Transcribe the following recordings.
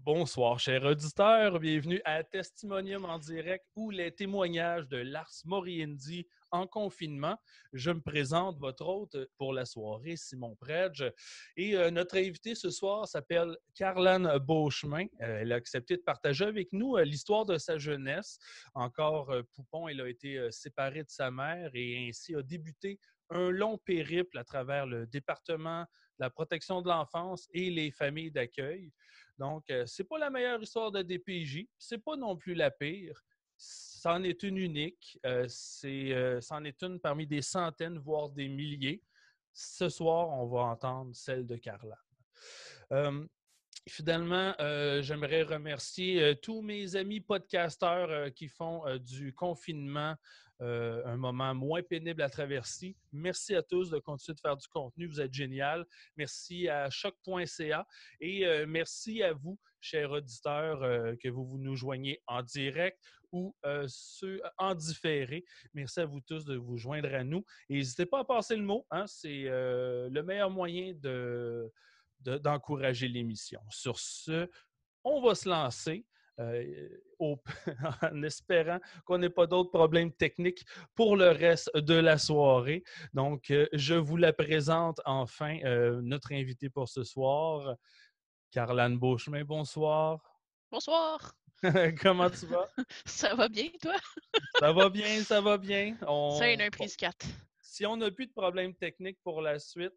Bonsoir, chers auditeurs. Bienvenue à Testimonium en direct ou les témoignages de Lars Moriendi en confinement. Je me présente, votre hôte pour la soirée, Simon Predge. Et notre invité ce soir s'appelle Carlane Beauchemin. Elle a accepté de partager avec nous l'histoire de sa jeunesse. Encore poupon, elle a été séparée de sa mère et ainsi a débuté un long périple à travers le département de la protection de l'enfance et les familles d'accueil. Donc, c'est pas la meilleure histoire de DPJ, c'est pas non plus la pire. C'en est une unique. C'en est une parmi des centaines, voire des milliers. Ce soir, on va entendre celle de Carla. Finalement, j'aimerais remercier tous mes amis podcasteurs qui font du confinement un moment moins pénible à traverser. Merci à tous de continuer de faire du contenu. Vous êtes génial. Merci à choc.ca et merci à vous, chers auditeurs, que vous nous joignez en direct ou ceux en différé. Merci à vous tous de vous joindre à nous. Et n'hésitez pas à passer le mot. Hein, c'est le meilleur moyen d'encourager l'émission. Sur ce, on va se lancer en espérant qu'on n'ait pas d'autres problèmes techniques pour le reste de la soirée. Donc, je vous la présente enfin, notre invité pour ce soir, Carlane Beauchemin. Bonsoir. Bonsoir. Comment tu vas? Ça va bien, toi? Ça va bien, ça va bien. Ça, une prise 4. Si on n'a plus de problèmes techniques pour la suite,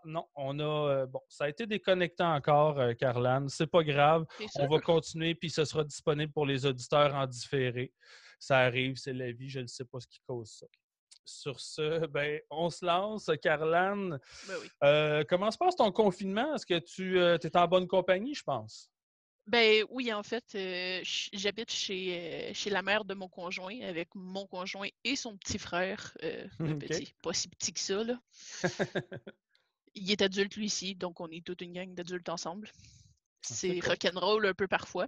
non, on a, ça a été déconnecté encore, Carlane, c'est pas grave, T'es on sûr? va continuer, puis ce sera disponible pour les auditeurs en différé. Ça arrive, c'est la vie, je ne sais pas ce qui cause ça. Sur ce, on se lance. Carlane, Ben oui. comment se passe ton confinement? Est-ce que tu es en bonne compagnie, je pense? Ben oui, en fait, j'habite chez la mère de mon conjoint avec mon conjoint et son petit frère. Ben OK. petit, pas si petit que ça, là. Il est adulte, lui, ici, donc on est toute une gang d'adultes ensemble. C'est C'est cool. rock'n'roll un peu parfois,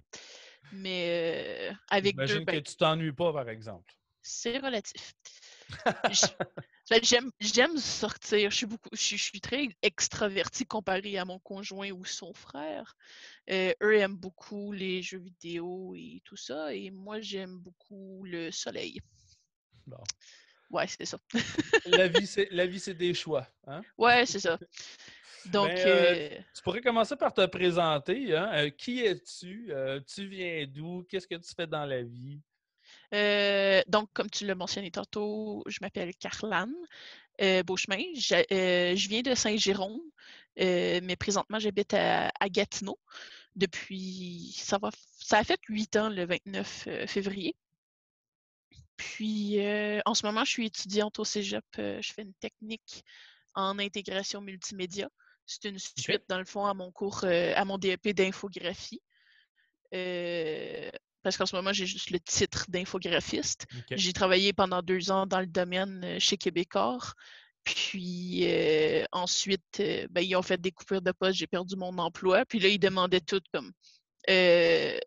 mais avec deux, J'imagine que tu t'ennuies pas, par exemple. c'est relatif. J'aime sortir. Je suis très extravertie comparée à mon conjoint ou son frère. Eux aiment beaucoup les jeux vidéo et tout ça, et moi j'aime beaucoup le soleil. Bon. Ouais, c'est ça. La vie, c'est des choix. Hein? Ouais, c'est ça. Donc, Tu pourrais commencer par te présenter. Hein? Qui es-tu? Tu viens d'où? Qu'est-ce que tu fais dans la vie? donc, comme tu l'as mentionné tantôt, je m'appelle Carlane Beauchemin. Je viens de Saint-Jérôme, mais présentement j'habite à Gatineau. Depuis, ça a fait 8 ans le 29 février. Puis, en ce moment, je suis étudiante au cégep. Je fais une technique en intégration multimédia. C'est une OK. suite, dans le fond, à mon cours, à mon DEP d'infographie. Euh, Parce qu'en ce moment, j'ai juste le titre d'infographiste. OK. J'ai travaillé pendant 2 ans dans le domaine chez Québecor. Puis ensuite, ils ont fait des coupures de poste, j'ai perdu mon emploi. Puis là, ils demandaient tout comme euh,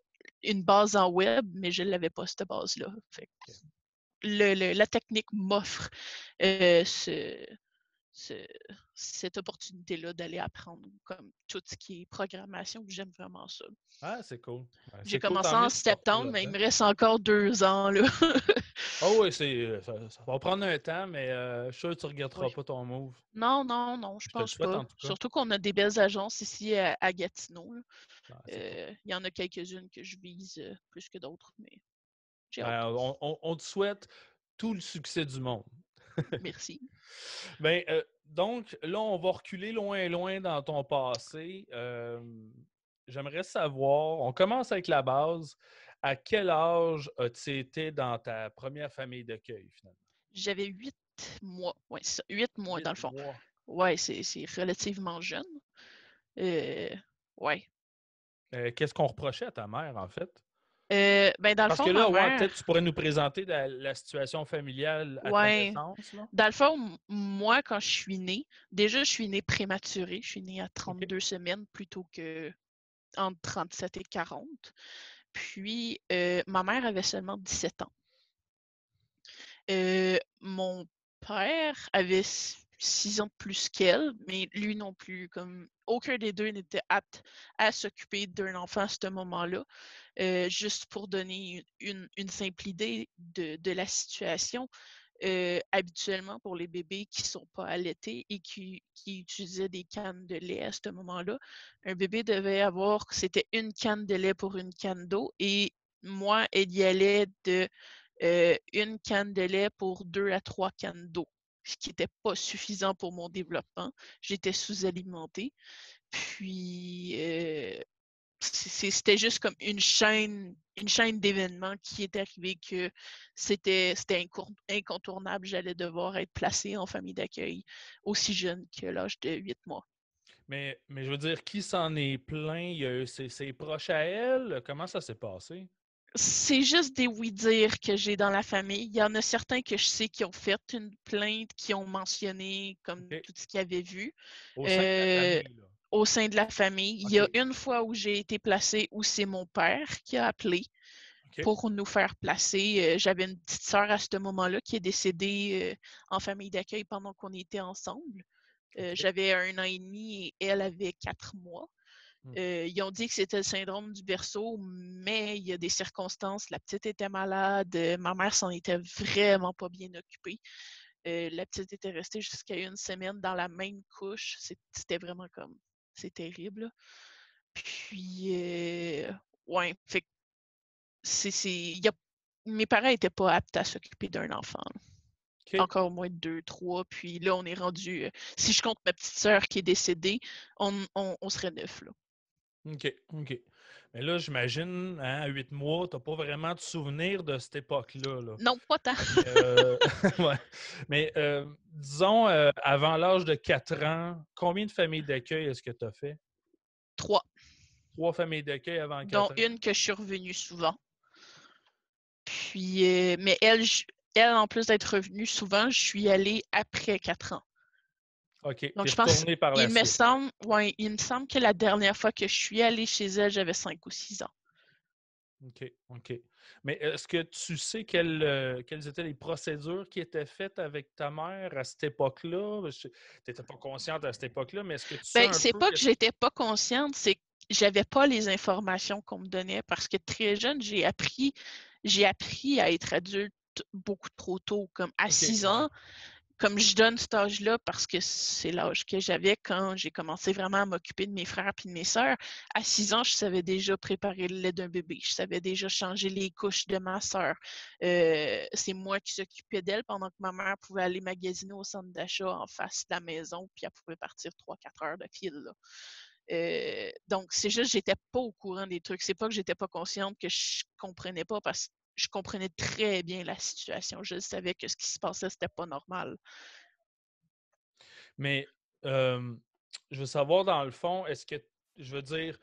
une base en web, mais je ne l'avais pas, cette base-là. Fait OK. la technique m'offre euh, ce, ce- cette opportunité-là d'aller apprendre comme tout ce qui est programmation. J'aime vraiment ça. Ah, c'est cool. J'ai C'est cool, commencé tant mieux en si tu vas retrouver septembre, mais il là-dedans. me reste encore 2 ans, là. Oh oui, ça va prendre un temps, mais je suis sûr que tu ne regretteras Oui. pas ton move. Non, non, non, je Je te le pense souhaite pas. en tout cas. Surtout qu'on a des belles agences ici à Gatineau. C'est cool. Il y en a quelques-unes que je vise plus que d'autres, mais j'ai hâte. On te souhaite tout le succès du monde. Merci. Donc, là, on va reculer loin, loin dans ton passé. J'aimerais savoir, on commence avec la base. À quel âge as-tu été dans ta première famille d'accueil, finalement? J'avais 8 mois. Oui, 8 mois dans Huit le fond. mois. Ouais, c'est relativement jeune. Euh, ouais. Qu'est-ce qu'on reprochait à ta mère, en fait? Dans le Parce que fond, ma là, ouais, mère, peut-être tu pourrais nous présenter la situation familiale à ta ouais. naissance, là. Dans le fond, moi, quand je suis née, déjà, je suis née prématurée. Je suis née à OK. 32 semaines plutôt que entre 37 et 40. Puis, ma mère avait seulement 17 ans. Mon père avait 6 ans de plus qu'elle, mais lui non plus. Comme aucun des deux n'était apte à s'occuper d'un enfant à ce moment-là. Juste pour donner une simple idée de la situation, habituellement pour les bébés qui ne sont pas allaités et qui utilisaient des cannes de lait à ce moment-là, un bébé devait avoir, c'était une canne de lait pour une canne d'eau et moi, il y allait de une canne de lait pour 2 à 3 cannes d'eau, ce qui n'était pas suffisant pour mon développement. J'étais sous-alimentée. Puis, c'était juste comme une chaîne d'événements qui est arrivée que c'était incontournable. J'allais devoir être placée en famille d'accueil aussi jeune que l'âge de 8 mois. Mais je veux dire, qui s'en est plaint? Il y a eu ses proches à elle? Comment ça s'est passé? C'est juste des oui-dire que j'ai dans la famille. Il y en a certains que je sais qui ont fait une plainte, qui ont mentionné comme OK. tout ce qu'ils avaient vu. Au sein de la Euh, famille, là. Au sein de la famille, il y a OK. une fois où j'ai été placée où c'est mon père qui a appelé OK. pour nous faire placer. J'avais une petite sœur à ce moment-là qui est décédée en famille d'accueil pendant qu'on était ensemble. OK. J'avais 1 an et demi et elle avait 4 mois. Hmm. Ils ont dit que c'était le syndrome du berceau, mais il y a des circonstances. La petite était malade, ma mère s'en était vraiment pas bien occupée. La petite était restée jusqu'à 1 semaine dans la même couche. C'était vraiment comme, c'est terrible. Puis, ouais, fait que mes parents n'étaient pas aptes à s'occuper d'un enfant. OK. Encore moins de 2, 3. Puis là, on est rendu, si je compte ma petite sœur qui est décédée, on serait 9, là. OK. OK. Mais là, j'imagine, hein, à 8 mois, tu n'as pas vraiment de souvenir de cette époque-là, là. Non, pas tant. Mais, ouais. Mais disons, avant l'âge de 4 ans, combien de familles d'accueil est-ce que tu as fait? 3, 3 familles d'accueil avant dont 4 ans? une que je suis revenue souvent. Puis, mais elle, en plus d'être revenue souvent, je suis allée après 4 ans. OK. Tu Donc, es je pense, retourné par la suite. il me semble que la dernière fois que je suis allée chez elle, j'avais 5 ou 6 ans. OK. OK. Mais est-ce que tu sais quelles étaient les procédures qui étaient faites avec ta mère à cette époque-là? Tu n'étais pas consciente à cette époque-là, mais est-ce que tu sais Ben, un c'est peu pas que qu'est-ce que. j'étais pas consciente, c'est que j'avais pas les informations qu'on me donnait parce que très jeune, j'ai appris à être adulte beaucoup trop tôt, comme à OK, 6 ouais. ans. Comme je donne cet âge-là parce que c'est l'âge que j'avais quand j'ai commencé vraiment à m'occuper de mes frères et de mes sœurs. À 6 ans, je savais déjà préparer le lait d'un bébé. Je savais déjà changer les couches de ma sœur. C'est moi qui s'occupais d'elle pendant que ma mère pouvait aller magasiner au centre d'achat en face de la maison, puis elle pouvait partir 3-4 heures de fil, là. Donc, c'est juste, j'étais pas au courant des trucs. C'est pas que j'étais pas consciente que je comprenais pas parce que je comprenais très bien la situation. Je savais que ce qui se passait, c'était pas normal. Mais je veux savoir, dans le fond, est-ce que, je veux dire,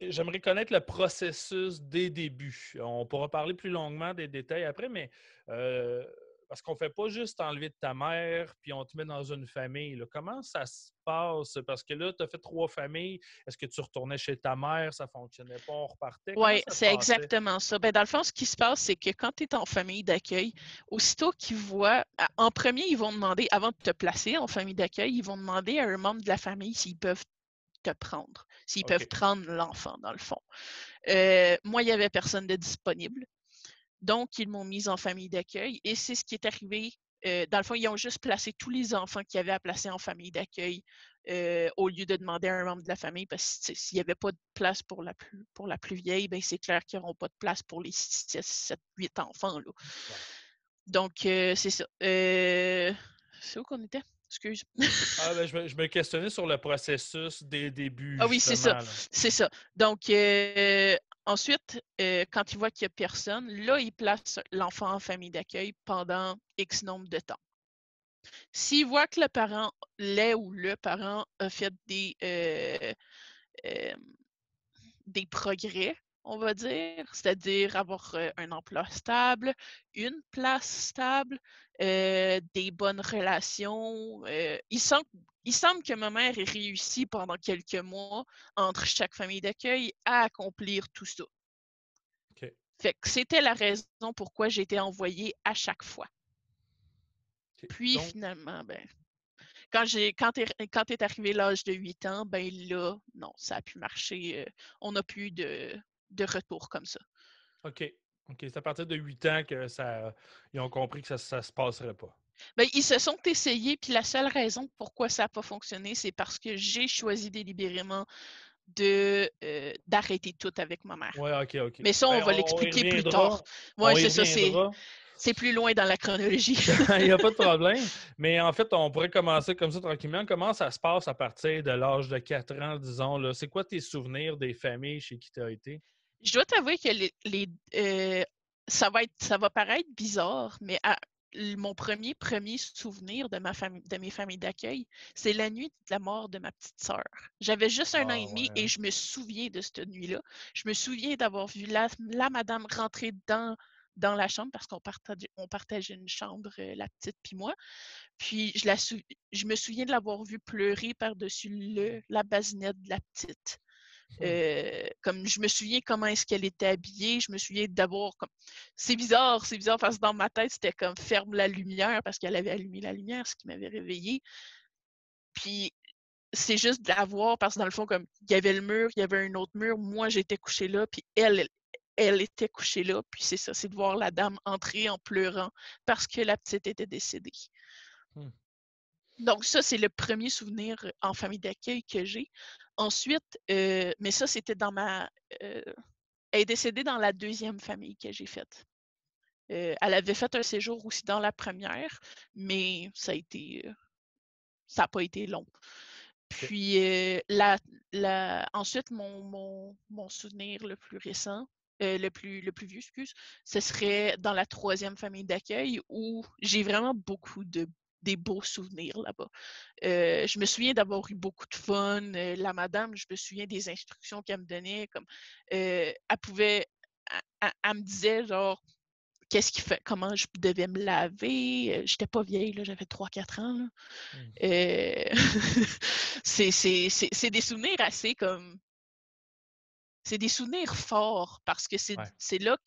j'aimerais connaître le processus des débuts. On pourra parler plus longuement des détails après, mais euh, parce qu'on ne fait pas juste enlever de ta mère puis on te met dans une famille, là. Comment ça se passe? Parce que là, tu as fait 3 familles. Est-ce que tu retournais chez ta mère? Ça ne fonctionnait pas? On repartait? Comment Oui, ça se c'est passait? exactement ça. Ben, dans le fond, ce qui se passe, c'est que quand tu es en famille d'accueil, aussitôt qu'ils voient, en premier, ils vont demander, avant de te placer en famille d'accueil, ils vont demander à un membre de la famille s'ils peuvent te prendre, s'ils peuvent OK. prendre l'enfant, dans le fond. Moi, il n'y avait personne de disponible. Donc, ils m'ont mise en famille d'accueil et c'est ce qui est arrivé. Dans le fond, ils ont juste placé tous les enfants qu'il y avait à placer en famille d'accueil au lieu de demander à un membre de la famille parce que s'il n'y avait pas de place pour la plus vieille, ben, c'est clair qu'ils n'auront pas de place pour les 6, 7, 8 enfants, là. Ouais. Donc, c'est ça. C'est où qu'on était? Excuse. Ah, ben, je me questionnais sur le processus des débuts, Ah oui, c'est ça. justement, là. C'est ça. Donc, ensuite, quand ils voient qu'il n'y a personne, là, ils placent l'enfant en famille d'accueil pendant X nombre de temps. S'ils voient que le parent, ou le parent a fait euh, des progrès, on va dire, c'est-à-dire avoir un emploi stable, une place stable, des bonnes relations. Il semble que ma mère ait réussi pendant quelques mois entre chaque famille d'accueil à accomplir tout ça. OK. Fait que c'était la raison pourquoi j'ai été envoyée à chaque fois. OK. Puis Donc, finalement, ben, Quand est arrivé l'âge de 8 ans, ben là, non, ça a pu marcher. On n'a plus de retour comme ça. OK. OK. C'est à partir de 8 ans que ils ont compris que ça se passerait pas. Ben, ils se sont essayés, puis la seule raison pourquoi ça n'a pas fonctionné, c'est parce que j'ai choisi délibérément d'arrêter tout avec ma mère. Ouais, OK. Mais ça, on Ben, va on y l'expliquer plus reviendra. tard. On Ouais, y c'est ça, reviendra. c'est plus loin dans la chronologie. Il n'y a pas de problème. Mais en fait, on pourrait commencer comme ça tranquillement. Comment ça se passe à partir de l'âge de 4 ans, disons, là? C'est quoi tes souvenirs des familles chez qui tu as été? Je dois t'avouer que ça va paraître bizarre, mais mon premier souvenir de mes familles d'accueil, c'est la nuit de la mort de ma petite sœur. J'avais juste 1 an et Ah, demi ouais, et hein? je me souviens de cette nuit-là. Je me souviens d'avoir vu la madame rentrer dans la chambre parce on partageait une chambre, la petite puis moi. Puis je me souviens de l'avoir vue pleurer par-dessus la basinette de la petite. Comme je me souviens comment est-ce qu'elle était habillée, je me souviens d'avoir comme c'est bizarre parce que dans ma tête, c'était comme ferme la lumière parce qu'elle avait allumé la lumière, ce qui m'avait réveillée. Puis c'est juste de la voir parce que dans le fond, comme il y avait le mur, il y avait un autre mur, moi j'étais couchée là, puis elle était couchée là, puis c'est ça, c'est de voir la dame entrer en pleurant parce que la petite était décédée. Hmm. Donc ça, c'est le premier souvenir en famille d'accueil que j'ai. Ensuite, mais ça, c'était dans elle est décédée dans la deuxième famille que j'ai faite. Elle avait fait un séjour aussi dans la première, mais ça n'a pas été long. OK. Puis ensuite, mon souvenir le plus récent, le plus vieux, excuse, ce serait dans la troisième famille d'accueil où j'ai vraiment des beaux souvenirs là-bas. Je me souviens d'avoir eu beaucoup de fun. La madame, je me souviens des instructions qu'elle me donnait, comme elle me disait genre qu'est-ce qu'il fait, comment je devais me laver. J'étais pas vieille, là, j'avais 3-4 ans. Là. Hmm. C'est des souvenirs assez comme. C'est des souvenirs forts parce que Ouais. c'est là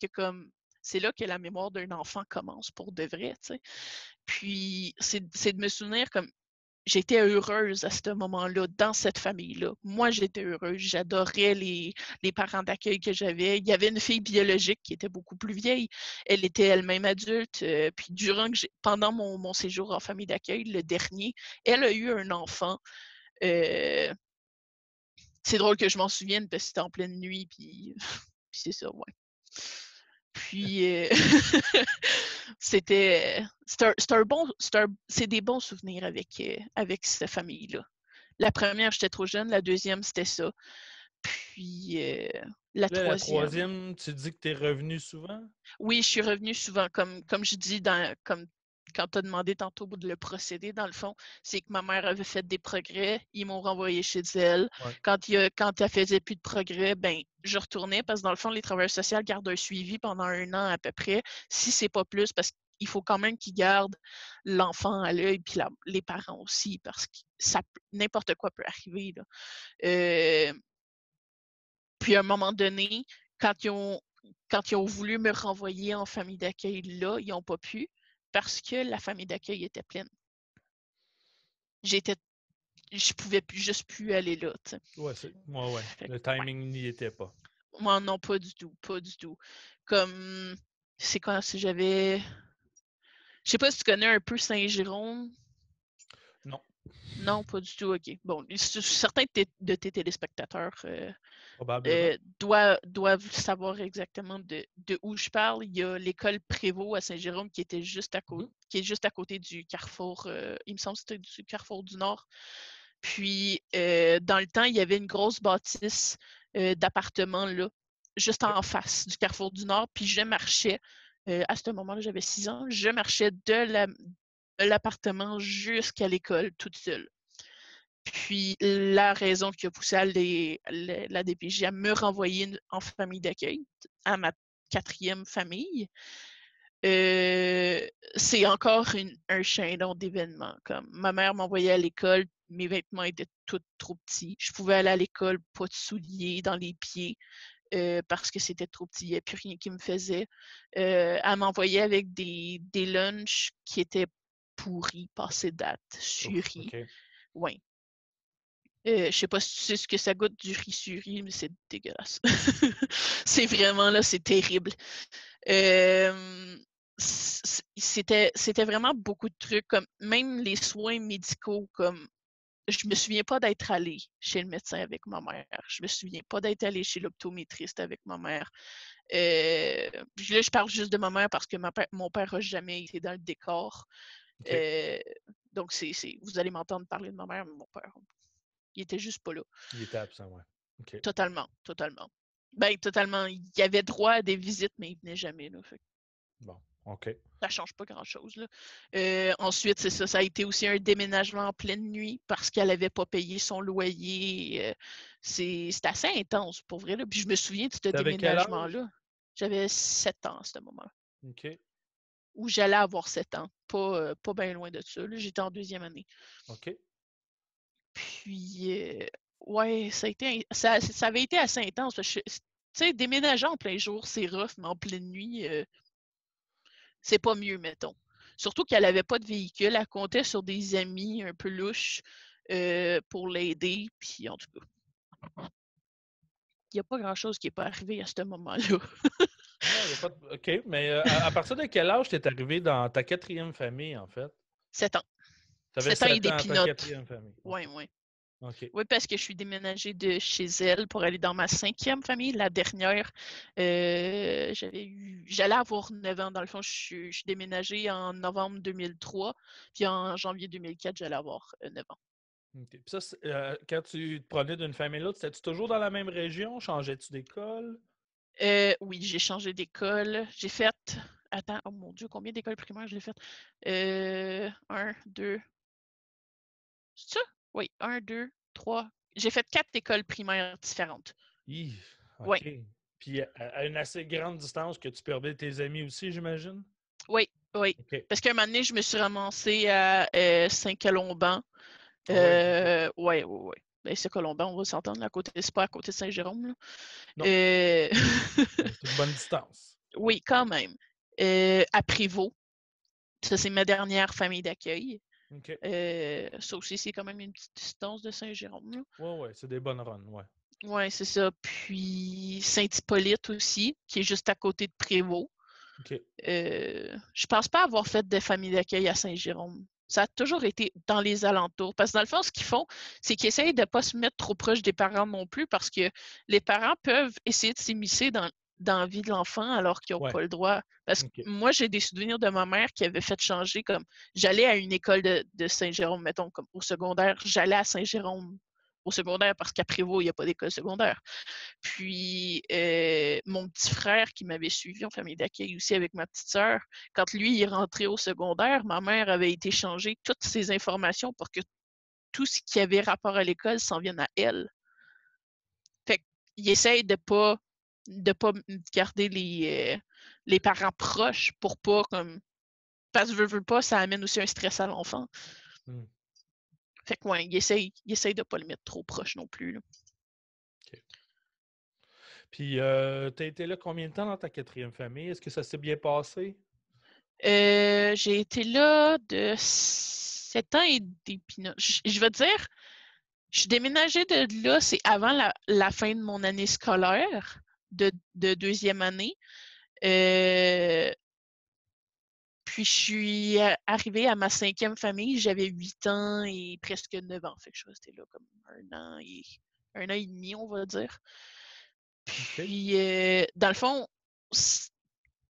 que la mémoire d'un enfant commence pour de vrai, tu sais. Puis c'est de me souvenir comme j'étais heureuse à ce moment-là, dans cette famille-là. Moi, j'étais heureuse. J'adorais les parents d'accueil que j'avais. Il y avait une fille biologique qui était beaucoup plus vieille. Elle était elle-même adulte. Puis pendant mon séjour en famille d'accueil, le dernier, elle a eu un enfant. C'est drôle que je m'en souvienne parce que c'était en pleine nuit. Puis, puis c'est ça, ouais. Puis, c'est des bons souvenirs avec cette famille-là. La première, j'étais trop jeune. La deuxième, c'était ça. Puis la Là, la troisième. troisième, tu dis que tu es revenu souvent? Oui, je suis revenue souvent. Comme je dis, comme quand tu as demandé tantôt de le procéder, dans le fond, c'est que ma mère avait fait des progrès. Ils m'ont renvoyé chez elle. Ouais. Quand elle faisait plus de progrès, ben, je retournais parce que dans le fond, les travailleurs sociaux gardent un suivi pendant 1 an à peu près, si c'est pas plus, parce qu'il faut quand même qu'ils gardent l'enfant à l'œil, puis les parents aussi, parce que n'importe quoi peut arriver. Là. Puis à un moment donné, quand ils ont voulu me renvoyer en famille d'accueil là, ils n'ont pas pu parce que la famille d'accueil était pleine. Je pouvais juste plus aller là. Ouais, ouais. Le Ouais. timing n'y était pas. Moi, non, pas du tout, pas du tout. Comme, c'est quand si j'avais. Je sais pas si tu connais un peu Saint-Jérôme. Non, Non, pas du tout, ok. Bon, certains de tes téléspectateurs probablement. doivent savoir exactement de où je parle. Il y a l'école Prévost à Saint-Jérôme qui était qui est juste à côté du carrefour, il me semble que c'était du carrefour du Nord. Puis, dans le temps, il y avait une grosse bâtisse d'appartements là, juste en face du carrefour du Nord. Puis, je marchais, à ce moment-là, j'avais 6 ans, je marchais de l'appartement jusqu'à l'école toute seule. Puis la raison qui a poussé la DPJ à me renvoyer en famille d'accueil, à ma 4e famille, c'est encore un chaînon d'événements. Comme ma mère m'envoyait à l'école, mes vêtements étaient tous trop petits. Je pouvais aller à l'école, pas de souliers dans les pieds. Parce que c'était trop petit, il n'y avait plus rien qui me faisait. Elle m'envoyait avec des lunchs qui étaient pourri, passé date, Ouf, suri. OK. Ouais. Je sais pas si tu sais ce que ça goûte du riz suri, mais c'est dégueulasse. C'est vraiment là, c'est terrible. C'était vraiment beaucoup de trucs, comme même les soins médicaux, comme je me souviens pas d'être allée chez le médecin avec ma mère. Je me souviens pas d'être allée chez l'optométriste avec ma mère. Puis là, je parle juste de ma mère parce que mon père n'a jamais été dans le décor. OK. Donc, vous allez m'entendre parler de ma mère, mais mon père, il était juste pas là. Il était absent, ouais. OK. Totalement, totalement. Ben, totalement. Il y avait droit à des visites, mais il venait jamais, là. Fait que Bon, OK. ça change pas grand-chose, là. Ensuite, c'est ça. Ça a été aussi un déménagement en pleine nuit parce qu'elle avait pas payé son loyer. C'était assez intense, pour vrai, là. Puis je me souviens de ce T'avais quel âge? déménagement-là. J'avais 7 ans à ce moment-là. OK. Où j'allais avoir 7 ans. Pas bien loin de ça, là. J'étais en 2e année. OK. Puis, ouais, ça avait été assez intense. Tu sais, déménager en plein jour, c'est rough, mais en pleine nuit, c'est pas mieux, mettons. Surtout qu'elle avait pas de véhicule, elle comptait sur des amis un peu louches pour l'aider. Puis, en tout cas, il n'y a pas grand-chose qui n'est pas arrivé à ce moment-là. Non, il n'y a pas de... OK, mais à partir de quel âge t'es arrivé dans ta 4e famille, en fait? 7 ans. Tu avais 7 ans et 7 des ans à ta pinottes. 4e famille. Oui, OK. oui. OK. Oui, parce que je suis déménagée de chez elle pour aller dans ma 5e famille. La dernière, j'allais avoir 9 ans. Dans le fond, je suis déménagée en novembre 2003. Puis en janvier 2004, j'allais avoir 9 ans. OK. Puis ça, quand tu te prenais d'une famille à l'autre, étais-tu toujours dans la même région? Changeais-tu d'école? Oui, j'ai changé d'école. J'ai fait. Attends, oh mon Dieu, combien d'écoles primaires j'ai faites? Un, deux. C'est ça? Oui, un, deux, trois. J'ai fait 4 écoles primaires différentes. Hi, Oui, OK. Puis à une assez grande distance que tu perdais tes amis aussi, j'imagine? oui, oui. OK. Parce qu'à un moment donné, je me suis ramassée à Saint-Colomban. Ah oui, OK. Ouais, ouais, ouais. Ben, Saint-Colomban, on va s'entendre, à côté, c'est pas à côté de Saint-Jérôme, là. Non, Euh, c'est une bonne distance. oui, quand même. À Prévost, ça, c'est ma dernière famille d'accueil. OK. Ça aussi, c'est quand même une petite distance de Saint-Jérôme, là. Ouais, ouais, c'est des bonnes runs, ouais. Ouais, c'est ça. Puis Saint-Hippolyte aussi, qui est juste à côté de Prévost. OK. Je pense pas avoir fait de famille d'accueil à Saint-Jérôme. Ça a toujours été dans les alentours. Parce que dans le fond, ce qu'ils font, c'est qu'ils essayent de ne pas se mettre trop proche des parents non plus parce que les parents peuvent essayer de s'immiscer dans la vie de l'enfant alors qu'ils n'ont Ouais. pas le droit. Parce que OK. moi, j'ai des souvenirs de ma mère qui avait fait changer comme j'allais à une école de Saint-Jérôme, mettons, comme au secondaire, j'allais à Saint-Jérôme au secondaire parce qu'à Prévost, il n'y a pas d'école secondaire. Puis, mon petit frère qui m'avait suivi en famille d'accueil aussi avec ma petite sœur, quand lui est rentré au secondaire, ma mère avait été changer toutes ses informations pour que tout ce qui avait rapport à l'école s'en vienne à elle. Fait qu'il essaye de pas garder les parents proches pour pas comme. Parce que veux pas, ça amène aussi un stress à l'enfant. Hmm. Fait que ouais, il essaye de pas le mettre trop proche non plus, là. OK. Puis, tu as été là combien de temps dans ta 4e famille? Est-ce que ça s'est bien passé? J'ai été là de 7 ans et des pinots. Je vais te dire, je suis déménagée de là, c'est avant la fin de mon année scolaire de 2e année. Puis je suis arrivée à ma 5e famille, j'avais 8 ans et presque 9 ans. Fait que je suis restée là comme un an et demi, on va dire. OK. Puis, dans le fond,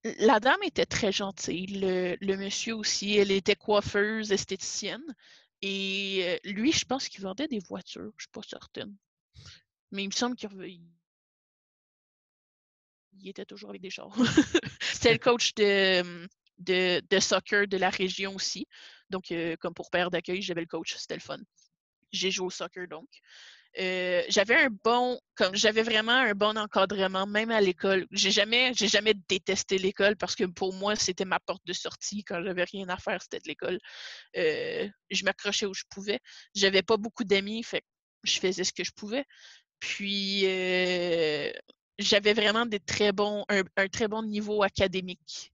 la dame était très gentille. Le monsieur aussi, elle était coiffeuse, esthéticienne. Et lui, je pense qu'il vendait des voitures, je suis pas certaine. Mais il me semble qu'il était toujours avec des chars. C'était le coach de soccer de la région aussi. Donc, comme pour père d'accueil, j'avais le coach, c'était le fun. J'ai joué au soccer donc. J'avais vraiment un bon encadrement, même à l'école. J'ai jamais détesté l'école parce que pour moi, c'était ma porte de sortie. Quand j'avais rien à faire, c'était de l'école. Je m'accrochais où je pouvais. J'avais pas beaucoup d'amis, fait que je faisais ce que je pouvais. Puis j'avais vraiment un très bon niveau académique.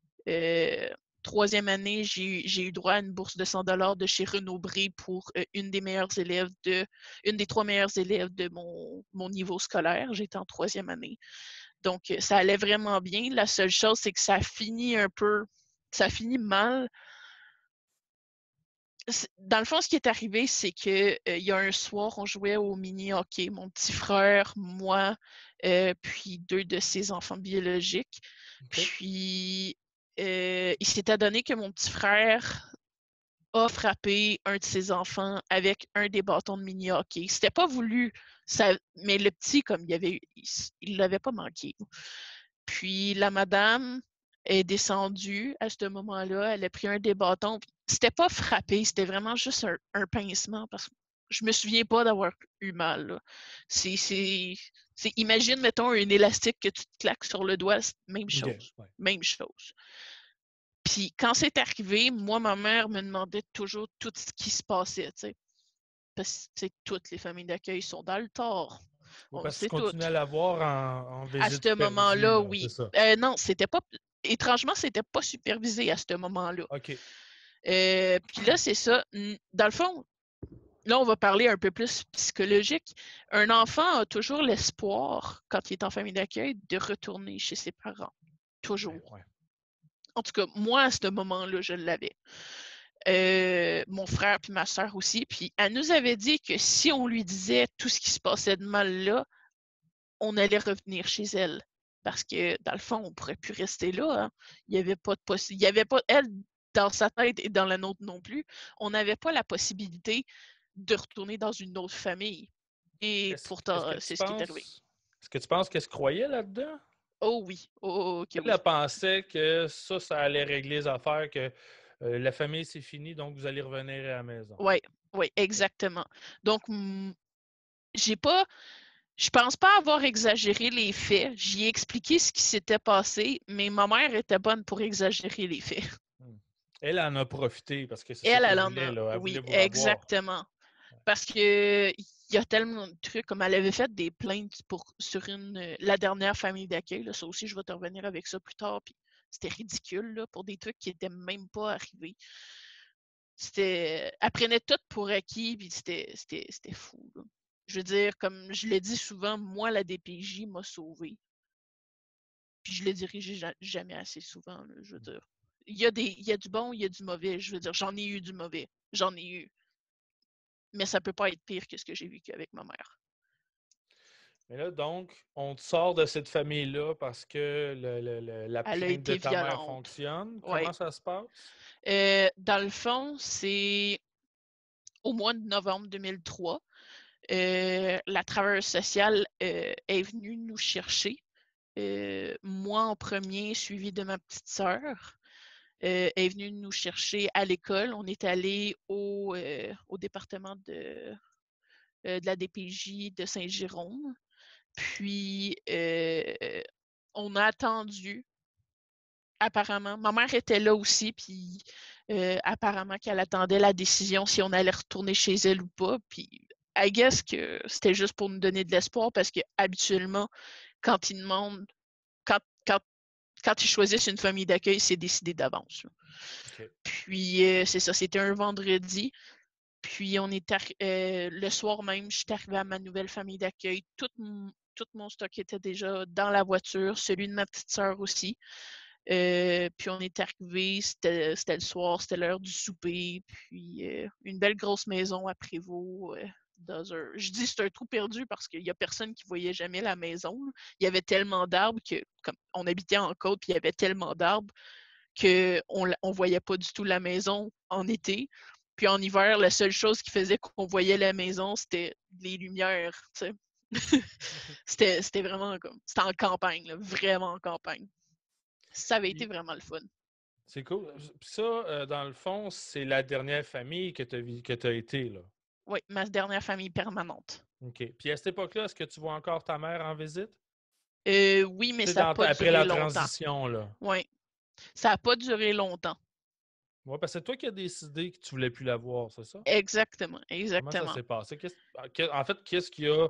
troisième année, j'ai eu droit à une bourse de 100 $ de chez Renaud Bré pour une des trois meilleures élèves de mon niveau scolaire. J'étais en troisième année. Donc, ça allait vraiment bien. La seule chose, c'est que ça finit mal. Dans le fond, ce qui est arrivé, c'est que il y a un soir, on jouait au mini-hockey. Mon petit frère, moi, puis 2 de ses enfants biologiques. Okay. Puis, il s'était donné que mon petit frère a frappé un de ses enfants avec un des bâtons de mini-hockey. C'était pas voulu, mais le petit, comme il l'avait pas manqué. Puis la madame est descendue à ce moment-là, elle a pris un des bâtons. C'était pas frappé, c'était vraiment juste un pincement parce que je me souviens pas d'avoir eu mal. Là. Imagine, mettons, un élastique que tu te claques sur le doigt, même chose. Okay, ouais. Même chose. Puis quand c'est arrivé, moi, ma mère me demandait toujours tout ce qui se passait, tu sais. Parce que toutes les familles d'accueil sont dans le tort. Ouais, On parce que tu sait tout. continues à l'avoir en À visite ce supervisée, moment-là, là, oui. c'est ça? Non, c'était pas. Étrangement, c'était pas supervisé à ce moment-là. OK. Puis là, c'est ça. Dans le fond, là, on va parler un peu plus psychologique. Un enfant a toujours l'espoir, quand il est en famille d'accueil, de retourner chez ses parents. Toujours. Ouais. En tout cas, moi, à ce moment-là, je l'avais. Mon frère puis ma soeur aussi. Puis elle nous avait dit que si on lui disait tout ce qui se passait de mal là, on allait revenir chez elle. Parce que, dans le fond, on ne pourrait plus rester là. Hein. Il n'y avait pas de possibilité. Il n'y avait pas, elle, dans sa tête et dans la nôtre non plus, on n'avait pas la possibilité de retourner dans une autre famille. Et pourtant, c'est ce qui est arrivé. Est-ce que tu penses qu'elle se croyait là-dedans? Oh oui. Oh, ok, Elle oui. pensait que ça allait régler les affaires, que la famille, c'est fini, donc vous allez revenir à la maison. Oui, exactement. Donc, je pense pas avoir exagéré les faits. J'y ai expliqué ce qui s'était passé, mais ma mère était bonne pour exagérer les faits. Elle en a profité parce que c'est ça Elle, qu'elle elle en voulait, a. là. Elle Oui, voulait vous revoir. exactement. Parce que il y a tellement de trucs, comme elle avait fait des plaintes sur la dernière famille d'accueil. Ça aussi, je vais te revenir avec ça plus tard. Puis c'était ridicule là, pour des trucs qui n'étaient même pas arrivés. Elle prenait tout pour acquis, puis c'était fou. Là. Je veux dire, comme je l'ai dit souvent, moi, la DPJ m'a sauvé. Puis je le dirai jamais assez souvent, là, je veux dire. Il y a du bon, il y a du mauvais. Je veux dire, j'en ai eu du mauvais. J'en ai eu. Mais ça peut pas être pire que ce que j'ai vécu avec ma mère. Mais là, donc, on te sort de cette famille-là parce que la Elle a plainte de été ta mère violente. fonctionne. Ouais. Comment ça se passe? Dans le fond, c'est au mois de novembre 2003. La travailleuse sociale est venue nous chercher. Moi en premier, suivi de ma petite sœur. Est venue nous chercher à l'école. On est allé au département de la DPJ de Saint-Jérôme. Puis, on a attendu. Apparemment, ma mère était là aussi, puis apparemment qu'elle attendait la décision si on allait retourner chez elle ou pas. Puis, I guess que c'était juste pour nous donner de l'espoir parce que habituellement, quand ils demandent, quand, quand, quand ils choisissent une famille d'accueil, c'est décidé d'avance. Okay. Puis, c'est ça, c'était un vendredi. Puis, le soir même, je suis arrivée à ma nouvelle famille d'accueil. Tout mon stock était déjà dans la voiture, celui de ma petite sœur aussi. Puis on est arrivé, c'était le soir, c'était l'heure du souper, puis une belle grosse maison à Prévost. Je dis c'est un trou perdu parce qu'il n'y a personne qui voyait jamais la maison. Il y avait tellement d'arbres que, comme on habitait en côte, puis il y avait tellement d'arbres qu'on ne voyait pas du tout la maison en été. Puis en hiver, la seule chose qui faisait qu'on voyait la maison, c'était les lumières. C'était vraiment comme. C'était en campagne, là, vraiment en campagne. Ça avait été vraiment le fun. C'est cool. Puis ça, dans le fond, c'est la dernière famille que tu as été, là. Oui, ma dernière famille permanente. OK. Puis à cette époque-là, est-ce que tu vois encore ta mère en visite? Oui, mais ça n'a pas Après duré la longtemps. transition, là. Oui. Ça n'a pas duré longtemps. Oui, parce que c'est toi qui as décidé que tu voulais plus la voir, c'est ça? Exactement, Comment ça exactement. s'est passé? En fait, qu'est-ce qui a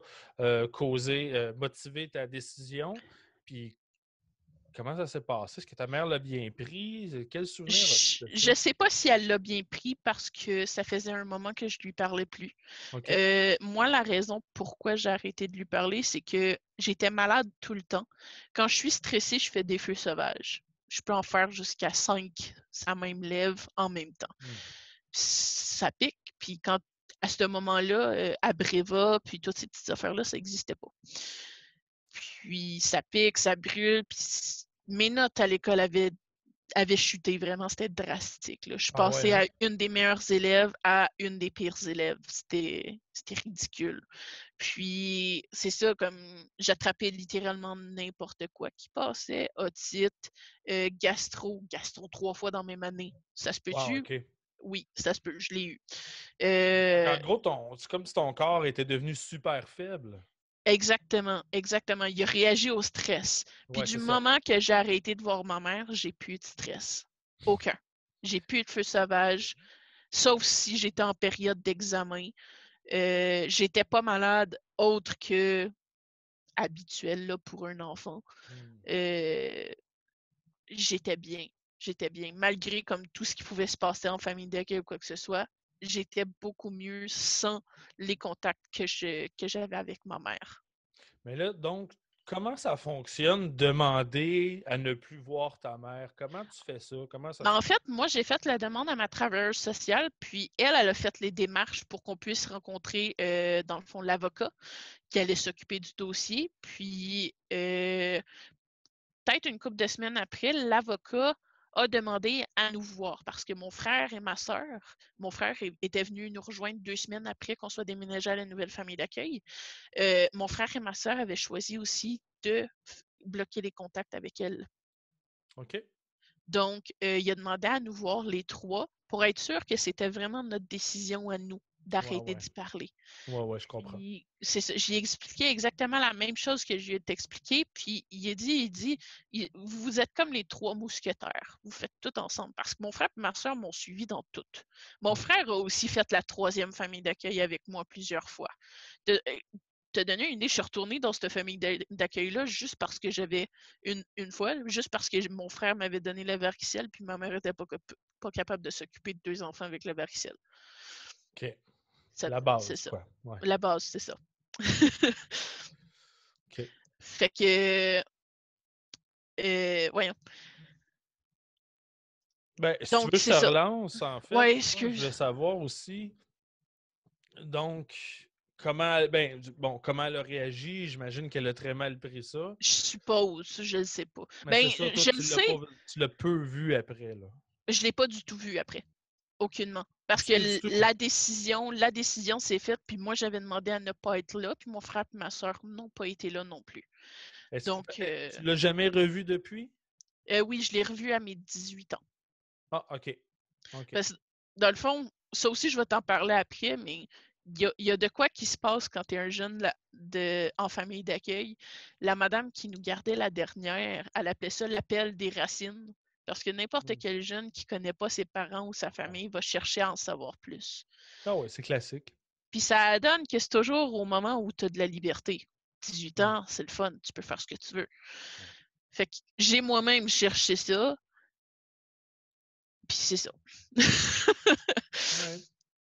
motivé ta décision? Puis comment ça s'est passé? Est-ce que ta mère l'a bien pris? Quel souvenir as-tu de ça? Je sais pas si elle l'a bien pris parce que ça faisait un moment que je lui parlais plus. OK. Moi, la raison pourquoi j'ai arrêté de lui parler, c'est que j'étais malade tout le temps. Quand je suis stressée, je fais des feux sauvages. Je peux en faire jusqu'à 5, ça même lève en même temps. Hmm. Ça pique, puis quand à ce moment-là, Abreva, puis toutes ces petites affaires-là, ça n'existait pas. Puis ça pique, ça brûle, puis mes notes à l'école avaient chuté vraiment, c'était drastique. Là. Je suis Ah ouais, passée hein? à une des meilleures élèves à une des pires élèves. C'était ridicule. Puis c'est ça, comme j'attrapais littéralement n'importe quoi qui passait. Otite, gastro 3 fois dans mes années. Ça se Wow, peut-tu? OK. Oui, ça se peut, je l'ai eu. En gros, c'est comme si ton corps était devenu super faible. Exactement, exactement. Il a réagi au stress. Puis Ouais, du c'est ça. moment que j'ai arrêté de voir ma mère, j'ai plus eu de stress. Aucun. J'ai plus eu de feu sauvage, sauf si j'étais en période d'examen. J'étais pas malade autre que habituel là, pour un enfant. Hmm. Euh, J'étais bien. J'étais bien. Malgré comme tout ce qui pouvait se passer en famille d'accueil ou quoi que ce soit, j'étais beaucoup mieux sans les contacts que j'avais avec ma mère. Mais là, donc, comment ça fonctionne, demander à ne plus voir ta mère? Comment tu fais ça? Comment ça Ben, se en passe? fait, moi, j'ai fait la demande à ma travailleuse sociale, puis elle a fait les démarches pour qu'on puisse rencontrer, dans le fond, l'avocat qui allait s'occuper du dossier. Puis, peut-être une couple de semaines après, l'avocat a demandé à nous voir parce que mon frère et ma sœur, mon frère était venu nous rejoindre 2 semaines après qu'on soit déménagé à la nouvelle famille d'accueil. Mon frère et ma sœur avaient choisi aussi de bloquer les contacts avec elle. OK. Donc, il a demandé à nous voir les 3 pour être sûr que c'était vraiment notre décision à nous Ouais, d'arrêter ouais. d'y parler. Ouais, ouais, je comprends. Puis, c'est ça, j'ai expliqué exactement la même chose que je lui ai expliqué, puis vous êtes comme les 3 mousquetaires, vous faites tout ensemble, parce que mon frère et ma soeur m'ont suivi dans tout. Mon Hmm. frère a aussi fait la 3e famille d'accueil avec moi plusieurs fois. De, te donner une idée, je suis retournée dans cette famille d'accueil-là juste parce que j'avais une fois, juste parce que mon frère m'avait donné la varicelle, puis ma mère n'était pas capable de s'occuper de 2 enfants avec la varicelle. OK. Ça, La c'est base, ça. quoi. Ouais. La base, c'est ça. OK. Fait que, voyons. Ben, si tu Donc, veux, je c'est te ça. relance, en fait. Ouais, Moi, je excuse. voulais savoir aussi, donc, comment elle a réagi? J'imagine qu'elle a très mal pris ça. Je suppose, je le sais pas. Mais Ben, c'est ça, toi, je le sais, tu l'as peu vu après, là. je l'ai pas du tout vu après. Aucunement. Parce que Du tout. la décision s'est faite, puis moi, j'avais demandé à ne pas être là, puis mon frère et ma soeur n'ont pas été là non plus. Donc, Tu l'as jamais revu depuis? oui, je l'ai revu à mes 18 ans. Ah, OK. OK. Parce que, dans le fond, ça aussi, je vais t'en parler après, mais il y a de quoi qui se passe quand tu es un jeune en famille d'accueil. La madame qui nous gardait la dernière, elle appelait ça l'appel des racines. Parce que n'importe Hmm. quel jeune qui ne connaît pas ses parents ou sa Ouais. famille va chercher à en savoir plus. Ah ouais, c'est classique. Puis ça donne que c'est toujours au moment où tu as de la liberté. 18 Hmm. ans, c'est le fun, tu peux faire ce que tu veux. Ouais. Fait que j'ai moi-même cherché ça, puis c'est ça. Ouais.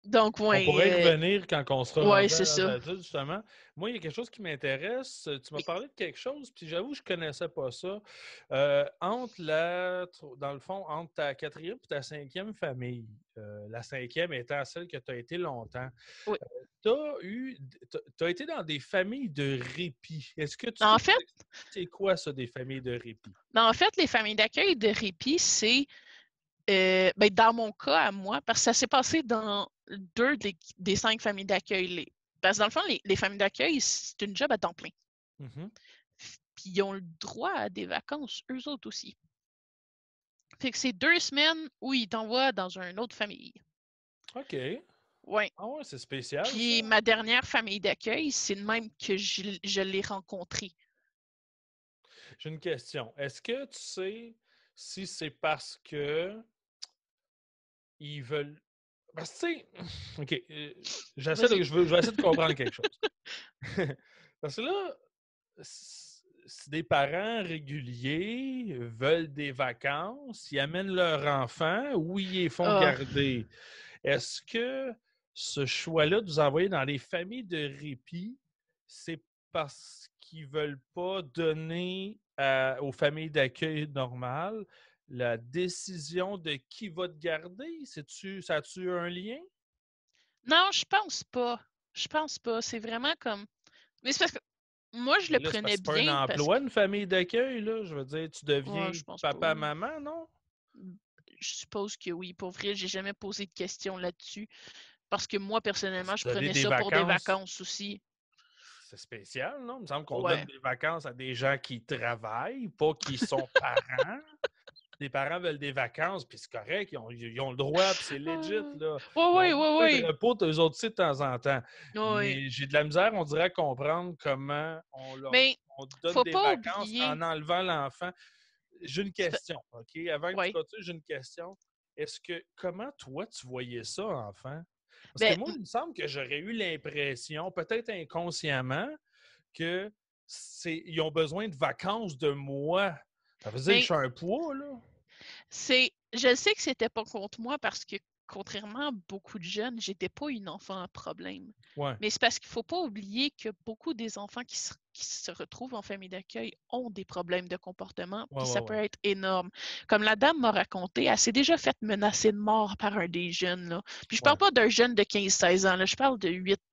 Donc, On pourrait y ouais, revenir quand on sera ouais, rendu c'est à l'âge ça. adulte, justement. Moi, il y a quelque chose qui m'intéresse. Tu m'as Oui. parlé de quelque chose, puis j'avoue, je ne connaissais pas ça. Dans le fond, entre ta 4e et ta 5e famille, la 5e étant celle que tu as été longtemps, Oui. tu as été dans des familles de répit. Est-ce que tu peux En nous fait, expliquer c'est quoi ça, des familles de répit? les familles d'accueil de répit, c'est, ben, dans mon cas à moi, parce que ça s'est passé dans 2 des 5 familles d'accueil. Parce que dans le fond, les familles d'accueil, c'est une job à temps plein. Mhm. Puis ils ont le droit à des vacances, eux autres aussi. Fait que c'est 2 semaines où ils t'envoient dans une autre famille. OK. Ouais. Ah ouais, c'est spécial, ça. Puis ma dernière famille d'accueil, c'est le même que je l'ai rencontrée. J'ai une question. Est-ce que tu sais si c'est parce que ils veulent. Parce que, tu sais, OK, Vas-y. je vais essayer de comprendre quelque chose. Parce que là, si des parents réguliers veulent des vacances, ils amènent leur enfant ou ils les font Ah, garder, est-ce que ce choix-là de vous envoyer dans les familles de répit, c'est parce qu'ils ne veulent pas donner aux familles d'accueil normales la décision de qui va te garder? Ça a-tu un lien? non, je pense pas. Je pense pas. C'est vraiment comme. Mais c'est parce que moi, je Mais le là, c'est parce prenais que c'est pas un bien parce emploi, que. une famille d'accueil, là. Je veux dire, tu Ouais, deviens je pense pas. papa-maman, non? Je suppose que oui. Pour vrai, j'ai jamais posé de questions là-dessus. Parce que moi, personnellement, je Donner prenais des ça pour des vacances, vacances aussi. c'est spécial, non? Il me semble qu'on donne Ouais. des vacances à des gens qui travaillent, pas qui sont parents. Les parents veulent des vacances, puis c'est correct, ils ont le droit, puis c'est legit, là. Ouais, Ils ont ouais, ouais, besoin de ouais. repos, eux autres aussi, de temps en temps. Ouais. Mais j'ai de la misère, on dirait, à comprendre comment Mais on donne faut des pas vacances oublier. en enlevant l'enfant. J'ai une c'est pas- question, OK? Avant que tu Ouais. continues, j'ai une question. Comment toi, tu voyais ça, enfant? Parce que Ben, moi, il me semble que j'aurais eu l'impression, peut-être inconsciemment, que ils ont besoin de vacances de moi. Ça veut dire que je mais suis un poids, là? je sais que c'était pas contre moi parce que contrairement à beaucoup de jeunes, j'étais pas une enfant à problème. Ouais, Mais c'est parce qu'il faut pas oublier que beaucoup des enfants qui se retrouvent en famille d'accueil ont des problèmes de comportement, ouais, puis ouais, ça peut ouais. être énorme. Comme la dame m'a raconté, elle s'est déjà faite menacer de mort par un des jeunes, là. Puis je parle Ouais. pas d'un jeune de 15-16 ans, là, je parle de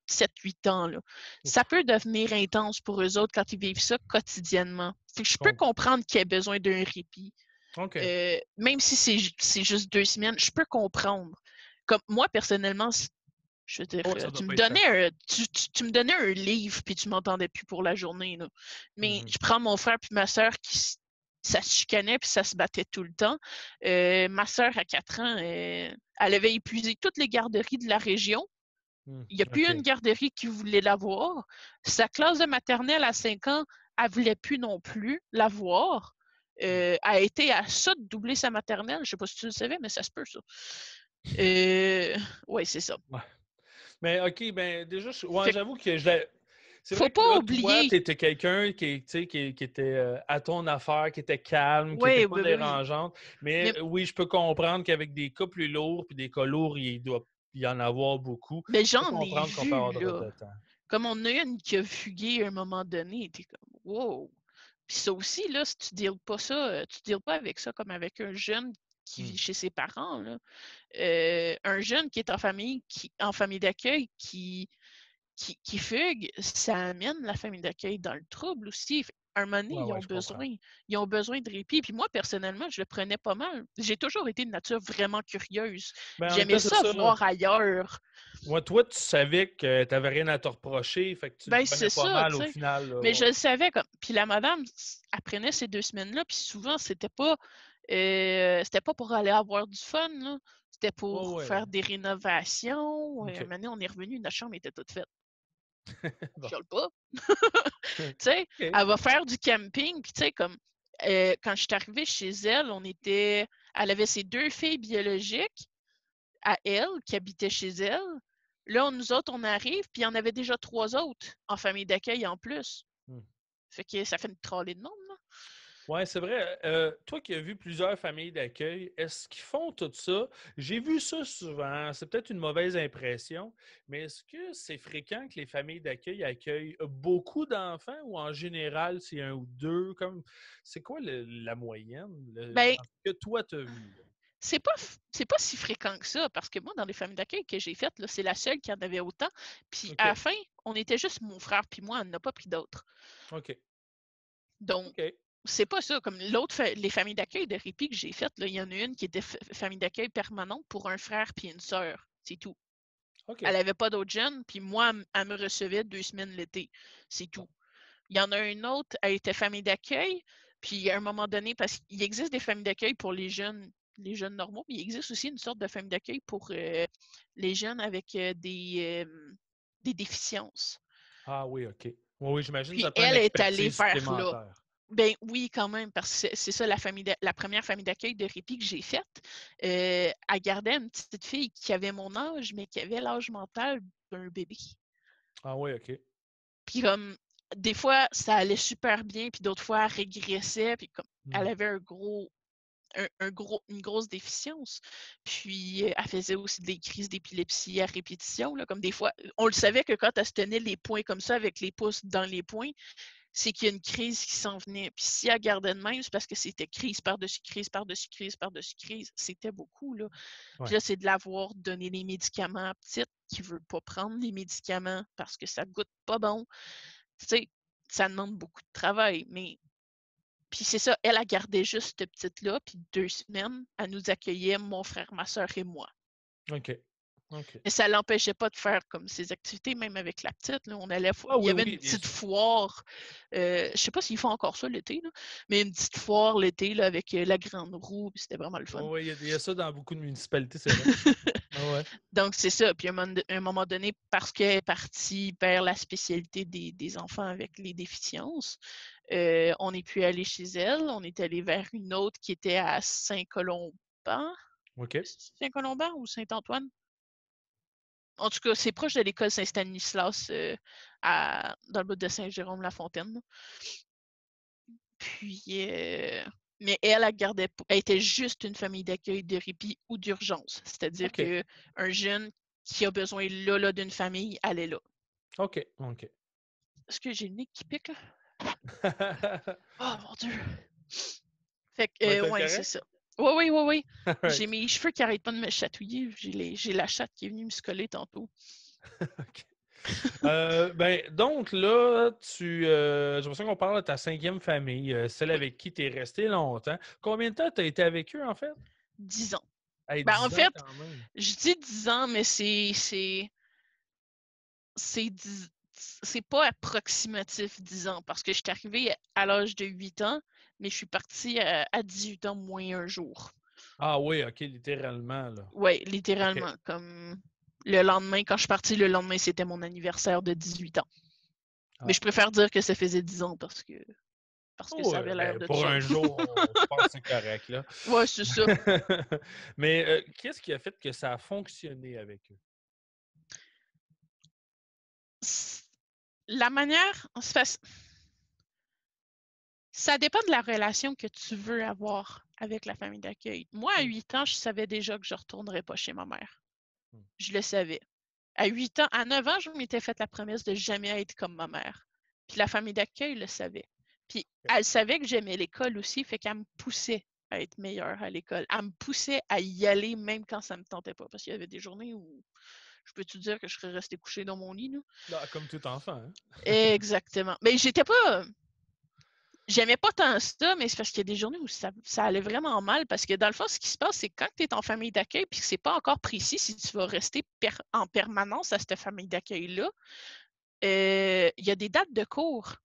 7-8 ans, là. Ça Ouf, peut devenir intense pour eux autres quand ils vivent ça quotidiennement. Fait que je je peux comprends. comprendre qu'il y ait besoin d'un répit. OK. Même si c'est juste 2 semaines, je peux comprendre. Comme moi, personnellement, je veux dire, Oh, ça doit pas être facile. tu me donnais un livre puis tu m'entendais plus pour la journée, là. Mais Mhm. je prends mon frère puis ma soeur ça se chicanait puis ça se battait tout le temps. Ma soeur, à 4 ans, elle avait épuisé toutes les garderies de la région. Il n'y a plus une OK. garderie qui voulait la voir. Sa classe de maternelle à 5 ans, elle ne voulait plus non plus la voir. Mm. A été à ça de doubler sa maternelle. Je ne sais pas si tu le savais, mais ça se peut, ça. Oui, c'est ça. Ouais. Mais OK, ben déjà, ouais, Fait que j'avoue que c'est faut vrai que pas là, toi, oublier. tu étais quelqu'un tu sais, qui était à ton affaire, qui était calme, qui n'était Oui, pas oui, oui, oui. dérangeante. Mais Mais, oui, je peux comprendre qu'avec des cas plus lourds, puis des cas lourds, il doit y en avoir beaucoup. mais Je peux j'en ai comprendre qu'on peut vu, avoir drôle là. de temps. Comme on a une qui a fugué à un moment donné, t'es comme, wow. Puis ça aussi, là, si tu ne deals pas ça, tu ne deals pas avec ça comme avec un jeune qui Hmm. vit chez ses parents, là. Un jeune qui est en famille d'accueil qui fugue, ça amène la famille d'accueil dans le trouble aussi. Un moment donné, Ouais, ouais, je comprends. ils ont besoin de répit. Puis moi, personnellement, je le prenais pas mal. J'ai toujours été de nature vraiment curieuse. Ben, en même J'aimais temps, c'est ça ça. voir ailleurs. Ouais, toi, tu savais que tu n'avais rien à te reprocher, fait que tu le Ben, prenais c'est pas ça, mal tu au sais. final, là. Mais Ouais, je le ouais. savais comme. Puis la madame, elle prenait ces 2 semaines-là, puis souvent, c'était pas pour aller avoir du fun, là. C'était Ouais, pour ouais. faire des rénovations. Un OK. moment donné, on est revenu, notre chambre était toute faite. Bon. Je le pas. Tu sais, OK. elle va faire du camping, puis tu sais, comme quand je suis arrivée chez elle, elle avait ses 2 filles biologiques à elle qui habitaient chez elle. Là, nous autres, on arrive, puis il y en avait déjà 3 autres en famille d'accueil en plus. Hmm. Fait que ça fait une trolley de monde, là. Oui, c'est vrai. Toi qui as vu plusieurs familles d'accueil, est-ce qu'ils font tout ça? J'ai vu ça souvent. C'est peut-être une mauvaise impression, mais est-ce que c'est fréquent que les familles d'accueil accueillent beaucoup d'enfants ou en général, c'est un ou deux? C'est quoi la moyenne Ben, dans ce que toi tu as vu? Là? c'est pas si fréquent que ça, parce que moi, dans les familles d'accueil que j'ai faites, là, c'est la seule qui en avait autant. Puis à la OK. fin, on était juste mon frère puis moi, on n'a pas pris d'autres. OK. Donc, OK. c'est pas ça. Comme les familles d'accueil de répit que j'ai faites, là, il y en a une qui était famille d'accueil permanente pour un frère puis une sœur. C'est tout. Elle OK. avait pas d'autres jeunes, puis moi, elle me recevait 2 semaines l'été. C'est Bon. tout. Il y en a une autre, elle était famille d'accueil, puis à un moment donné, parce qu'il existe des familles d'accueil pour les jeunes normaux, mais il existe aussi une sorte de famille d'accueil pour les jeunes avec des déficiences. Ah oui, OK. Oui, oui, j'imagine que Puis ça prend une elle est allée expertise vers là. supplémentaire. Ben oui, quand même, parce que c'est ça la première famille d'accueil de répit que j'ai faite. Elle gardait une petite fille qui avait mon âge, mais qui avait l'âge mental d'un bébé. Ah oui, OK. Puis comme des fois, ça allait super bien, puis d'autres fois, elle régressait, puis comme elle avait une grosse déficience. Puis, elle faisait aussi des crises d'épilepsie à répétition, là, comme des fois, on le savait que quand elle se tenait les poings comme ça, avec les pouces dans les poings, c'est qu'il y a une crise qui s'en venait. Puis si elle gardait de même, c'est parce que c'était crise par-dessus crise, par-dessus crise, par-dessus crise. C'était beaucoup, là. Puis là, c'est de l'avoir donné les médicaments à petite qui ne veut pas prendre les médicaments parce que ça goûte pas bon. Tu sais, ça demande beaucoup de travail, mais puis c'est ça, elle a gardé juste cette petite-là, puis 2 semaines, elle nous accueillait, mon frère, ma soeur et moi. OK. OK. Mais ça ne l'empêchait pas de faire comme ses activités, même avec la petite. Là, on allait, Ah il y oui, avait oui, une bien petite sûr. foire, je ne sais pas s'ils font encore ça l'été, là, mais une petite foire l'été là, avec la grande roue, puis c'était vraiment le fun. Oui, il y a ça dans beaucoup de municipalités, c'est vrai. Ah ouais. Donc, c'est ça. Puis à un moment donné, parce qu'elle est partie vers la spécialité des enfants avec les déficiences, on n'est plus allé chez elle. On est allé vers une autre qui était à Saint-Colomban. OK. Saint-Colomban ou Saint-Antoine? En tout cas, c'est proche de l'école Saint-Stanislas dans le bout de Saint-Jérôme-la-Fontaine. Puis, mais elle gardait, elle était juste une famille d'accueil de répit ou d'urgence. C'est-à-dire OK. qu'un jeune qui a besoin là d'une famille, elle est là. OK. OK. Est-ce que j'ai le nez qui pique, là? Oh mon Dieu! Fait que, T'es ouais, c'est correct? ça. Oui, oui, oui, oui. J'ai Alright. mes cheveux qui n'arrêtent pas de me chatouiller. J'ai la chatte qui est venue me se coller tantôt. OK. Ben, donc là, j'ai l'impression qu'on parle de ta 5e famille, celle Oui, avec qui tu es resté longtemps. Combien de temps tu as été avec eux, en fait? 10 ans. Hey, Ben, en 10 ans fait, quand même. je dis 10 ans, mais c'est pas approximatif 10 ans, parce que je suis arrivée à l'âge de 8 ans, mais je suis partie à 18 ans moins un jour. Ah oui, OK, littéralement, là. Oui, OK. littéralement. Comme le lendemain, quand je suis partie, le lendemain, c'était mon anniversaire de 18 ans. Mais Ah. je préfère dire que ça faisait 10 ans parce que Oh, ça avait l'air ben, de pour ça. un jour, je pense que c'est correct, là. Ouais, c'est ça. Mais qu'est-ce qui a fait que ça a fonctionné avec eux? La manière, ça dépend de la relation que tu veux avoir avec la famille d'accueil. Moi, à 8 ans, je savais déjà que je ne retournerais pas chez ma mère. Je le savais. À 8 ans, à 9 ans, je m'étais fait la promesse de jamais être comme ma mère. Puis la famille d'accueil le savait. Puis elle savait que j'aimais l'école aussi, fait qu'elle me poussait à être meilleure à l'école. Elle me poussait à y aller même quand ça ne me tentait pas. Parce qu'il y avait des journées où je peux te dire que je serais restée couchée dans mon lit, là. Ah, comme tout enfant, hein? Exactement. Mais j'étais pas. J'aimais pas tant ça, mais c'est parce qu'il y a des journées où ça allait vraiment mal. Parce que dans le fond, ce qui se passe, c'est quand tu es en famille d'accueil puis que c'est pas encore précis si tu vas rester en permanence à cette famille d'accueil-là, il y a des dates de cours.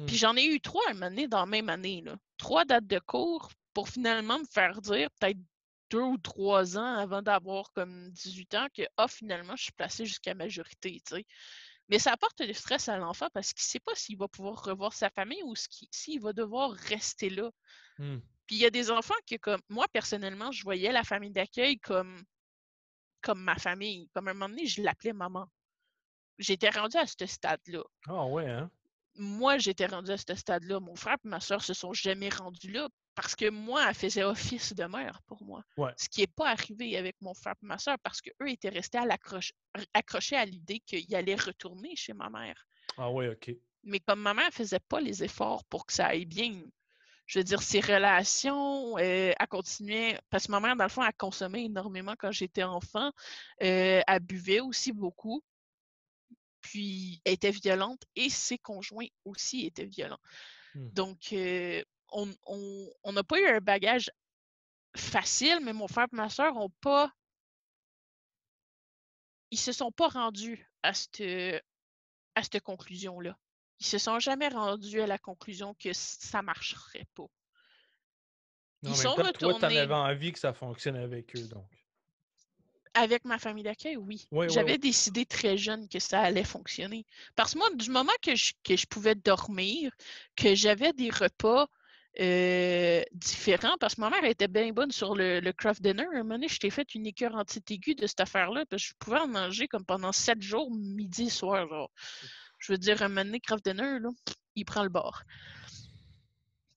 Puis j'en ai eu 3 à un moment donné dans la même année. Là. 3 dates de cours pour finalement me faire dire, peut-être 2 ou 3 ans avant d'avoir comme 18 ans, que finalement, je suis placée jusqu'à majorité. T'sais. Mais ça apporte du stress à l'enfant parce qu'il ne sait pas s'il va pouvoir revoir sa famille ou s'il va devoir rester là. Puis il y a des enfants que, comme moi, personnellement, je voyais la famille d'accueil comme ma famille. Comme à un moment donné, je l'appelais maman. J'étais rendue à ce stade-là. Ah ouais, hein? Moi, j'étais rendue à ce stade-là. Mon frère et ma soeur se sont jamais rendus là parce que moi, elle faisait office de mère pour moi. Ouais. Ce qui n'est pas arrivé avec mon frère et ma soeur parce qu'eux étaient restés accrochés à l'idée qu'ils allaient retourner chez ma mère. Ah ouais, OK. Mais comme ma mère ne faisait pas les efforts pour que ça aille bien, je veux dire, ses relations, elle continuait, parce que ma mère, dans le fond, elle consommait énormément quand j'étais enfant. Elle buvait aussi beaucoup. Puis, elle était violente et ses conjoints aussi étaient violents. Donc, on n'a pas eu un bagage facile, mais mon frère et ma soeur ont pas. Ils se sont pas rendus à cette conclusion-là. Ils se sont jamais rendus à la conclusion que ça marcherait pas. Ils En même sont temps, toi, tu en retournés avais envie que ça fonctionne avec eux, donc. avec ma famille d'accueil, oui. Oui, oui, oui. J'avais décidé très jeune que ça allait fonctionner. Parce que moi, du moment que je pouvais dormir, que j'avais des repas différents, parce que ma mère était bien bonne sur le craft dinner. À un moment donné, je t'ai fait une écœur anti-aiguë de cette affaire-là, parce que je pouvais en manger comme pendant 7 jours, midi, soir. Genre. Je veux dire, un moment donné, Kraft Dinner, là, il prend le bord.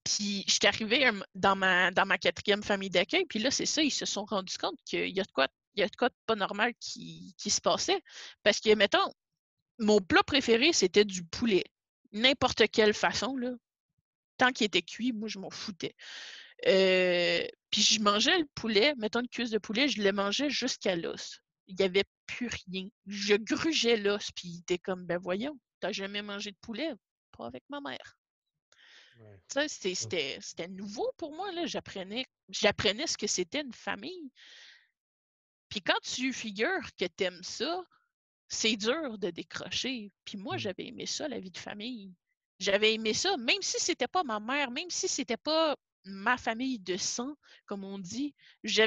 Puis, je suis arrivée dans ma 4e famille d'accueil, puis là, c'est ça, ils se sont rendus compte qu'il y a de quoi de pas normal qui se passait. Parce que, mettons, mon plat préféré, c'était du poulet. N'importe quelle façon, là. Tant qu'il était cuit, moi, je m'en foutais. Puis je mangeais le poulet, mettons une cuisse de poulet, je le mangeais jusqu'à l'os. Il n'y avait plus rien. Je grugeais l'os, puis il était comme, ben voyons, t'as jamais mangé de poulet? Pas avec ma mère. Ouais. Tu sais, c'était nouveau pour moi, là. J'apprenais ce que c'était une famille. Puis quand tu figures que t'aimes ça, c'est dur de décrocher. Puis moi, j'avais aimé ça, la vie de famille. J'avais aimé ça, même si c'était pas ma mère, même si c'était pas ma famille de sang, comme on dit, je les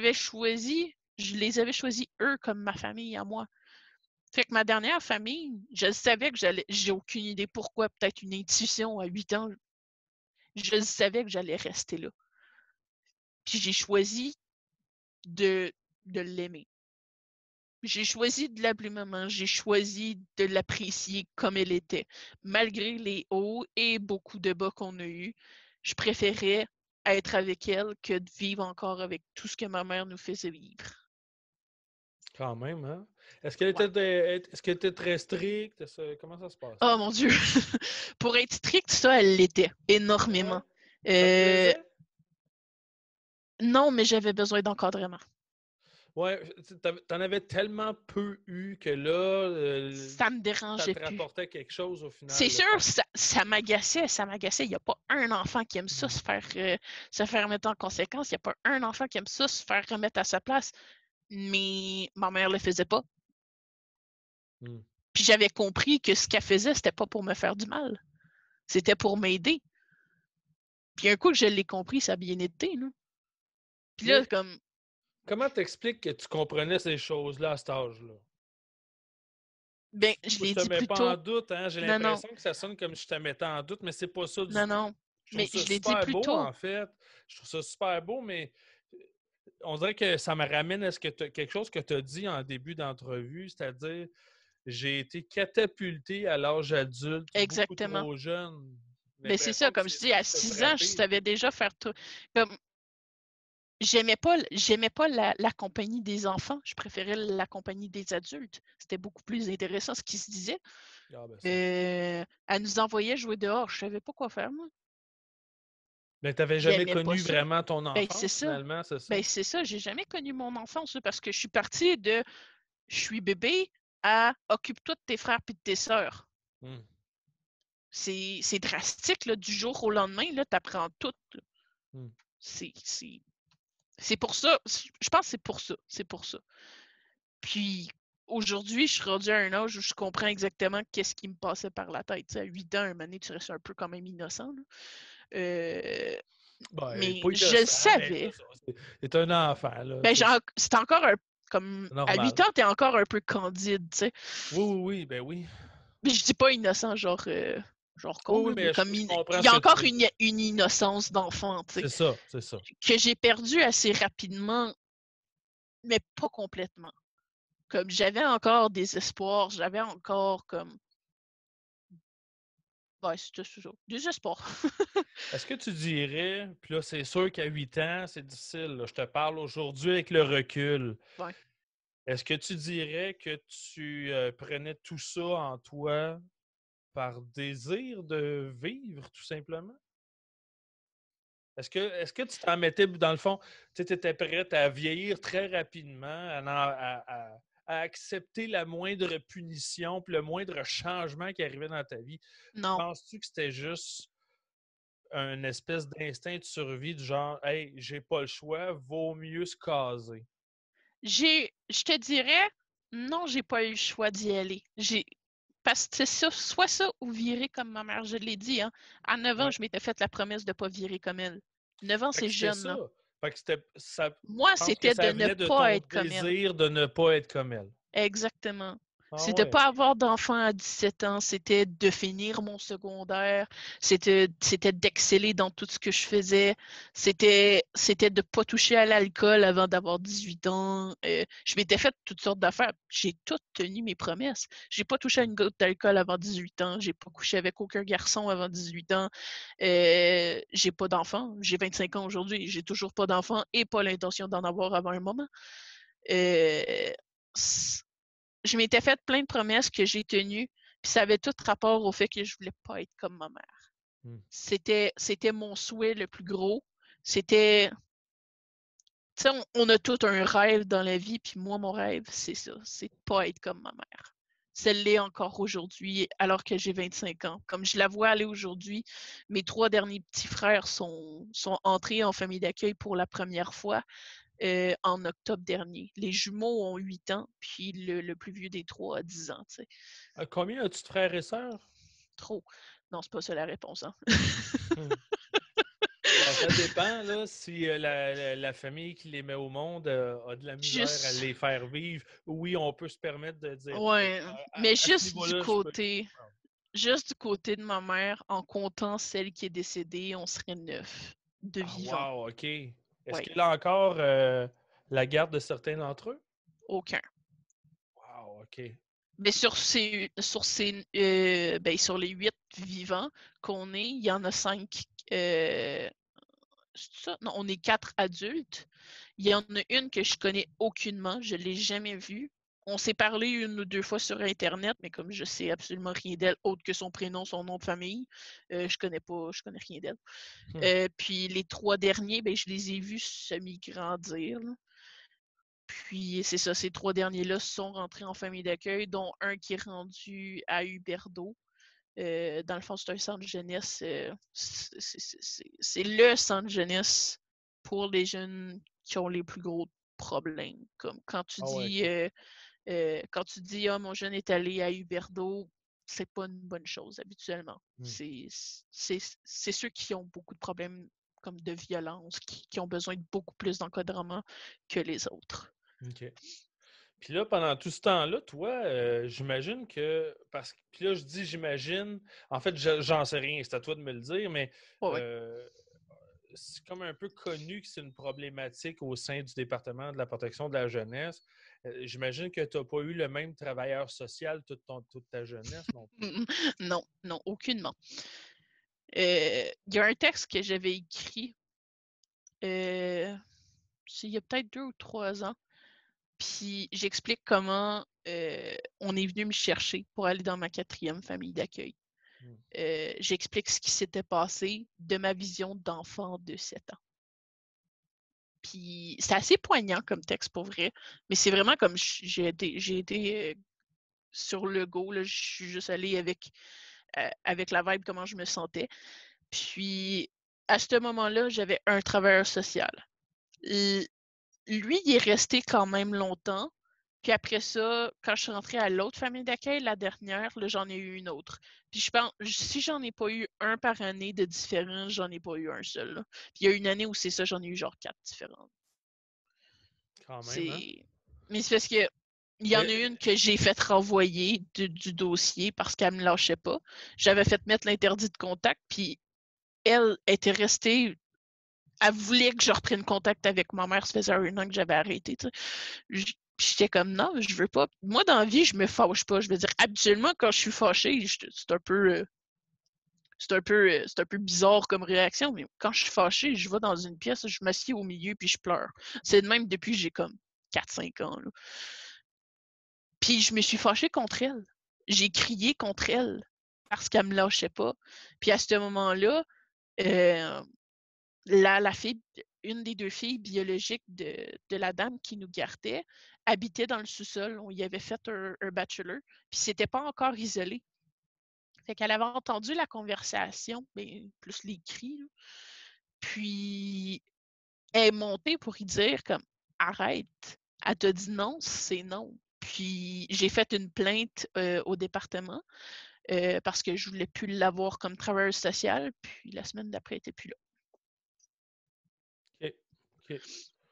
avais choisis eux comme ma famille à moi. Fait que ma dernière famille, je savais que j'ai aucune idée pourquoi, peut-être une intuition à 8 ans, je savais que j'allais rester là. Puis j'ai choisi de l'aimer. J'ai choisi de l'appeler maman, j'ai choisi de l'apprécier comme elle était. Malgré les hauts et beaucoup de bas qu'on a eus, je préférais être avec elle que de vivre encore avec tout ce que ma mère nous faisait vivre. Quand même, hein? Ouais. Est-ce qu'elle était très stricte? Comment ça se Oh passait? mon Dieu! Pour être stricte, ça, elle l'était Ouais. énormément. Ça te Euh, plaisait? non, mais j'avais besoin d'encadrement. Ouais, t'en avais tellement peu eu que là, Ça me ça dérangeait te plus. rapportait quelque chose au C'est final, le sûr, fait. ça m'agaçait, ça m'agaçait. Il n'y a pas un enfant qui aime ça Mm. se faire mettre en conséquence. Il n'y a pas un enfant qui aime ça se faire remettre à sa place. Mais ma mère le faisait pas. Mm. Puis j'avais compris que ce qu'elle faisait, c'était pas pour me faire du mal. C'était pour m'aider. Puis un coup que je l'ai compris, ça a bien été, là. Puis là, Mais comme, comment t'expliques que tu comprenais ces choses-là à cet âge-là? ben, je Je l'ai te dit mets plus pas tôt. en doute, hein? J'ai Non, non, l'impression que ça sonne comme si je te mettais en doute, mais c'est pas ça du non, tout. non. Je trouve Mais ça je l'ai dit super plus beau, tôt. en fait. Je trouve ça super beau, mais on dirait que ça me ramène à quelque chose que tu as dit en début d'entrevue, c'est-à-dire j'ai été catapulté à l'âge adulte, beaucoup Exactement. trop jeune. J'ai Ben, c'est l'impression ça, que comme c'est je dis, ça à qui t'a 6 ans, je frappé. savais déjà faire tout. Comme, j'aimais pas la compagnie des enfants. Je préférais la compagnie des adultes. C'était beaucoup plus intéressant ce qui se disait. Ah ben ça. Elle nous envoyait jouer dehors. Je savais pas quoi faire, moi. Mais t'avais jamais J'aimais pas connu ça. vraiment ton Ben, c'est enfance, ça. finalement, c'est ça? Ben, c'est ça. J'ai jamais connu mon enfance, parce que je suis partie de je suis bébé à occupe-toi de tes frères et de tes sœurs. Hmm. C'est drastique, là, du jour au lendemain, là, t'apprends tout. Hmm. C'est c'est pour ça. Je pense que c'est pour ça. C'est pour ça. Puis aujourd'hui, je suis rendue à un âge où je comprends exactement qu'est-ce qui me passait par la tête. T'sais, à 8 ans, un moment donné, tu restes un peu quand même innocent, là. Ben, Mais pas je le innocent, mais c'est savais. ça. C'est un enfant, là. Ben, c'est encore un. Comme C'est à normal. 8 ans, t'es encore un peu candide, tu sais. Oui, oui, oui, ben oui. Mais je dis pas innocent, genre Oui, con, oui, là, mais mais comme je il comprends y ce a que tu encore veux dire. une innocence d'enfant, tu sais, C'est ça, c'est ça. que j'ai perdu assez rapidement, mais pas complètement. Comme j'avais encore des espoirs, j'avais encore comme. Ouais, c'était ça. Des espoirs. Est-ce que tu dirais, puis là, c'est sûr qu'à 8 ans, c'est difficile, là, je te parle aujourd'hui avec le recul. Ouais. Est-ce que tu dirais que tu prenais tout ça en toi par désir de vivre, tout simplement? Est-ce que tu t'en mettais, dans le fond, tu étais prête à vieillir très rapidement, à accepter la moindre punition, puis le moindre changement qui arrivait dans ta vie? Non. Penses-tu que c'était juste un espèce d'instinct de survie du genre, hey, j'ai pas le choix, vaut mieux se caser? Je te dirais, non, j'ai pas eu le choix d'y aller. Parce que c'est ça, soit ça ou virer comme ma mère, je l'ai dit, hein. À 9 ans, Ouais. je m'étais fait la promesse de ne pas virer comme elle. 9 ans, Fait c'est que c'était jeune, ça. hein. Fait que c'était ça. Moi, Je pense que c'était de ça ne venait de pas ton être comme elle. désir de ne pas être comme elle. Exactement. Ah C'est de ouais. pas avoir d'enfant à 17 ans, c'était de finir mon secondaire, c'était d'exceller dans tout ce que je faisais, c'était de pas toucher à l'alcool avant d'avoir 18 ans. Je m'étais fait toutes sortes d'affaires. J'ai toutes tenu mes promesses. J'ai pas touché à une goutte d'alcool avant 18 ans, j'ai pas couché avec aucun garçon avant 18 ans. J'ai pas d'enfant, j'ai 25 ans aujourd'hui, j'ai toujours pas d'enfant et pas l'intention d'en avoir avant un moment. Euh, je m'étais fait plein de promesses que j'ai tenues, puis ça avait tout rapport au fait que je voulais pas être comme ma mère. Hmm. C'était mon souhait le plus gros. C'était, tu sais, on a tout un rêve dans la vie, puis moi, mon rêve, c'est ça, c'est de pas être comme ma mère. Ça l'est encore aujourd'hui, alors que j'ai 25 ans. Comme je la vois aller aujourd'hui, mes 3 derniers petits frères sont entrés en famille d'accueil pour la première fois en octobre dernier. Les jumeaux ont 8 ans, puis le plus vieux des 3 a 10 ans. Tu sais. Combien as-tu de frères et sœurs? Trop. Non, c'est pas ça la réponse. Hein? Hmm. Ben, ça dépend, là, si la famille qui les met au monde a de la misère à Juste. les faire vivre. Oui, on peut se permettre de dire, Ouais. Mais à ce niveau-là, je peux le comprendre. juste du côté de ma mère, en comptant celle qui est décédée, on serait 9 de Ah, vivants. wow, OK. Est-ce Ouais. qu'il a encore la garde de certains d'entre eux? Aucun. Wow, OK. Mais sur les 8 vivants qu'on est, il y en a 5. C'est ça? Non, on est 4 adultes. Il y en a une que je connais aucunement, je ne l'ai jamais vue. On s'est parlé 1 ou 2 fois sur Internet, mais comme je sais absolument rien d'elle, autre que son prénom, son nom de famille, je connais rien d'elle. Hmm. Puis les 3 derniers, ben, je les ai vus semi-grandir. Là. Puis c'est ça, ces 3 derniers-là sont rentrés en famille d'accueil, dont un qui est rendu à Huberdeau. Dans le fond, c'est un centre jeunesse. C'est le centre jeunesse pour les jeunes qui ont les plus gros problèmes. Comme Ah ouais, OK. quand tu dis ah, mon jeune est allé à Huberdeau, c'est pas une bonne chose habituellement. Hmm. C'est ceux qui ont beaucoup de problèmes comme de violence, qui ont besoin de beaucoup plus d'encadrement que les autres. OK. Puis là, pendant tout ce temps-là, toi, j'imagine que. Puis là, je dis j'imagine. En fait, j'en sais rien, c'est à toi de me le dire, mais Ouais, ouais. euh, c'est comme un peu connu que c'est une problématique au sein du département de la protection de la jeunesse. J'imagine que tu n'as pas eu le même travailleur social toute ta jeunesse non plus. Non, non, aucunement. Il y a un texte que j'avais écrit il y a peut-être 2 ou 3 ans. Puis j'explique comment on est venu me chercher pour aller dans ma 4e famille d'accueil. Hmm. J'explique ce qui s'était passé de ma vision d'enfant de 7 ans. Puis c'est assez poignant comme texte pour vrai, mais c'est vraiment comme j'ai été sur le go, là, je suis juste allée avec la vibe, comment je me sentais. Puis à ce moment-là, j'avais un travailleur social. Lui, il est resté quand même longtemps. Puis après ça, quand je suis rentrée à l'autre famille d'accueil, la dernière, là, j'en ai eu une autre. Puis je pense, si j'en ai pas eu un par année de différents, j'en ai pas eu un seul. Là. Puis il y a une année où c'est ça, j'en ai eu genre 4 différents. Quand même, hein? C'est... Mais c'est parce que il y en a Mais, une que j'ai fait renvoyer du dossier parce qu'elle me lâchait pas. J'avais fait mettre l'interdit de contact, puis elle était restée. Elle voulait que je reprenne contact avec ma mère. Ça faisait 1 an que j'avais arrêté. J'étais comme non, je veux pas. Moi, dans la vie, je me fâche pas. Je veux dire, habituellement, quand je suis fâchée, c'est un peu bizarre comme réaction, mais quand je suis fâchée, je vais dans une pièce, je m'assieds au milieu puis je pleure. C'est de même depuis que j'ai comme 4-5 ans. Là. Puis je me suis fâchée contre elle. J'ai crié contre elle parce qu'elle me lâchait pas. Puis à ce moment-là, euh, la fille, une des 2 filles biologiques de la dame qui nous gardait, habitait dans le sous-sol. On y avait fait un bachelor, puis c'était pas encore isolé. Fait qu'elle avait entendu la conversation, mais plus les cris. Là. Puis elle est montée pour y dire comme arrête. Elle t'a dit non, c'est non. Puis j'ai fait une plainte au département parce que je voulais plus l'avoir comme travailleuse sociale. Puis la semaine d'après, elle n'était plus là. OK. OK.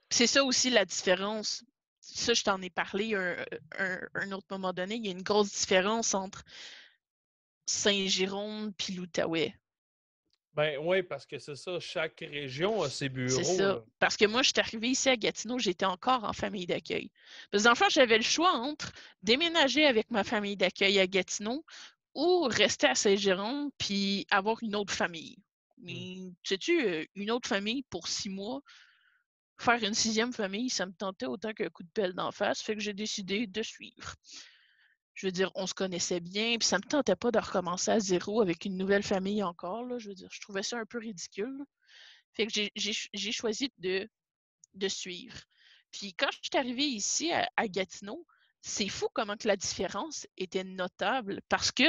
C'est ça aussi la différence. ça, je t'en ai parlé un autre moment donné, il y a une grosse différence entre Saint-Jérôme puis l'Outaouais. Ben oui, parce que c'est ça, chaque région a ses C'est bureaux, ça. là. Parce que moi, je suis arrivée ici à Gatineau, j'étais encore en famille d'accueil. Parce que dans le fond, j'avais le choix entre déménager avec ma famille d'accueil à Gatineau ou rester à Saint-Jérôme puis avoir une autre famille. Hmm. Mais sais-tu, une autre famille pour 6 mois, faire une sixième famille, ça me tentait autant qu'un coup de pelle d'en face, fait que j'ai décidé de suivre. Je veux dire, on se connaissait bien, puis ça me tentait pas de recommencer à zéro avec une nouvelle famille encore, là. Je veux dire, je trouvais ça un peu ridicule. Fait que j'ai choisi de suivre. Puis quand je suis arrivée ici à Gatineau, c'est fou comment que la différence était notable parce que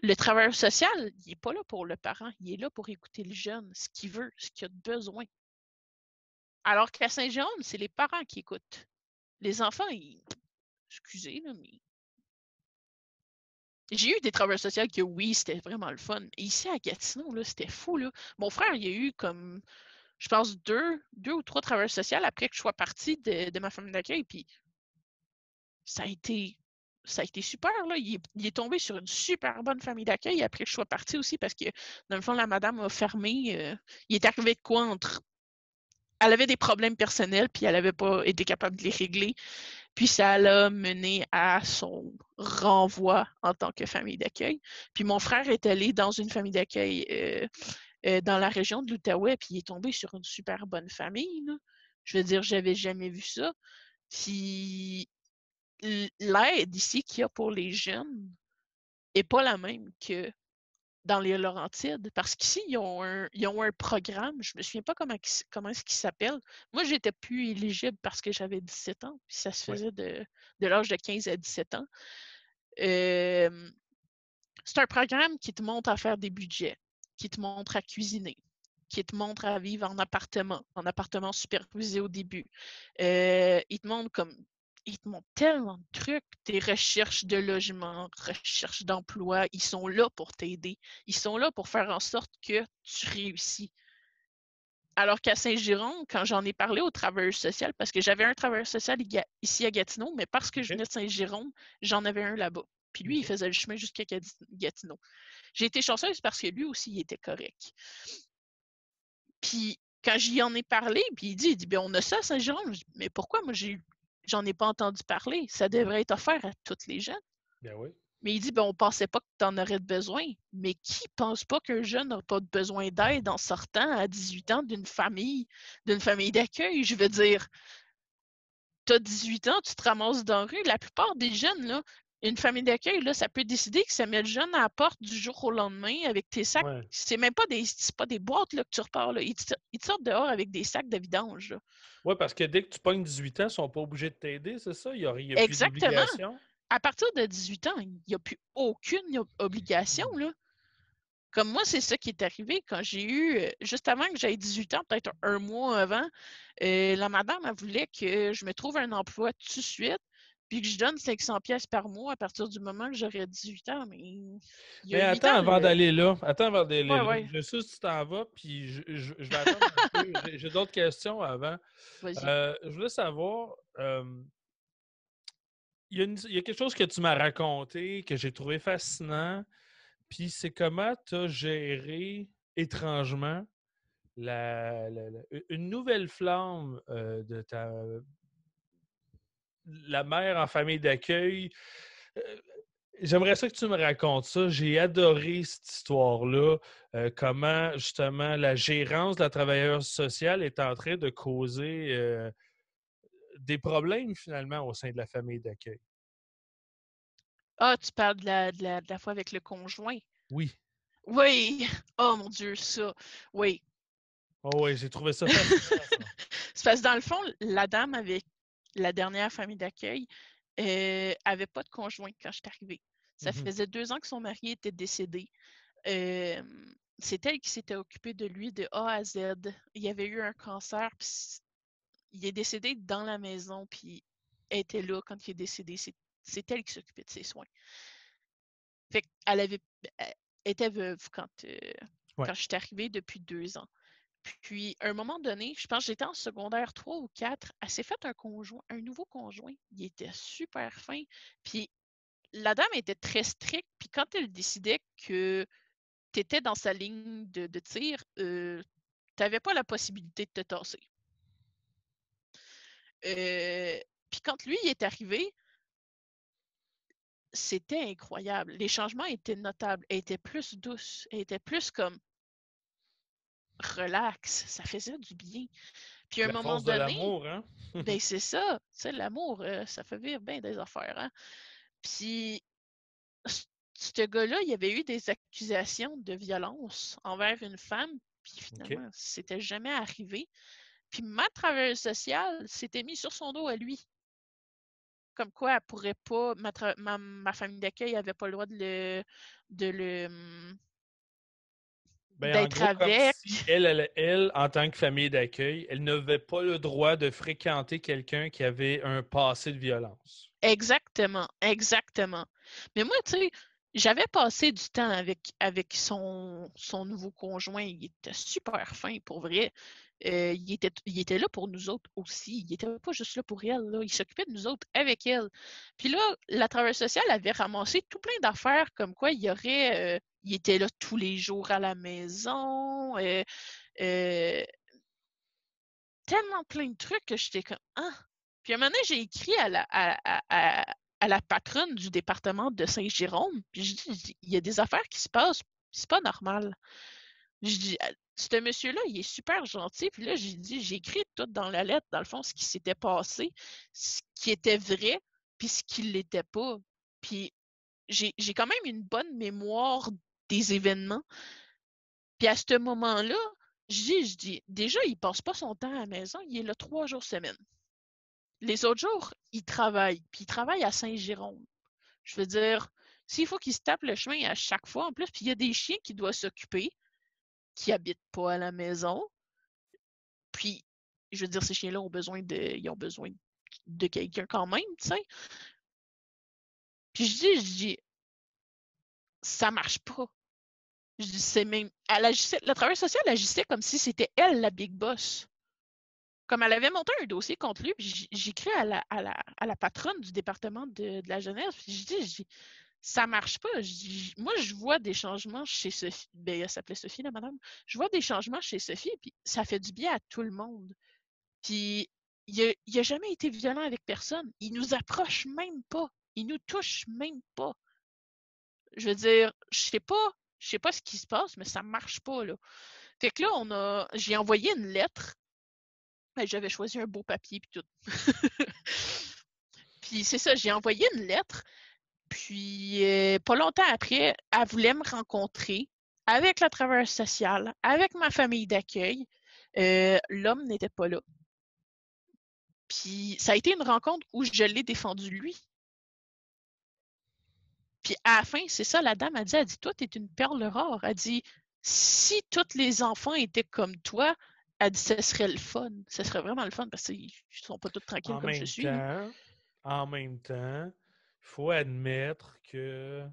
le travailleur social, il n'est pas là pour le parent, il est là pour écouter le jeune, ce qu'il veut, ce qu'il a besoin. Alors qu'à Saint-Jérôme, c'est les parents qui écoutent. Les enfants, excusez, là, mais j'ai eu des travailleurs sociaux que oui, c'était vraiment le fun. Et ici à Gatineau, là, c'était fou. Là. Mon frère, il y a eu comme, je pense, deux ou trois travailleurs sociaux après que je sois partie de ma famille d'accueil. Puis ça a été, ça a été super. Là. Il est tombé sur une super bonne famille d'accueil après que je sois partie aussi parce que, dans le fond, la madame a fermé. Il est arrivé de quoi entre. Elle avait des problèmes personnels, puis elle n'avait pas été capable de les régler. Puis ça l'a mené à son renvoi en tant que famille d'accueil. Puis mon frère est allé dans une famille d'accueil dans la région de l'Outaouais, puis il est tombé sur une super bonne famille. Là. Je veux dire, j'avais jamais vu ça. Puis l'aide ici qu'il y a pour les jeunes n'est pas la même que dans les Laurentides, parce qu'ici, ils ont un programme, je ne me souviens pas comment est-ce qu'il s'appelle. Moi, j'étais plus éligible parce que j'avais 17 ans, puis ça se Ouais. faisait de l'âge de 15 à 17 ans. Euh, c'est un programme qui te montre à faire des budgets, qui te montre à cuisiner, qui te montre à vivre en appartement supervisé au début. Il te montre comme ils te montrent tellement de trucs, des recherches de logement, recherches d'emploi, ils sont là pour t'aider. Ils sont là pour faire en sorte que tu réussis. Alors qu'à Saint-Giron, quand j'en ai parlé au travailleur social, parce que j'avais un travailleur social ici à Gatineau, mais parce que je OK. venais de Saint-Giron, j'en avais un là-bas. Puis lui, il OK. faisait le chemin jusqu'à Gatineau. J'ai été chanceuse parce que lui aussi, il était correct. Puis quand j'y en ai parlé, puis il dit, bien, on a ça à Saint-Jérôme. Mais pourquoi moi, j'en ai pas entendu parler? Ça devrait être offert à toutes les jeunes. Ben oui. Mais il dit, ben, on pensait pas que tu en aurais besoin. Mais qui pense pas qu'un jeune n'a pas besoin d'aide en sortant à 18 ans d'une famille d'accueil? Je veux dire, tu as 18 ans, tu te ramasses dans la rue. La plupart des jeunes, là, une famille d'accueil, là, ça peut décider que ça met le jeune à la porte du jour au lendemain avec tes sacs. Ouais. C'est même pas des boîtes là, que tu repars. Là. Ils te sortent dehors avec des sacs de vidange. Là. Ouais, parce que dès que tu pognes 18 ans, ils sont pas obligés de t'aider, c'est ça? Il y a plus Exactement. d'obligation? À partir de 18 ans, il n'y a plus aucune obligation. Hmm. Là. Comme moi, c'est ça qui est arrivé quand j'ai eu, juste avant que j'aie 18 ans, peut-être un mois avant, la madame, elle voulait que je me trouve un emploi tout de suite, puis que je donne 500 pièces par mois à partir du moment que j'aurais 18 ans. Mais il y a Mais 8 attends ans, avant d'aller là. Attends avant d'aller ouais, là. ouais, Je sais où tu t'en vas, puis je vais attendre un peu. J'ai d'autres questions avant. vas-y. Je voulais savoir, il y a quelque chose que tu m'as raconté que j'ai trouvé fascinant, puis c'est comment tu as géré étrangement une nouvelle flamme de la mère en famille d'accueil. Euh, J'aimerais ça que tu me racontes ça. J'ai adoré cette histoire-là. Comment, justement, la gérance de la travailleuse sociale est en train de causer des problèmes, finalement, au sein de la famille d'accueil. Ah, tu parles de la fois avec le conjoint. Oui. Oui! Oh mon Dieu, ça. Oui. Oh, oui, j'ai trouvé ça fascinant, ça. C'est parce que dans le fond, la dame avec la dernière famille d'accueil avait pas de conjoint quand je suis arrivée. Ça Mhm. faisait 2 ans que son mari était décédé. Euh, c'est elle qui s'était occupée de lui de A à Z. Il avait eu un cancer, puis il est décédé dans la maison, puis elle était là quand il est décédé. C'est elle qui s'occupait de ses soins. Fait qu'elle avait, elle était veuve quand Ouais. je suis arrivée depuis 2 ans. Puis, à un moment donné, je pense que j'étais en secondaire 3 ou 4, elle s'est fait un nouveau conjoint. Il était super fin. Puis, la dame était très stricte. Puis, quand elle décidait que tu étais dans sa ligne de tir, tu n'avais pas la possibilité de te tasser. Puis, quand lui est arrivé, c'était incroyable. Les changements étaient notables. Elle était plus douce. Elle était plus comme relax. Ça faisait du bien. Puis à un La moment force de donné, l'amour, hein? ben c'est ça. Tu sais, l'amour, ça fait vivre bien des affaires, hein. Puis ce gars-là, il y avait eu des accusations de violence envers une femme. Puis OK. finalement, c'était jamais arrivé. Puis ma travailleuse sociale s'était mis sur son dos à lui. Comme quoi, elle pourrait pas. Ma famille d'accueil n'avait pas le droit de le Ben, en d'être gros, comme si avec. elle, en tant que famille d'accueil, elle n'avait pas le droit de fréquenter quelqu'un qui avait un passé de violence. Exactement, exactement. Mais moi, tu sais, j'avais passé du temps avec son nouveau conjoint. Il était super fin, pour vrai. Il était là pour nous autres aussi. Il était pas juste là pour elle, là. Il s'occupait de nous autres avec elle. Puis là, la travailleuse sociale avait ramassé tout plein d'affaires comme quoi il était là tous les jours à la maison. Euh, Tellement plein de trucs que j'étais comme ah. Puis à un moment donné, j'ai écrit à la patronne du département de Saint-Jérôme, puis je dis, il y a des affaires qui se passent, c'est pas normal. Je dis, ce monsieur-là, il est super gentil, puis là, j'ai écrit tout dans la lettre, dans le fond, ce qui s'était passé, ce qui était vrai, puis ce qui l'était pas. Puis j'ai quand même une bonne mémoire des événements. Puis à ce moment-là, je dis, déjà, il passe pas son temps à la maison, il est là 3 jours semaine. Les autres jours, il travaille, puis il travaille à Saint-Jérôme. Je veux dire, s'il faut qu'il se tape le chemin à chaque fois, en plus, puis il y a des chiens qui doivent s'occuper, qui habitent pas à la maison, puis, je veux dire, ces chiens-là ils ont besoin de quelqu'un quand même, tu sais. Puis je dis, ça marche pas. Je dis, c'est même, la travailleuse sociale agissait comme si c'était elle la big boss. Comme elle avait monté un dossier contre lui, puis j'écris à la patronne du département de la jeunesse, puis je dis, ça marche pas. Moi, je vois des changements chez Sophie. Ben, elle s'appelait Sophie, la madame. Je vois des changements chez Sophie, puis ça fait du bien à tout le monde. Puis, il a jamais été violent avec personne. Il nous approche même pas. Il nous touche même pas. Je veux dire, je sais pas ce qui se passe, mais ça marche pas, là. Fait que là, j'ai envoyé une lettre. Ben, j'avais choisi un beau papier, puis tout. Puis c'est ça, j'ai envoyé une lettre. Puis, pas longtemps après, elle voulait me rencontrer avec la travailleuse sociale, avec ma famille d'accueil. L'homme n'était pas là. Puis, ça a été une rencontre où je l'ai défendu lui. Puis, à la fin, c'est ça, la dame a dit, toi, t'es une perle rare. Elle dit, si tous les enfants étaient comme toi, elle dit, ce serait le fun. Ce serait vraiment le fun parce qu'ils ne sont pas tous tranquilles En comme je même suis, là. temps, en même temps, il faut admettre que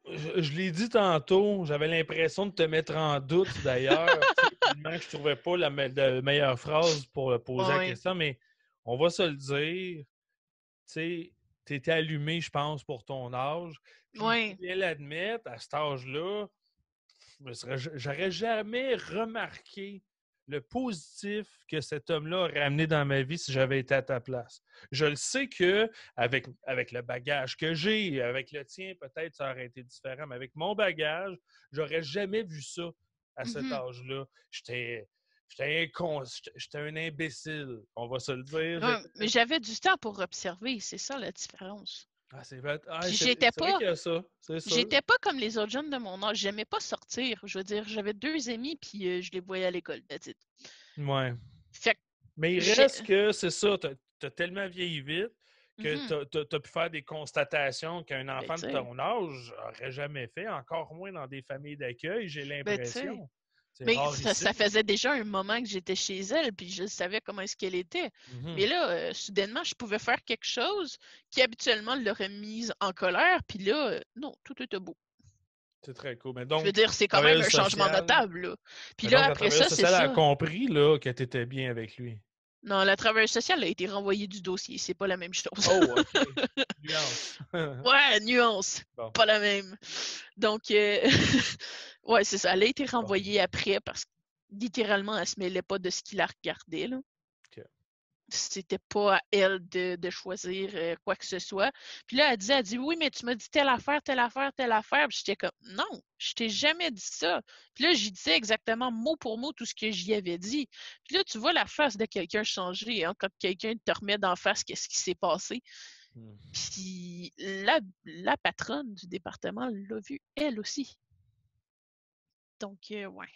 je l'ai dit tantôt, j'avais l'impression de te mettre en doute d'ailleurs, tu sais, tellement que je trouvais pas la meilleure phrase pour poser la Ouais. question, mais on va se le dire, tu sais, tu étais allumé, je pense, pour ton âge. Puis il faut Ouais. bien l'admettre, à cet âge-là, j'aurais jamais remarqué le positif que cet homme-là aurait amené dans ma vie si j'avais été à ta place. Je le sais que avec le bagage que j'ai, avec le tien, peut-être ça aurait été différent, mais avec mon bagage, j'aurais jamais vu ça à cet Mhm. âge-là. J'étais un imbécile, on va se le dire. Ouais, mais j'avais du temps pour observer, c'est ça la différence. Ah, Puis c'est vrai qu'il y a ça, c'est sûr. j'étais pas comme les autres jeunes de mon âge. J'aimais pas sortir. Je veux dire, j'avais 2 amis, puis je les voyais à l'école, that's it. Ouais. Fait que Mais il j'ai. reste que c'est ça, tu as tellement vieilli vite que Mhm. tu as pu faire des constatations qu'un Ben, enfant tu de sais. ton âge n'aurait jamais fait, encore moins dans des familles d'accueil, j'ai Ben, tu sais. l'impression. C'est Mais ça rarissime. faisait déjà un moment que j'étais chez elle, puis je savais comment est-ce qu'elle était. Mhm. Mais là, soudainement, je pouvais faire quelque chose qui habituellement l'aurait mise en colère, puis là, non, tout était beau. C'est très cool. Mais Je veux donc, dire, c'est quand même un travailleuse changement sociale, notable, là. Puis mais là, donc la après travailleuse ça, c'est sociale a ça. compris là, que tu étais bien avec lui. Non, la travailleuse sociale a été renvoyée du dossier. C'est pas la même chose. Oh, OK. Nuance. Ouais, nuance. Bon, Pas la même. Donc, ouais, c'est ça. Elle a été bon. renvoyée après parce que littéralement, elle se mêlait pas de ce qu'il la regardait, là. OK. C'était pas à elle de choisir quoi que ce soit. Puis là, elle dit, oui, mais tu m'as dit telle affaire, telle affaire, telle affaire. Puis j'étais comme, non, je t'ai jamais dit ça. Puis là, j'y disais exactement mot pour mot tout ce que j'y avais dit. Puis là, tu vois la face de quelqu'un changer, hein, quand quelqu'un te remet d'en face qu'est-ce qui s'est passé. Hmm. Puis la patronne du département l'a vu, elle aussi. Donc, ouais.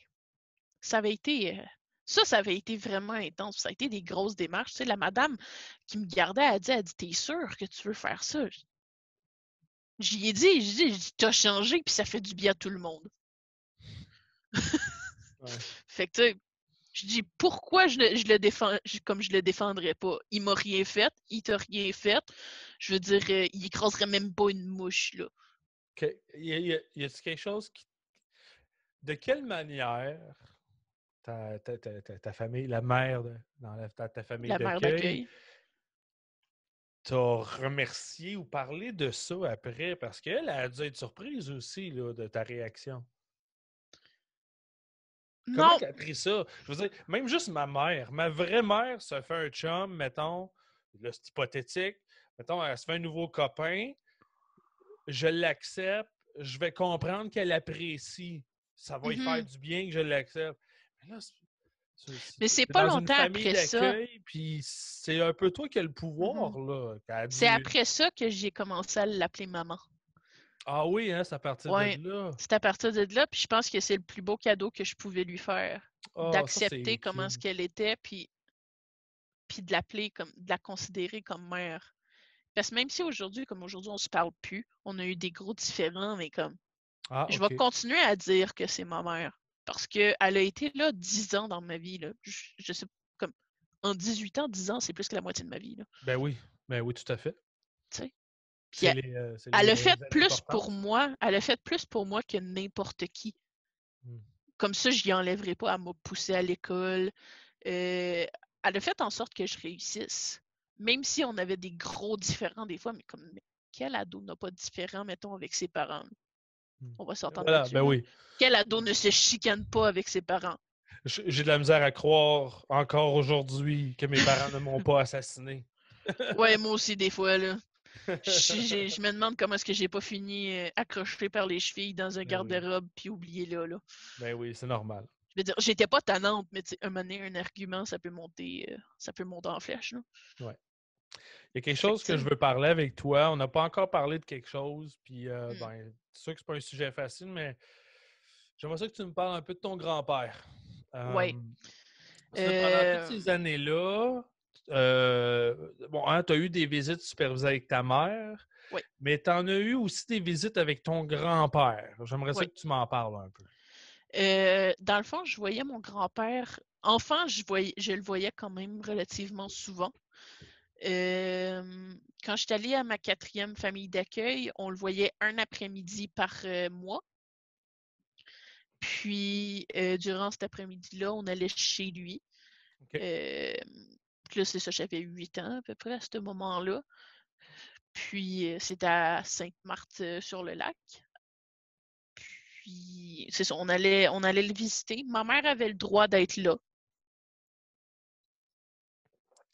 Ça avait été. Ça avait été vraiment intense. Ça a été des grosses démarches. Tu sais, la madame qui me gardait, elle dit, t'es sûre que tu veux faire ça? J'y ai dit, t'as changé, puis ça fait du bien à tout le monde. Ouais. Fait que, tu sais, je dis, pourquoi je le défends, comme je le défendrais pas? Il m'a rien fait, il t'a rien fait. Je veux dire, il écraserait même pas une mouche, là. OK. Y a-t-il quelque chose qui. De quelle manière ta famille, la mère dans ta famille La mère d'accueil, d'accueil. t'a remercié ou parlé de ça après? Parce qu'elle a dû être surprise aussi là, de ta réaction. Comment Non. qu'elle a pris ça? Je veux dire, même juste ma vraie mère se fait un chum, mettons, là c'est hypothétique, mettons, elle se fait un nouveau copain, je l'accepte, je vais comprendre qu'elle apprécie. Ça va lui faire Mhm. du bien que je l'accepte. Mais là, Mais c'est t'es pas dans une longtemps famille après ça. d'accueil, puis c'est un peu toi qui as le Mhm. pouvoir, là. Qu'elle a C'est dû. après ça que j'ai commencé à l'appeler maman. Ah oui, hein, c'est à partir de Ouais, là. c'est à partir de là, puis je pense que c'est le plus beau cadeau que je pouvais lui faire, Ah, ça, d'accepter c'est comment ce cute. qu'elle était, puis de l'appeler comme, de la considérer comme mère. Parce que même si aujourd'hui, comme aujourd'hui, on se parle plus, on a eu des gros différends, mais comme, Ah, je vais OK. continuer à dire que c'est ma mère. Parce qu'elle a été là 10 ans dans ma vie, là. Je sais, comme, en 18 ans, 10 ans, c'est plus que la moitié de ma vie, là. Ben oui, tout à fait. Tu sais? Puis C'est elle les a fait années plus importantes. pour moi, elle a fait plus pour moi que n'importe qui. Hmm. Comme ça, je n'y enlèverai pas. Elle m'a poussé à l'école. Elle a fait en sorte que je réussisse. Même si on avait des gros différends des fois, mais comme quel ado n'a pas de différends, mettons, avec ses parents? Hmm. On va s'entendre Voilà, là-dessus, ben là. oui. Quel ado ne se chicane pas avec ses parents? J'ai de la misère à croire encore aujourd'hui que mes parents ne m'ont pas assassiné. Ouais, moi aussi, des fois, là. Je me demande comment est-ce que j'ai pas fini accroché par les chevilles dans un Ben oui, garde-robe puis oublié là, là. ben oui, c'est normal. Je veux dire, j'étais pas tannante, mais tu sais, un moment donné, un argument, ça peut monter en flèche, là. Ouais. Il y a quelque Fait que, chose que tu je sais, veux parler avec toi. On n'a pas encore parlé de quelque chose, puis hmm. ben, c'est sûr que c'est pas un sujet facile, mais j'aimerais ça que tu me parles un peu de ton grand-père. Euh, Ouais. Parce que pendant toutes Euh, ces années-là, bon, hein, tu as eu des visites supervisées avec ta mère, ouais, mais tu en as eu aussi des visites avec ton grand-père. J'aimerais ça ouais. que tu m'en parles un peu. Dans le fond, je voyais mon grand-père. Enfant, je le voyais quand même relativement souvent. Quand je suis allée à ma quatrième famille d'accueil, on le voyait un après-midi par mois. Puis, durant cet après-midi-là, on allait chez lui. OK. Euh, puis là, c'est ça, j'avais 8 ans à peu près à ce moment-là. Puis, c'était à Sainte-Marthe-sur-le-Lac. Puis, c'est ça, on allait le visiter. Ma mère avait le droit d'être là.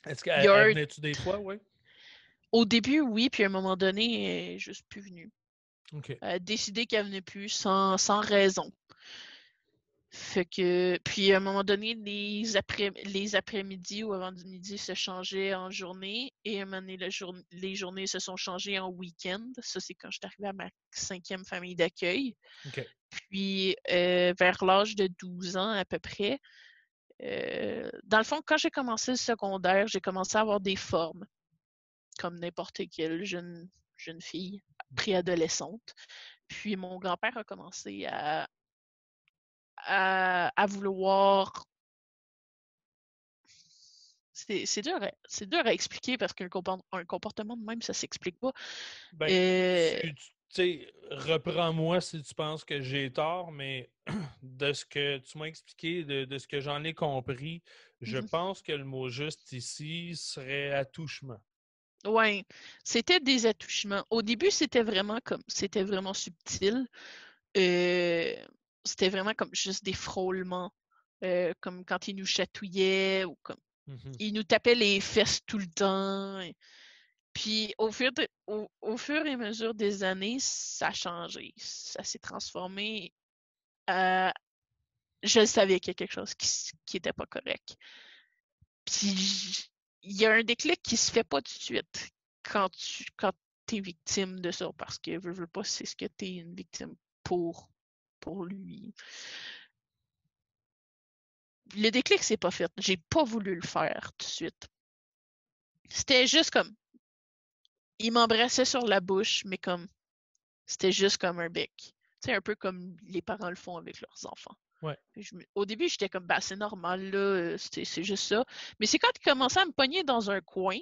Est-ce Il y qu'elle a elle un- venait-tu des fois, oui? Au début, oui, puis à un moment donné, elle est juste plus venue. OK. Elle a décidé qu'elle venait plus sans raison. Fait que, puis à un moment donné, les après-midi ou avant-midi se changeaient en journée et à un moment donné, les journées se sont changées en week-end. Ça, c'est quand je suis arrivée à ma cinquième famille d'accueil. OK. Puis, vers l'âge de 12 ans à peu près, dans le fond, quand j'ai commencé le secondaire, j'ai commencé à avoir des formes, comme n'importe quelle jeune fille préadolescente. Puis, mon grand-père a commencé à vouloir. C'est dur à expliquer parce qu'un un comportement de même, ça s'explique pas. Ben, Euh, sais, reprends-moi si tu penses que j'ai tort, mais de ce que tu m'as expliqué, de ce que j'en ai compris, je Mhm. pense que le mot juste ici serait attouchement. Ouais, c'était des attouchements. Au début, c'était vraiment subtil. Euh, C'était vraiment comme juste des frôlements, comme quand il nous chatouillait ou comme Mhm. il nous tapait les fesses tout le temps. Puis au fur et à mesure des années, ça a changé, ça s'est transformé. euh, je savais qu'il y a quelque chose qui était pas correct. Puis il y a un déclic qui se fait pas tout de suite quand t'es victime de ça, parce que veux pas, c'est ce que t'es une victime pour lui. Le déclic s'est pas fait. J'ai pas voulu le faire tout de suite. C'était juste comme il m'embrassait sur la bouche, mais comme c'était juste comme un bec. Tu sais, un peu comme les parents le font avec leurs enfants. Ouais. Au début, j'étais comme, bah, c'est normal, là, c'est juste ça. Mais c'est quand il commençait à me pogner dans un coin,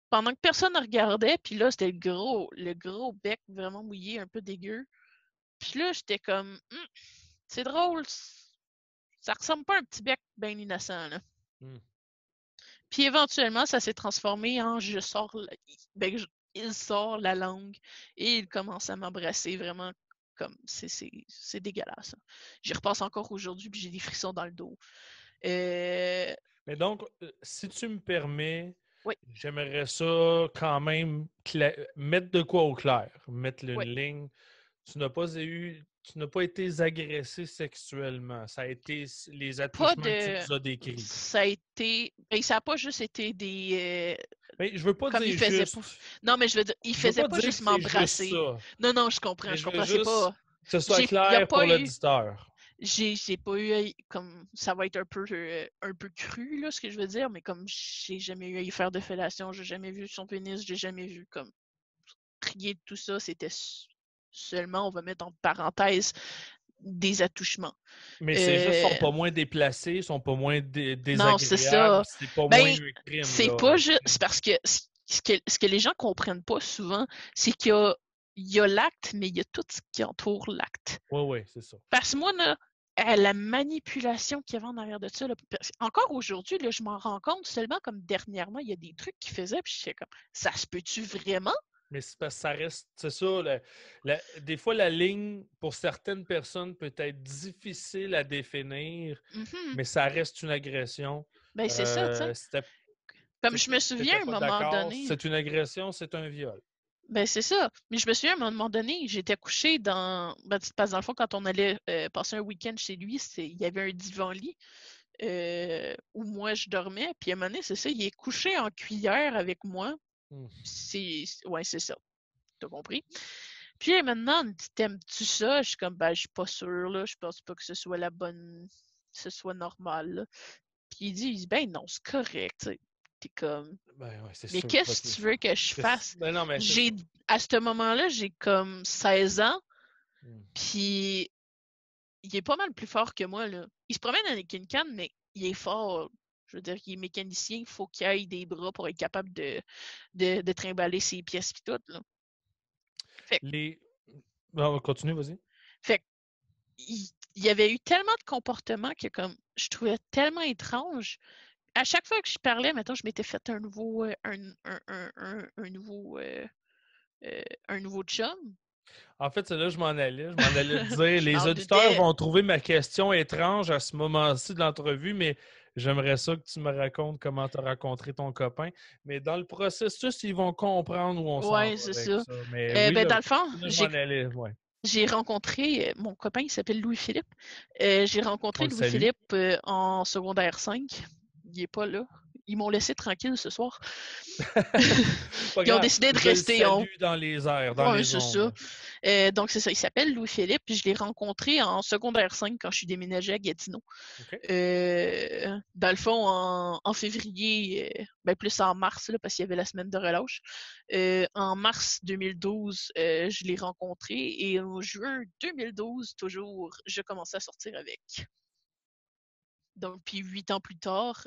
pendant que personne ne regardait, puis là, c'était le gros bec vraiment mouillé, un peu dégueu. Puis là, j'étais comme, c'est drôle, ça ressemble pas à un petit bec bien innocent, là. Mm. Puis éventuellement, ça s'est transformé en ben, il sort la langue et il commence à m'embrasser vraiment comme c'est dégueulasse. J'y repasse encore aujourd'hui puis j'ai des frissons dans le dos. Euh, Mais donc, si tu me permets, oui, j'aimerais ça quand même mettre de quoi au clair, mettre oui. une ligne. Tu n'as pas été agressé sexuellement. Ça a été les Pas attouchements que tu de. nous as décrits. Ça a été. Ben, ça n'a pas juste été des. Mais je veux pas Comme il dire faisait pas. juste. Non, mais je veux dire, il Je veux faisait pas pas dire que juste c'est juste m'embrasser. ça. Non, non, Mais je je veux comprends. C'est juste pas. que ce soit Il n'y a clair pour pas eu. l'auditeur. J'ai pas eu comme ça va être un peu cru là ce que je veux dire, mais comme j'ai jamais eu à y faire de fellation, j'ai jamais vu son pénis, j'ai jamais vu comme crier de tout ça, c'était seulement, on va mettre en parenthèse, des attouchements. Mais c'est juste, ils sont Euh, pas moins déplacés, ils sont pas moins non, c'est désagréables, ça. c'est pas moins Ben, un crime, c'est là. pas juste, c'est parce que ce que les gens comprennent pas souvent, c'est il y a l'acte, mais il y a tout ce qui entoure l'acte. Oui, oui, c'est ça. Parce que moi, là, la manipulation qu'il y avait en arrière de ça, là, encore aujourd'hui, là, je m'en rends compte seulement comme dernièrement, il y a des trucs qu'il faisait, puis je sais comme, ça se peut-tu vraiment? Mais c'est parce que ça reste, c'est ça, des fois la ligne, pour certaines personnes, peut être difficile à définir, Mhm. mais ça reste une agression. Ben, c'est ça, tu sais. Si Comme je me souviens t'étais à un pas moment d'accord, donné, c'est une agression, c'est un viol. ben, c'est ça. Mais je me souviens à un moment donné, j'étais couchée parce que dans le fond, quand on allait passer un week-end chez lui, il y avait un divan-lit où moi je dormais. Puis à un moment donné, c'est ça, il est couché en cuillère avec moi. Hmm. Ouais, c'est ça. T'as compris? Puis maintenant, t'aimes-tu ça? Je suis comme, ben, je suis pas sûre, là. Je pense pas que ce soit ce soit normal, là. Puis il dit, ben non, c'est correct, tu sais. T'es comme, Ben ouais, c'est mais sûr. qu'est-ce que tu veux que je fasse? Ben non, mais c'est J'ai, ça. à ce moment-là, j'ai comme 16 ans, Hmm. puis il est pas mal plus fort que moi, là. Il se promène avec une canne, mais il est fort. Je veux dire, il est mécanicien, il faut qu'il ait des bras pour être capable de trimballer ses pièces pis tout, là. Fait, Les. Bon, continue, vas-y. fait il y avait eu tellement de comportements que comme je trouvais tellement étrange. À chaque fois que je parlais, maintenant je m'étais fait un nouveau chum. En fait, c'est là que je m'en allais. Je m'en allais te dire, Je les m'en auditeurs doutais. vont trouver ma question étrange à ce moment-ci de l'entrevue, mais j'aimerais ça que tu me racontes comment tu as rencontré ton copain. Mais dans le processus, ils vont comprendre où on s'en Ouais, va c'est avec ça. ça. Mais oui, Ben, là, dans le fond, c'est là que je m'en allais. Ouais. j'ai rencontré mon copain, il s'appelle Louis-Philippe. J'ai On rencontré le salue. Louis-Philippe en secondaire 5. Il est pas là. Ils m'ont laissé tranquille ce soir. Pas Ils ont grave. décidé de Je le rester. salue dans les airs, dans Ouais, les c'est ça. ondes. Donc, c'est ça. Il s'appelle Louis-Philippe. Puis je l'ai rencontré en secondaire 5 quand je suis déménagée à Gatineau. OK? Dans le fond, en février, ben plus en mars, là, parce qu'il y avait la semaine de relâche. En mars 2012, je l'ai rencontré. Et en juin 2012, toujours, je commençais à sortir avec. Donc, puis 8 ans plus tard,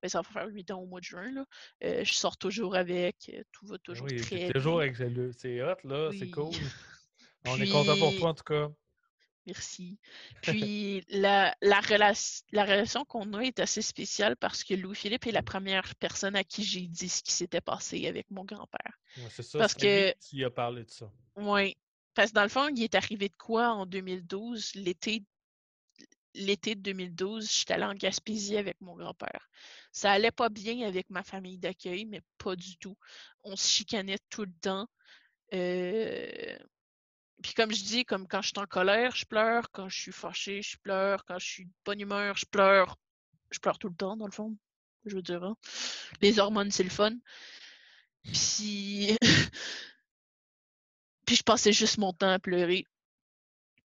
Ben, ça va faire 8 ans au mois de juin, là. Je sors toujours avec, tout va Ben toujours oui, t'es très toujours bien. avec le. C'est hot, là, c'est Oui. cool. On est content pour Puis, toi, en tout cas. merci. Puis, la relation qu'on a est assez spéciale parce que Louis-Philippe est la première personne à qui j'ai dit ce qui s'était passé avec mon grand-père. Ouais, c'est ça, Parce Sammy, que, tu y as parlé de ça. ouais, parce que dans le fond, il est arrivé de quoi en 2012, l'été de 2012, j'étais allée en Gaspésie avec mon grand-père. Ça allait pas bien avec ma famille d'accueil, mais pas du tout. On se chicanait tout le temps. Euh, Puis comme je dis, comme quand je suis en colère, je pleure. Quand je suis fâchée, je pleure. Quand je suis de bonne humeur, je pleure. Je pleure tout le temps, dans le fond. Je veux dire, hein. Les hormones, c'est le fun. Puis, puis je passais juste mon temps à pleurer.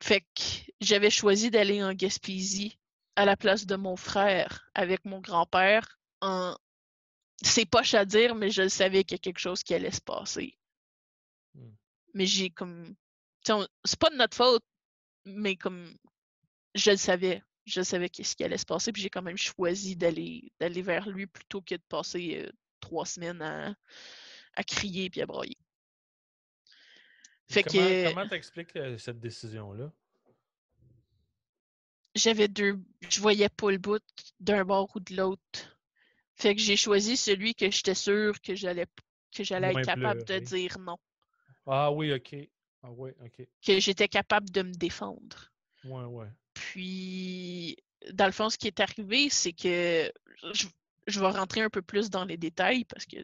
Fait que j'avais choisi d'aller en Gaspésie à la place de mon frère avec mon grand-père. C'est poche à dire, mais je savais qu'il y a quelque chose qui allait se passer. Hmm. Mais j'ai comme... C'est pas de notre faute, mais comme je le savais. Je savais qu'est-ce qui allait se passer, puis j'ai quand même choisi d'aller vers lui plutôt que de passer 3 semaines à crier puis à broyer. Et Fait que comment t'expliques cette décision-là? j'avais je voyais pas le bout d'un bord ou de l'autre. Fait que j'ai choisi celui que j'étais sûre que j'allais être Moins capable de pleurer. dire non, Ah oui, OK. Ah oui, OK. que j'étais capable de me défendre. Ouais, ouais. Puis, dans le fond, ce qui est arrivé, c'est que je, je vais rentrer un peu plus dans les détails parce que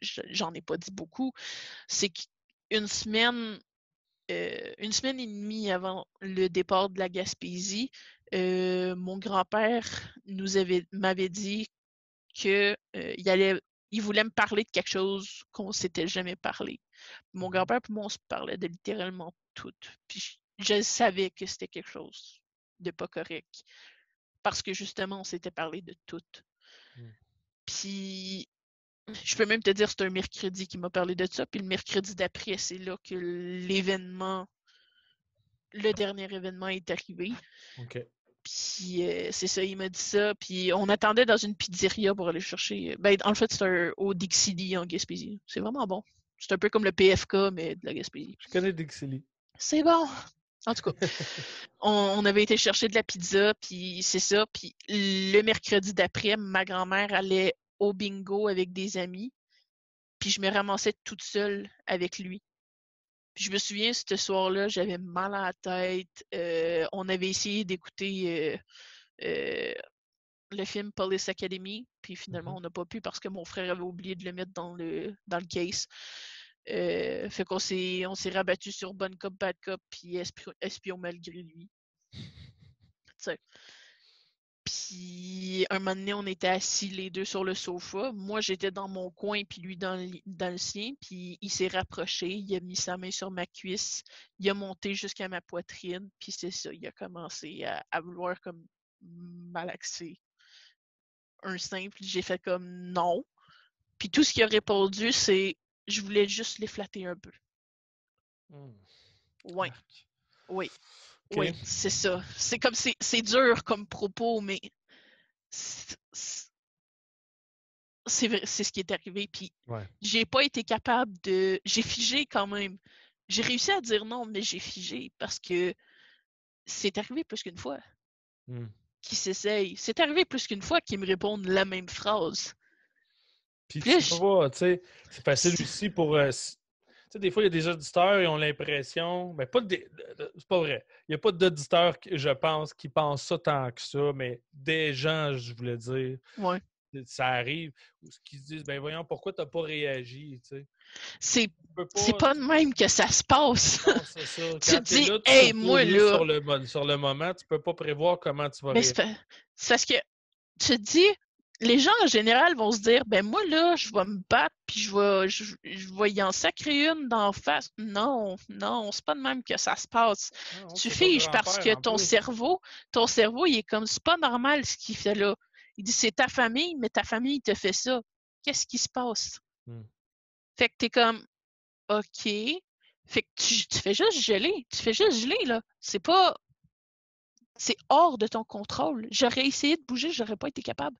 j'en ai pas dit beaucoup. C'est qu'une semaine, une semaine et demie avant le départ de la Gaspésie, mon grand-père m'avait dit que il voulait me parler de quelque chose qu'on s'était jamais parlé. Mon grand-père et moi, on se parlait de littéralement tout. Puis je savais que c'était quelque chose de pas correct. Parce que justement, on s'était parlé de tout. Hmm. Puis je peux même te dire, c'est un mercredi qui m'a parlé de ça. Puis le mercredi d'après, c'est là que le dernier événement est arrivé. OK. Puis c'est ça, il m'a dit ça. Puis on attendait dans une pizzeria pour aller chercher. Ben, en fait, c'est au Dixili en Gaspésie. C'est vraiment bon. C'est un peu comme le PFK, mais de la Gaspésie. Je connais Dixili. C'est bon. En tout cas, on avait été chercher de la pizza, puis c'est ça. Puis le mercredi d'après, ma grand-mère allait au bingo avec des amis. Puis je me ramassais toute seule avec lui. Puis je me souviens, ce soir-là, j'avais mal à la tête. On avait essayé d'écouter le film Police Academy, puis finalement, on n'a pas pu parce que mon frère avait oublié de le mettre dans le case. Fait qu'on s'est rabattu sur Bonne Cop, Bad Cop, puis Espion malgré lui. T'sais. Puis un moment donné, on était assis les deux sur le sofa. Moi, j'étais dans mon coin, puis lui dans le sien. Puis il s'est rapproché, il a mis sa main sur ma cuisse, il a monté jusqu'à ma poitrine, puis c'est ça, il a commencé à vouloir comme malaxer un simple. J'ai fait comme non. Puis tout ce qu'il a répondu, c'est je voulais juste les flatter un peu. Hmm. Ouais, Arc. oui, OK. oui, c'est ça. C'est comme c'est dur comme propos, mais c'est ce qui est arrivé. Puis Ouais. j'ai pas été capable de. J'ai figé quand même. J'ai réussi à dire non, mais j'ai figé parce que c'est arrivé plus qu'une fois Hmm. qu'ils s'essayent. C'est arrivé plus qu'une fois qu'ils me répondent la même phrase. Puis Puis là, tu peux voir, tu sais, c'est facile aussi pour. Tu sais, des fois, il y a des auditeurs qui ont l'impression. Mais pas c'est pas vrai. Il n'y a pas d'auditeurs, je pense, qui pensent ça tant que ça, mais des gens, je voulais dire, ouais. ça arrive, qui se disent, ben voyons, pourquoi tu n'as pas réagi, tu sais. C'est, Tu peux c'est pas. pas de même que ça se passe. Non, c'est ça. Tu Quand te tu es dis, là, tu hey, survois moi juste là. sur le moment, tu peux pas prévoir comment tu vas Mais réagir. c'est parce que tu te dis, les gens en général vont se dire, ben moi là, je vais me battre, puis je vais y en sacrer une d'en face. Non, non, c'est pas de même que ça se passe. Non, Tu c'est ton figes parce grand-père que en plus. ton cerveau, il est comme, c'est pas normal ce qu'il fait là. Il dit, c'est ta famille, mais ta famille te fait ça. Qu'est-ce qui se passe? Hmm. Fait que t'es comme, OK. Fait que tu fais juste geler. Tu fais juste geler, là. C'est hors de ton contrôle. J'aurais essayé de bouger, j'aurais pas été capable.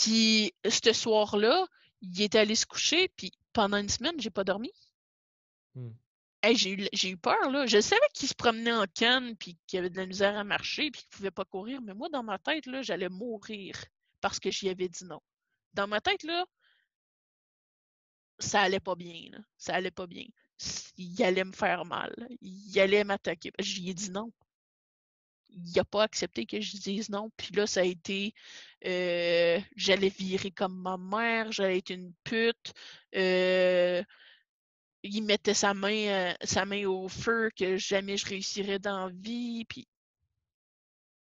Puis, ce soir-là, il était allé se coucher, puis pendant une semaine, j'ai pas dormi. Hey, j'ai eu peur, là. Je savais qu'il se promenait en canne, puis qu'il avait de la misère à marcher, puis qu'il pouvait pas courir. Mais moi, dans ma tête, là, j'allais mourir parce que j'y avais dit non. Dans ma tête, là, ça allait pas bien, là. Ça allait pas bien. Il allait me faire mal. Il allait m'attaquer. J'y ai dit non. Il a pas accepté que je dise non. Puis là, ça a été... j'allais virer comme ma mère, j'allais être une pute. Il mettait sa main au feu que jamais je réussirais dans la vie. Puis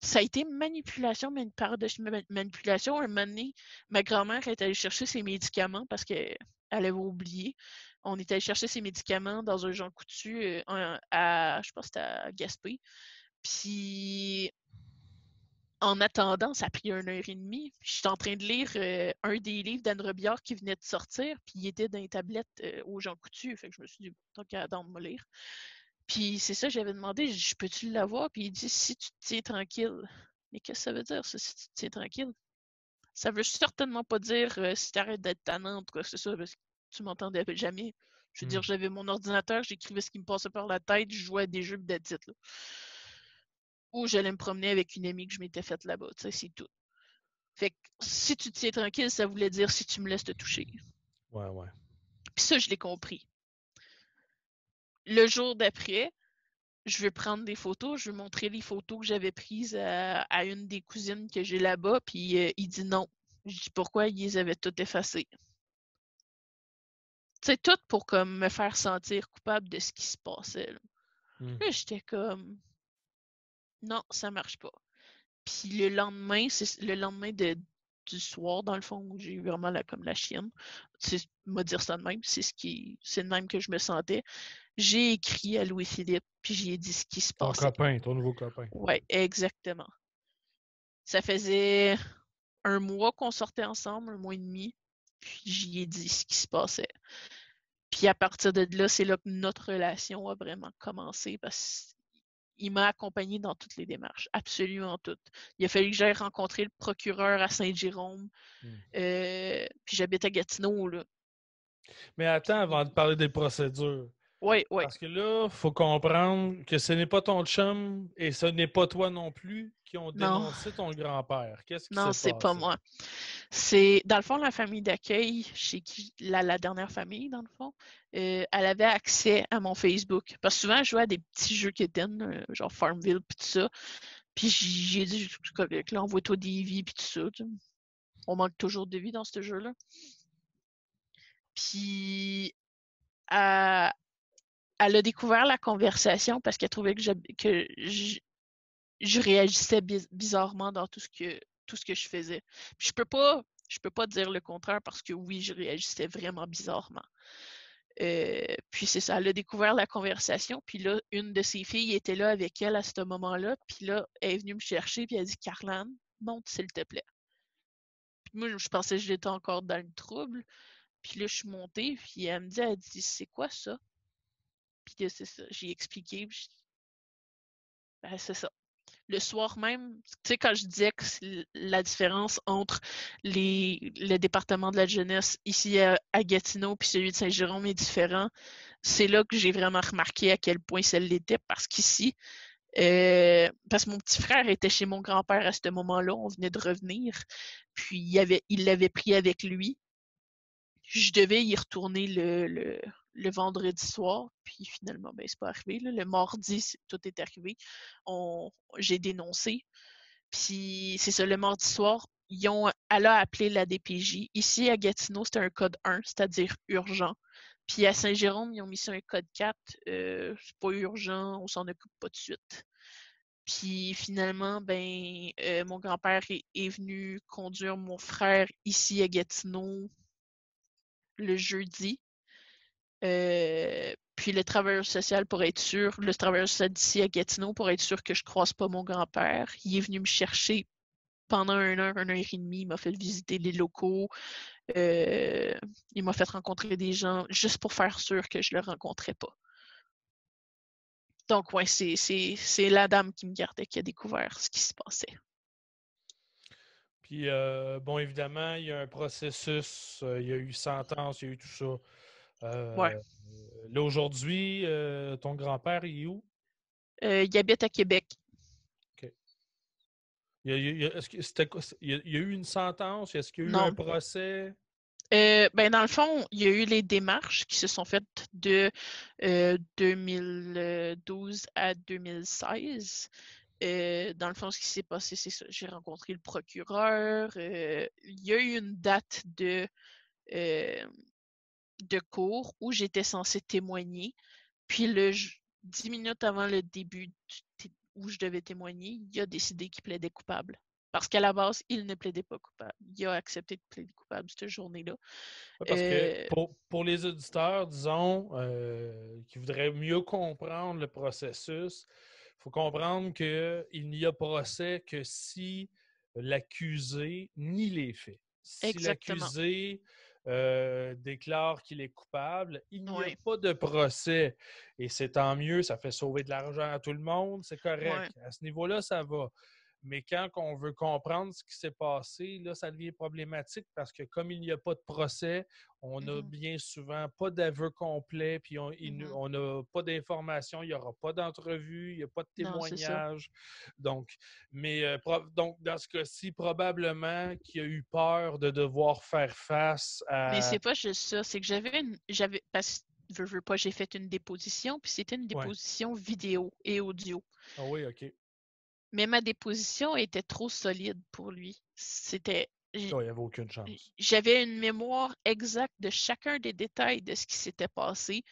ça a été manipulation, mais une part de manipulation. Un moment donné, ma grand-mère est allée chercher ses médicaments parce qu'elle avait oublié. On est allé chercher ses médicaments dans un Jean Coutu je pense que c'était à Gaspé. Puis en attendant, ça a pris 1 heure et demie. J'étais en train de lire un des livres d'Anne Robillard qui venait de sortir, puis il était dans les tablettes aux Jean Coutu. Fait que je me suis dit, tant qu'à attendre de me lire. Puis c'est ça, j'avais demandé, je peux-tu l'avoir? Puis il dit, si tu te tiens tranquille. Mais qu'est-ce que ça veut dire, ça, si tu te tiens tranquille? Ça veut certainement pas dire si tu arrêtes d'être tannante, quoi, c'est ça, parce que tu m'entendais jamais. Je veux dire, j'avais mon ordinateur, j'écrivais ce qui me passait par la tête, je jouais à des jeux d'adit, là. Ou j'allais me promener avec une amie que je m'étais faite là-bas, tu sais, c'est tout. Fait que si tu te tiens tranquille, ça voulait dire si tu me laisses te toucher. Ouais, ouais. Puis ça, je l'ai compris. Le jour d'après, je veux prendre des photos, je veux montrer les photos que j'avais prises à une des cousines que j'ai là-bas, puis il dit non. Je dis pourquoi ils les avaient toutes effacées. Tu sais, tout pour comme me faire sentir coupable de ce qui se passait. Là, j'étais comme non, ça marche pas. Puis le lendemain, c'est le lendemain du soir, dans le fond, où j'ai eu vraiment comme la chienne. C'est me dire ça de même, c'est de même que je me sentais. J'ai écrit à Louis-Philippe, puis j'ai dit ce qui se Ton passait. copain, ton nouveau copain. Ouais, exactement. Ça faisait 1 mois qu'on sortait ensemble, 1 mois et demi, puis j'y ai dit ce qui se passait. Puis à partir de là, c'est là que notre relation a vraiment commencé parce qu'il m'a accompagné dans toutes les démarches, absolument toutes. Il a fallu que j'aille rencontrer le procureur à Saint-Jérôme, puis j'habite à Gatineau, là. Mais attends, avant de parler des procédures. Oui, oui. Parce que là, il faut comprendre que ce n'est pas ton chum et ce n'est pas toi non plus qui ont Non, dénoncé ton grand-père. Qu'est-ce qui non, s'est c'est pas passé? moi. C'est, dans le fond, la famille d'accueil, chez qui, la dernière famille, dans le fond, elle avait accès à mon Facebook. Parce que souvent, je jouais à des petits jeux quétaines, genre Farmville, puis tout ça. Puis j'ai dit, là, envoie-toi des vies, puis tout ça. On manque toujours de vie dans ce jeu-là. Puis, elle a découvert la conversation parce qu'elle trouvait que je réagissais bizarrement dans tout ce que je faisais. Puis je peux pas dire le contraire parce que oui, je réagissais vraiment bizarrement. Puis c'est ça, elle a découvert la conversation, puis là, une de ses filles était là avec elle à ce moment-là, puis là, elle est venue me chercher, puis elle a dit « Carlane, monte s'il te plaît. » Puis moi, je pensais que j'étais encore dans le trouble, puis là, je suis montée, puis elle dit « C'est quoi ça? » Puis c'est ça, j'ai expliqué, puis ben, c'est ça. Le soir même, tu sais, quand je disais que la différence entre le département de la jeunesse ici à Gatineau puis celui de Saint-Jérôme est différent, c'est là que j'ai vraiment remarqué à quel point ça l'était parce qu'ici, parce que mon petit frère était chez mon grand-père à ce moment-là, on venait de revenir, puis il l'avait pris avec lui. Je devais y retourner le vendredi soir, puis finalement, ben, c'est pas arrivé. Là. Le mardi, tout est arrivé. J'ai dénoncé. Puis c'est ça, le mardi soir, elle a appelé la DPJ. Ici, à Gatineau, c'était un code 1, c'est-à-dire urgent. Puis à Saint-Jérôme, ils ont mis ça un code 4. C'est pas urgent, on s'en occupe pas de suite. Puis finalement, ben, mon grand-père est venu conduire mon frère ici à Gatineau le jeudi. Puis le travailleur social pour être sûr, le travailleur social d'ici à Gatineau pour être sûr que je croise pas mon grand-père. Il est venu me chercher pendant 1 heure et demie. Il m'a fait visiter les locaux. Il m'a fait rencontrer des gens juste pour faire sûr que je le rencontrais pas. Donc, ouais, c'est la dame qui me gardait qui a découvert ce qui se passait. Puis, bon, évidemment, il y a un processus, il y a eu sentence, il y a eu tout ça. Ouais. Là, aujourd'hui, ton grand-père, il est où? Il habite à Québec. OK. Est-ce que il y a eu une sentence? Est-ce qu'il y a eu un Non. procès? Ben, dans le fond, il y a eu les démarches qui se sont faites de 2012 à 2016. Dans le fond, ce qui s'est passé, c'est ça. J'ai rencontré le procureur. Il y a eu une date euh, de cours où j'étais censée témoigner. Puis 10 minutes avant le début où je devais témoigner, il a décidé qu'il plaidait coupable. Parce qu'à la base, il ne plaidait pas coupable. Il a accepté de plaider coupable cette journée-là. Ouais, parce que Euh, pour les auditeurs, disons, qui voudraient mieux comprendre le processus, il faut comprendre qu'il n'y a procès que si l'accusé nie les faits. Si exactement. l'accusé déclare qu'il est coupable, il n'y a Ouais, pas de procès. Et c'est tant mieux, ça fait sauver de l'argent à tout le monde, c'est ouais. correct. À ce niveau-là, ça va. Mais quand on veut comprendre ce qui s'est passé, là, ça devient problématique parce que comme il n'y a pas de procès, on n'a Mhm, bien souvent pas d'aveu complet, puis mhm. on n'a pas d'informations, il n'y aura pas d'entrevue, il n'y a pas de Non, c'est ça. témoignage. Donc, donc dans ce cas-ci, probablement qu'il a eu peur de devoir faire face Mais à. c'est pas juste ça, c'est que parce que veux pas, j'ai fait une déposition, puis c'était une Ouais. déposition vidéo et audio. Ah oui, OK. Mais ma déposition était trop solide pour lui. Oh, il n'y avait aucune chance. J'avais une mémoire exacte de chacun des détails de ce qui s'était passé,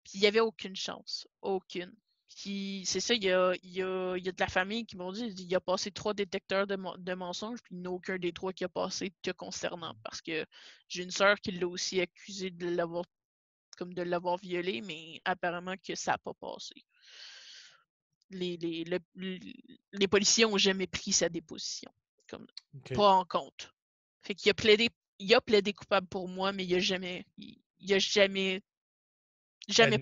puis il n'y avait aucune chance. Aucune. Puis c'est ça, il y a de la famille qui m'ont dit il a passé 3 détecteurs de mensonges, puis il n'y en a aucun des 3 qui a passé te concernant. Parce que j'ai une sœur qui l'a aussi accusé de l'avoir violé, mais apparemment que ça n'a pas passé. Les policiers n'ont jamais pris sa déposition. Comme, OK. pas en compte. Fait qu'il a plaidé coupable pour moi, mais jamais Admis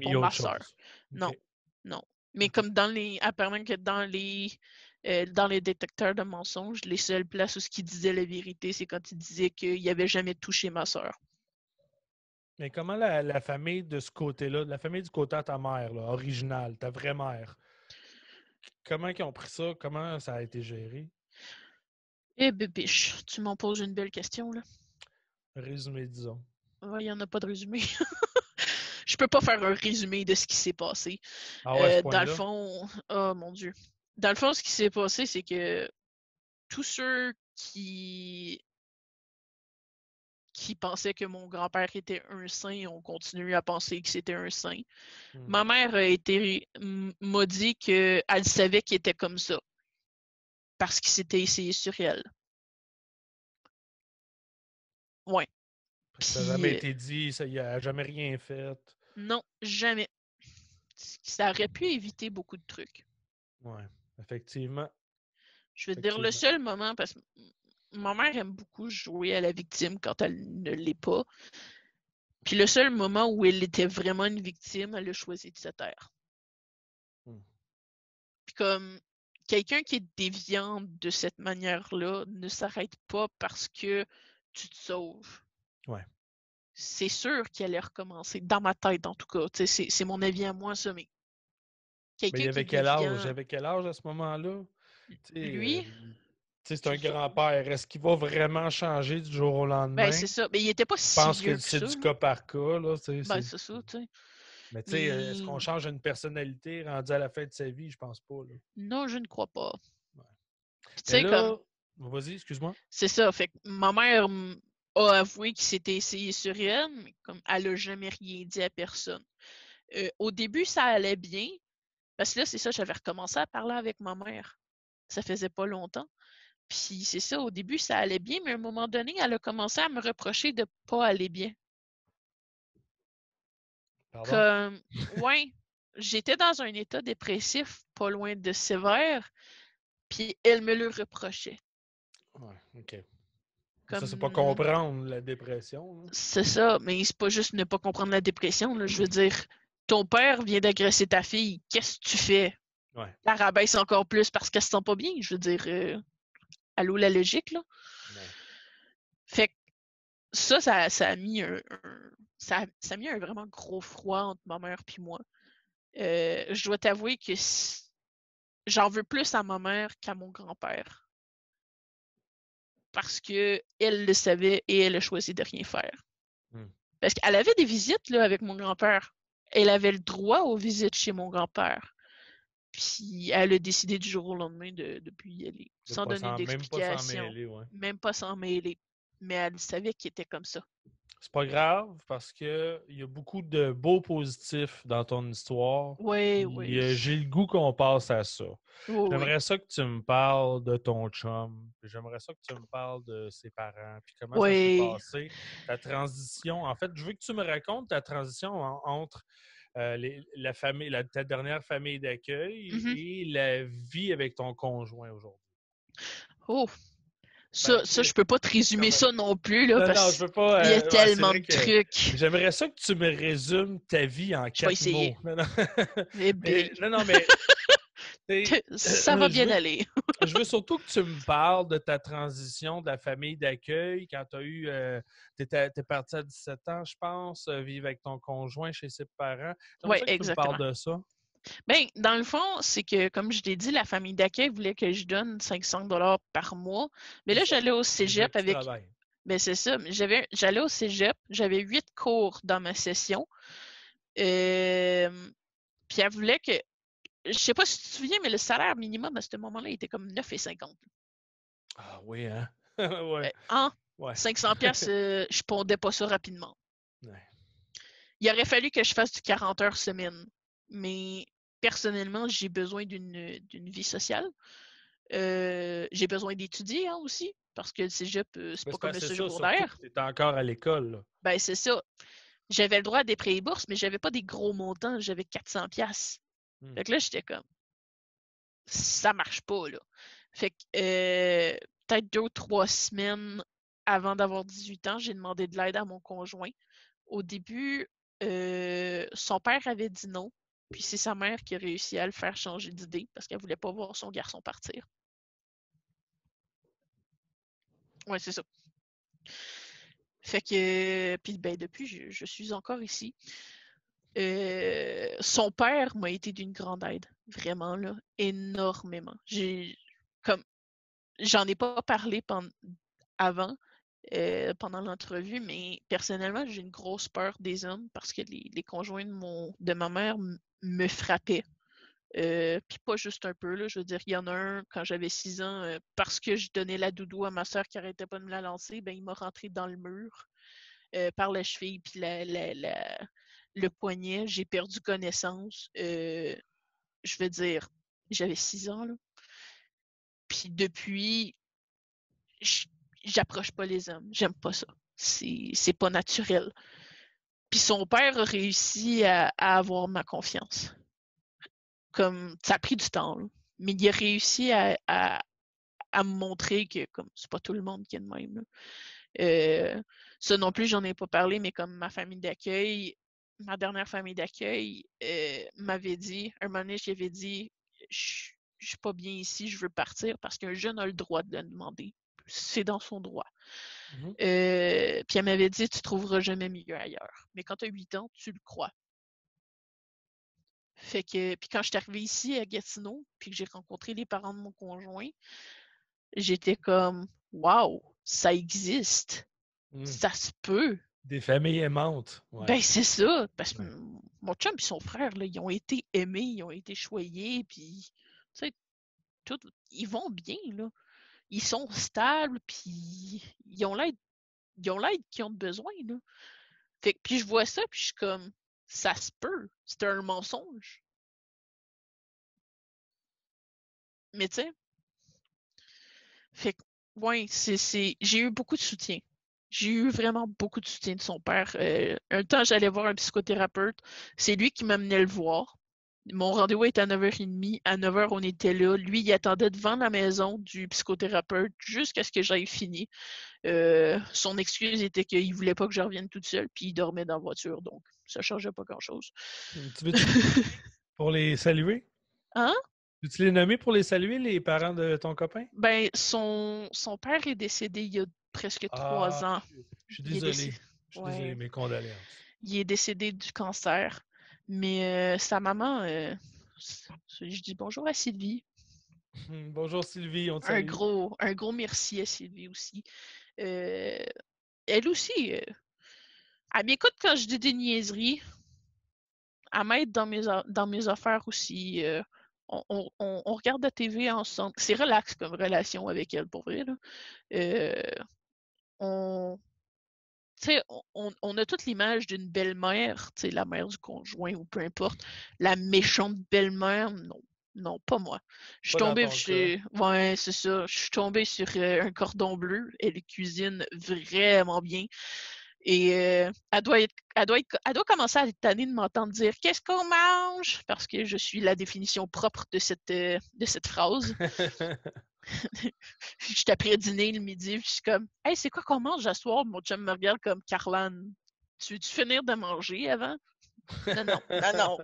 pour ma autre sœur. chose. Non, OK. non. Mais OK. comme apparemment que dans les détecteurs de mensonges, les seules places où ce qui disait la vérité, c'est quand il disait qu'il avait jamais touché ma sœur. Mais comment la famille de ce côté-là, la famille du côté de ta mère, là, originale, ta vraie mère, comment ils ont pris ça? Comment ça a été géré? Eh bébiche, tu m'en poses une belle question, là. Résumé, disons. Il n'y en a pas de résumé. Je peux pas faire un résumé de ce qui s'est passé. Ah ouais, à ce Dans le point-là? fond, oh mon Dieu. Dans le fond, ce qui s'est passé, c'est que tous ceux qui pensaient que mon grand-père était un saint ont continué à penser que c'était un saint. Hmm. Ma mère m'a dit qu'elle savait qu'il était comme ça parce qu'il s'était essayé sur elle. Ouais. Ça n'a jamais Puis été dit, ça y a jamais rien fait. non, jamais. Ça aurait pu éviter beaucoup de trucs. Ouais, effectivement. Je veux dire, le Effectivement. seul moment, parce que ma mère aime beaucoup jouer à la victime quand elle ne l'est pas. Puis le seul moment où elle était vraiment une victime, elle a choisi de se taire. Hmm. Puis comme quelqu'un qui est déviant de cette manière-là ne s'arrête pas parce que tu te sauves. Ouais. C'est sûr qu'elle allait recommencer. Dans ma tête, en tout cas. C'est mon avis à moi, ça, mais Mais il quelqu'un y qui est avait quel âge? Il déviant, y avait quel âge à ce moment-là? Tu sais, lui, c'est un c'est ça. grand-père. Est-ce qu'il va vraiment changer du jour au Ben, lendemain? c'est ça. Mais il était pas Je si pense que vieux que c'est ça, du là. cas par cas, là. Ben, c'est ça, tu sais. Mais tu sais, est-ce Mais qu'on change une personnalité rendue à la fin de sa vie? Je pense pas, là. non, je ne crois pas. Ouais. Puis tu Mais sais, comme, là, vas-y, excuse-moi. c'est ça. Fait que ma mère a avoué qu'il s'était essayé sur elle, mais comme elle a jamais rien dit à personne. Au début, ça allait bien. Parce que là, c'est ça, j'avais recommencé à parler avec ma mère. Ça faisait pas longtemps. Puis c'est ça, au début, ça allait bien, mais à un moment donné, elle a commencé à me reprocher de pas aller bien. Pardon? Comme, ouais, j'étais dans un état dépressif pas loin de sévère, puis elle me le reprochait. Ouais, OK. Ça, c'est pas Comme, comprendre la dépression, là. c'est ça, mais c'est pas juste ne pas comprendre la dépression, là. Je veux dire, ton père vient d'agresser ta fille, qu'est-ce que tu fais? Ouais. La rabaisse encore plus parce qu'elle se sent pas bien. Je veux dire, Allô, la logique, là? Ouais. Fait que ça a mis ça a mis un vraiment gros froid entre ma mère et moi. Je dois t'avouer que j'en veux plus à ma mère qu'à mon grand-père. Parce que elle le savait et elle a choisi de rien faire. Hmm. Parce qu'elle avait des visites là, avec mon grand-père. Elle avait le droit aux visites chez mon grand-père. Puis elle a décidé du jour au lendemain de plus y aller, sans donner Même pas s'en d'explication, mêler, ouais. même pas s'en mêler. Mais elle savait qu'il était comme ça. C'est pas grave parce que il y a beaucoup de beaux positifs dans ton histoire. Oui, Puis, oui. j'ai le goût qu'on passe à ça. Oui, oui. J'aimerais ça que tu me parles de ton chum. Puis j'aimerais ça que tu me parles de ses parents. Puis comment ça s'est Oui. passé, ta transition. En fait, je veux que tu me racontes ta transition entre la famille, ta dernière famille d'accueil Mhm. et la vie avec ton conjoint aujourd'hui. Oh, Ben, ça, je peux pas te résumer comme ça non plus, là, non, non, parce je veux pas. qu'il y a Ouais, c'est tellement vrai de que trucs. j'aimerais ça que tu me résumes ta vie en Je vais 4 mots. essayer. Non, non. Eh bien, Mais tu sais, ça va bien aller. je veux surtout que tu me parles de ta transition de la famille d'accueil quand tu as eu. T'es parti à 17 ans, je pense, vivre avec ton conjoint chez ses parents. J'aimerais Oui, ça que tu me parles exactement. de ça. Ben, dans le fond, c'est que, comme je t'ai dit, la famille d'accueil voulait que je donne 500 $ par mois. Mais C'est là, ça. j'allais au Ils voulaient cégep que tu avec. travailles. Ben, c'est ça. J'allais au cégep, j'avais 8 cours dans ma session. Euh, Puis elle voulait que. Je sais pas si tu te souviens, mais le salaire minimum à ce moment-là était comme 9,50 $. Ah oui, hein? Ouais. En Ouais. 500 pièces, je pondais pas ça rapidement. Ouais. Il aurait fallu que je fasse du 40 heures semaine. Mais personnellement, j'ai besoin d'une vie sociale. J'ai besoin d'étudier aussi, parce que le cégep, c'est Mais pas comme le c'est ça, surtout que secondaire. tu es encore à l'école. Là. Ben, c'est ça. J'avais le droit à des prêts et bourses, mais j'avais pas des gros montants. J'avais 400 pièces. Hmm. Fait que là, j'étais comme, ça marche pas, là. Fait que peut-être 2 ou 3 semaines avant d'avoir 18 ans, j'ai demandé de l'aide à mon conjoint. Au début, son père avait dit non, puis c'est sa mère qui a réussi à le faire changer d'idée parce qu'elle voulait pas voir son garçon partir. Ouais, c'est ça. Fait que, puis ben depuis, je suis encore ici. Son père m'a été d'une grande aide, vraiment là, énormément. Comme, j'en ai pas parlé avant, pendant l'entrevue, mais personnellement, j'ai une grosse peur des hommes parce que les conjoints de ma mère me frappaient. Puis pas juste un peu, là, je veux dire, il y en a un, quand j'avais 6 ans, parce que je donnais la doudou à ma soeur qui arrêtait pas de me la lancer, ben il m'a rentré dans le mur par la cheville puis le poignet. J'ai perdu connaissance. Je veux dire, j'avais 6 ans, là. Puis depuis, j'approche pas les hommes. J'aime pas ça. C'est pas naturel. Puis son père a réussi à avoir ma confiance. Comme, ça a pris du temps, là. Mais il a réussi à me montrer que comme c'est pas tout le monde qui est de même. Là. Ça non plus, j'en ai pas parlé, mais comme ma famille d'accueil, ma dernière famille d'accueil m'avait dit, un moment donné, j'avais dit, je suis pas bien ici, je veux partir parce qu'un jeune a le droit de le demander. C'est dans son droit. Mhm. Puis elle m'avait dit, tu trouveras jamais mieux ailleurs. Mais quand tu as 8 ans, tu le crois. Fait que, puis quand je suis arrivée ici à Gatineau, puis que j'ai rencontré les parents de mon conjoint, j'étais comme, waouh, ça existe, Hmm. ça se peut. Des familles aimantes. Ouais. Ben, c'est ça, parce que Ouais. mon chum et son frère, là, ils ont été aimés, ils ont été choyés, puis, tu sais, tout, ils vont bien, là. Ils sont stables, puis ils ont l'aide qu'ils ont besoin, là. Fait que, puis je vois ça, puis je suis comme, ça se peut, c'est un mensonge. Mais tu sais, fait que, ouais, j'ai eu beaucoup de soutien. J'ai eu vraiment beaucoup de soutien de son père. Un temps, j'allais voir un psychothérapeute. C'est lui qui m'amenait le voir. Mon rendez-vous était à 9h30. À 9h, on était là. Lui, il attendait devant la maison du psychothérapeute jusqu'à ce que j'aille fini. Son excuse était qu'il voulait pas que je revienne toute seule, puis il dormait dans la voiture, donc ça changeait pas grand-chose. Tu veux-tu me filmer pour les saluer? Hein? Peux-tu les nommer pour les saluer, les parents de ton copain? Ben, son père est décédé il y a presque Ah, 3 ans. je suis Il est décédé. désolé. Je suis désolé, Ouais. mes condoléances. Il est décédé du cancer. Mais sa maman, je dis bonjour à Sylvie. Bonjour Sylvie, on te Un salue. gros, un gros merci à Sylvie aussi. Euh, Elle aussi, elle m'écoute quand je dis des niaiseries. Elle m'aide dans mes affaires aussi. On regarde la TV ensemble. C'est relax comme relation avec elle, pour vrai, là. Euh, on, on a toute l'image d'une belle-mère, la mère du conjoint ou peu importe. La méchante belle-mère, non. Non, pas moi. Je suis Pas dans tombée ton cas. Ouais, c'est ça. Je suis tombée sur un cordon bleu. Elle cuisine vraiment bien. Et elle doit commencer à être tannée de m'entendre dire qu'est-ce qu'on mange? Parce que je suis la définition propre de cette phrase. Je suis après dîner le midi, je suis comme hey, c'est quoi qu'on mange ce soir? Mon chum me regarde comme Carlan. Tu veux-tu finir de manger avant? Non, non, non, non.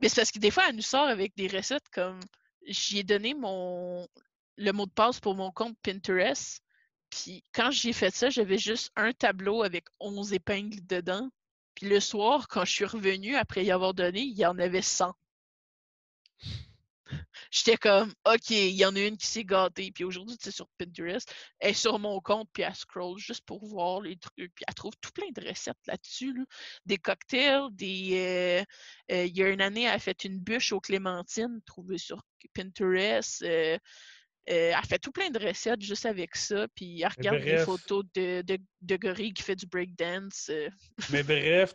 Mais c'est parce que des fois, elle nous sort avec des recettes comme j'y ai donné le mot de passe pour mon compte Pinterest. Puis quand j'ai fait ça, j'avais juste un tableau avec 11 épingles dedans. Puis le soir, quand je suis revenue après y avoir donné, il y en avait 100. J'étais comme, OK, il y en a une qui s'est gâtée. Puis aujourd'hui, tu sais, sur Pinterest, elle est sur mon compte, puis elle scroll juste pour voir les trucs. Puis elle trouve tout plein de recettes là-dessus, là. Des cocktails, il y a une année, elle a fait une bûche aux clémentines trouvée sur Pinterest. Elle fait tout plein de recettes juste avec ça. Puis elle Mais regarde des bref, photos de gorilles qui fait du breakdance.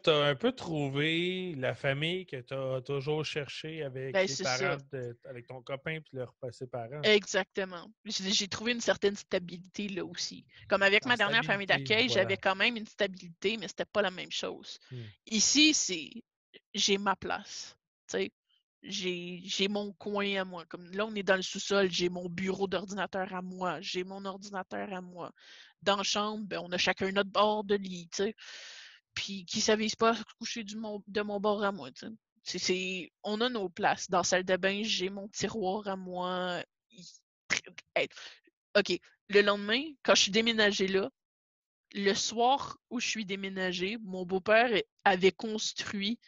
t'as un peu trouvé la famille que t'as toujours cherché avec Ben, les c'est ça. parents, avec ton copain puis ses parents. Exactement. J'ai trouvé une certaine stabilité là aussi. Comme avec La ma dernière famille stabilité, d'accueil, j'avais voilà. quand même une stabilité, mais c'était pas la même chose. Hmm. Ici, j'ai ma place. Tu sais, j'ai mon coin à moi. Comme là, on est dans le sous-sol, j'ai mon bureau d'ordinateur à moi, j'ai mon ordinateur à moi. Dans la chambre, ben, on a chacun notre bord de lit, tu sais. Puis qui s'avise pas à se coucher de mon bord à moi, tu sais. On a nos places. Dans la salle de bain, j'ai mon tiroir à moi. Hey, OK. Le lendemain, quand je suis déménagée là, le soir où je suis déménagée, mon beau-père avait construit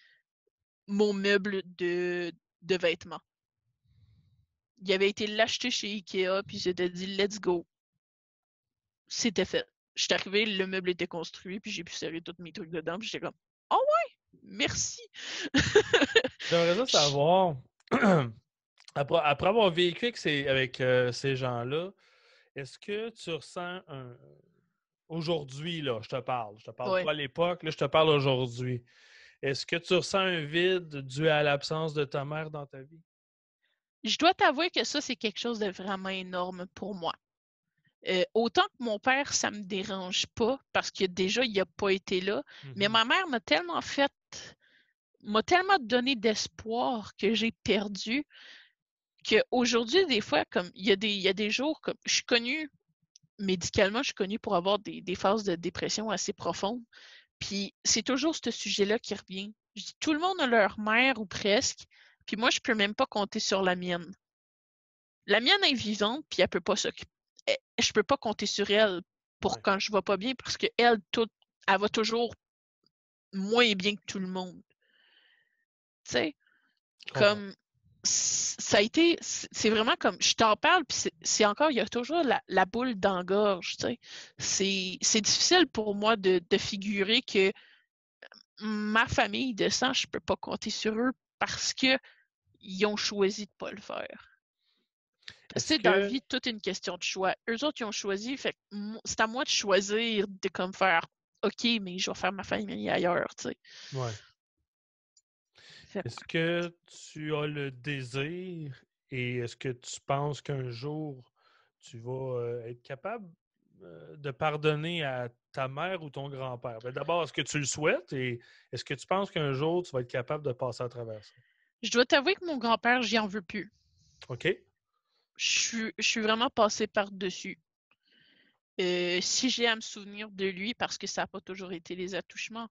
mon meuble de vêtements. Il avait été l'acheter chez Ikea, puis il s'était dit let's go. C'était fait. Je suis arrivée, le meuble était construit, puis j'ai pu serrer tous mes trucs dedans, puis j'étais comme oh ouais, merci. J'aimerais ça savoir, après avoir vécu avec ces gens-là, est-ce que tu ressens aujourd'hui, là, je te parle Ouais. pas à l'époque, là, je te parle aujourd'hui. Est-ce que tu ressens un vide dû à l'absence de ta mère dans ta vie? Je dois t'avouer que ça, c'est quelque chose de vraiment énorme pour moi. Autant que mon père, ça me dérange pas parce que déjà, il n'a pas été là. Mais Mhm. ma mère m'a tellement donné d'espoir que j'ai perdu qu'aujourd'hui, des fois, comme il y a des jours comme je suis connue médicalement, je suis connue pour avoir des phases de dépression assez profondes. Puis c'est toujours ce sujet-là qui revient. Je dis, tout le monde a leur mère ou presque, puis moi, je peux même pas compter sur la mienne. La mienne est vivante, puis elle peut pas s'occuper. Je peux pas compter sur elle pour Ouais. quand je vais pas bien parce que elle va toujours moins bien que tout le monde. Tu sais, Je comprends. comme ça a été, c'est vraiment comme je t'en parle, puis c'est encore, il y a toujours la boule dans la gorge. Tu sais, c'est difficile pour moi de figurer que ma famille de sang, je peux pas compter sur eux parce que ils ont choisi de pas le faire. Tu Est-ce sais, dans la que vie, tout est une question de choix. Eux autres, ils ont choisi, fait c'est à moi de choisir de comme faire OK, mais je vais faire ma famille ailleurs, tu sais. ouais. Fait Est-ce que tu as le désir et est-ce que tu penses qu'un jour tu vas être capable de pardonner à ta mère ou ton grand-père? Ben, d'abord, est-ce que tu le souhaites et est-ce que tu penses qu'un jour tu vas être capable de passer à travers ça? je dois t'avouer que mon grand-père, j'y en veux plus. OK? Je suis vraiment passée par-dessus. Si j'ai à me souvenir de lui, parce que ça n'a pas toujours été les attouchements,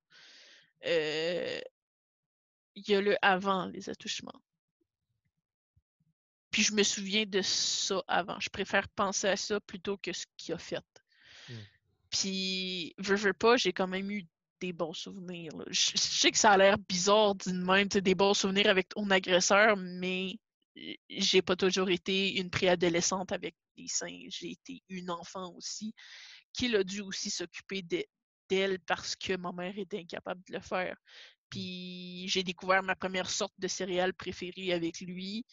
euh, il y a le avant les attouchements. Puis je me souviens de ça avant. Je préfère penser à ça plutôt que ce qu'il a fait. Puis, veux pas, j'ai quand même eu des bons souvenirs. Là. Je sais que ça a l'air bizarre dit de même, des bons souvenirs avec ton agresseur, mais j'ai pas toujours été une préadolescente avec des seins. J'ai été une enfant aussi, qui a dû aussi s'occuper d'elle parce que ma mère était incapable de le faire. Puis j'ai découvert ma première sorte de céréales préférée avec lui.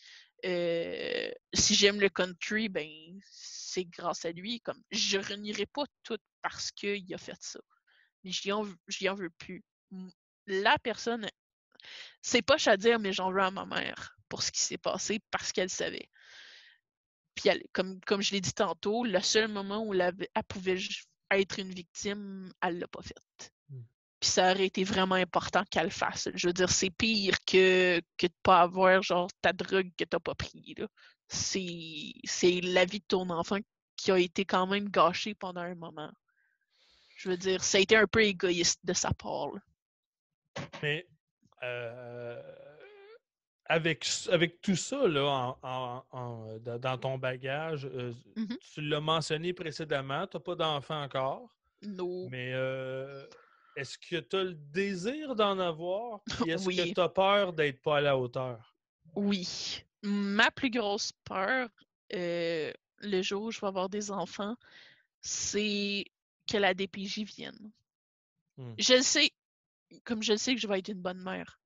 Si j'aime le country, ben c'est grâce à lui. Comme je renierai pas tout parce qu'il a fait ça. Mais j'y en veux plus. La personne, c'est poche à dire, mais j'en veux à ma mère pour ce qui s'est passé parce qu'elle savait. Puis comme je l'ai dit tantôt, le seul moment où elle pouvait être une victime, elle l'a pas fait. Puis ça aurait été vraiment important qu'elle le fasse. Je veux dire, c'est pire que de pas avoir genre ta drogue que t'as pas pris. Là. C'est la vie de ton enfant qui a été quand même gâchée pendant un moment. Je veux dire, ça a été un peu égoïste de sa part. Là. Mais avec tout ça là, dans ton bagage, tu l'as mentionné précédemment, tu n'as pas d'enfant encore. Non. Mais est-ce que tu as le désir d'en avoir? Puis est-ce que Oui. tu as peur d'être pas à la hauteur? Oui. Ma plus grosse peur, le jour où je vais avoir des enfants, c'est que la DPJ vienne. Je le sais, comme je sais que je vais être une bonne mère.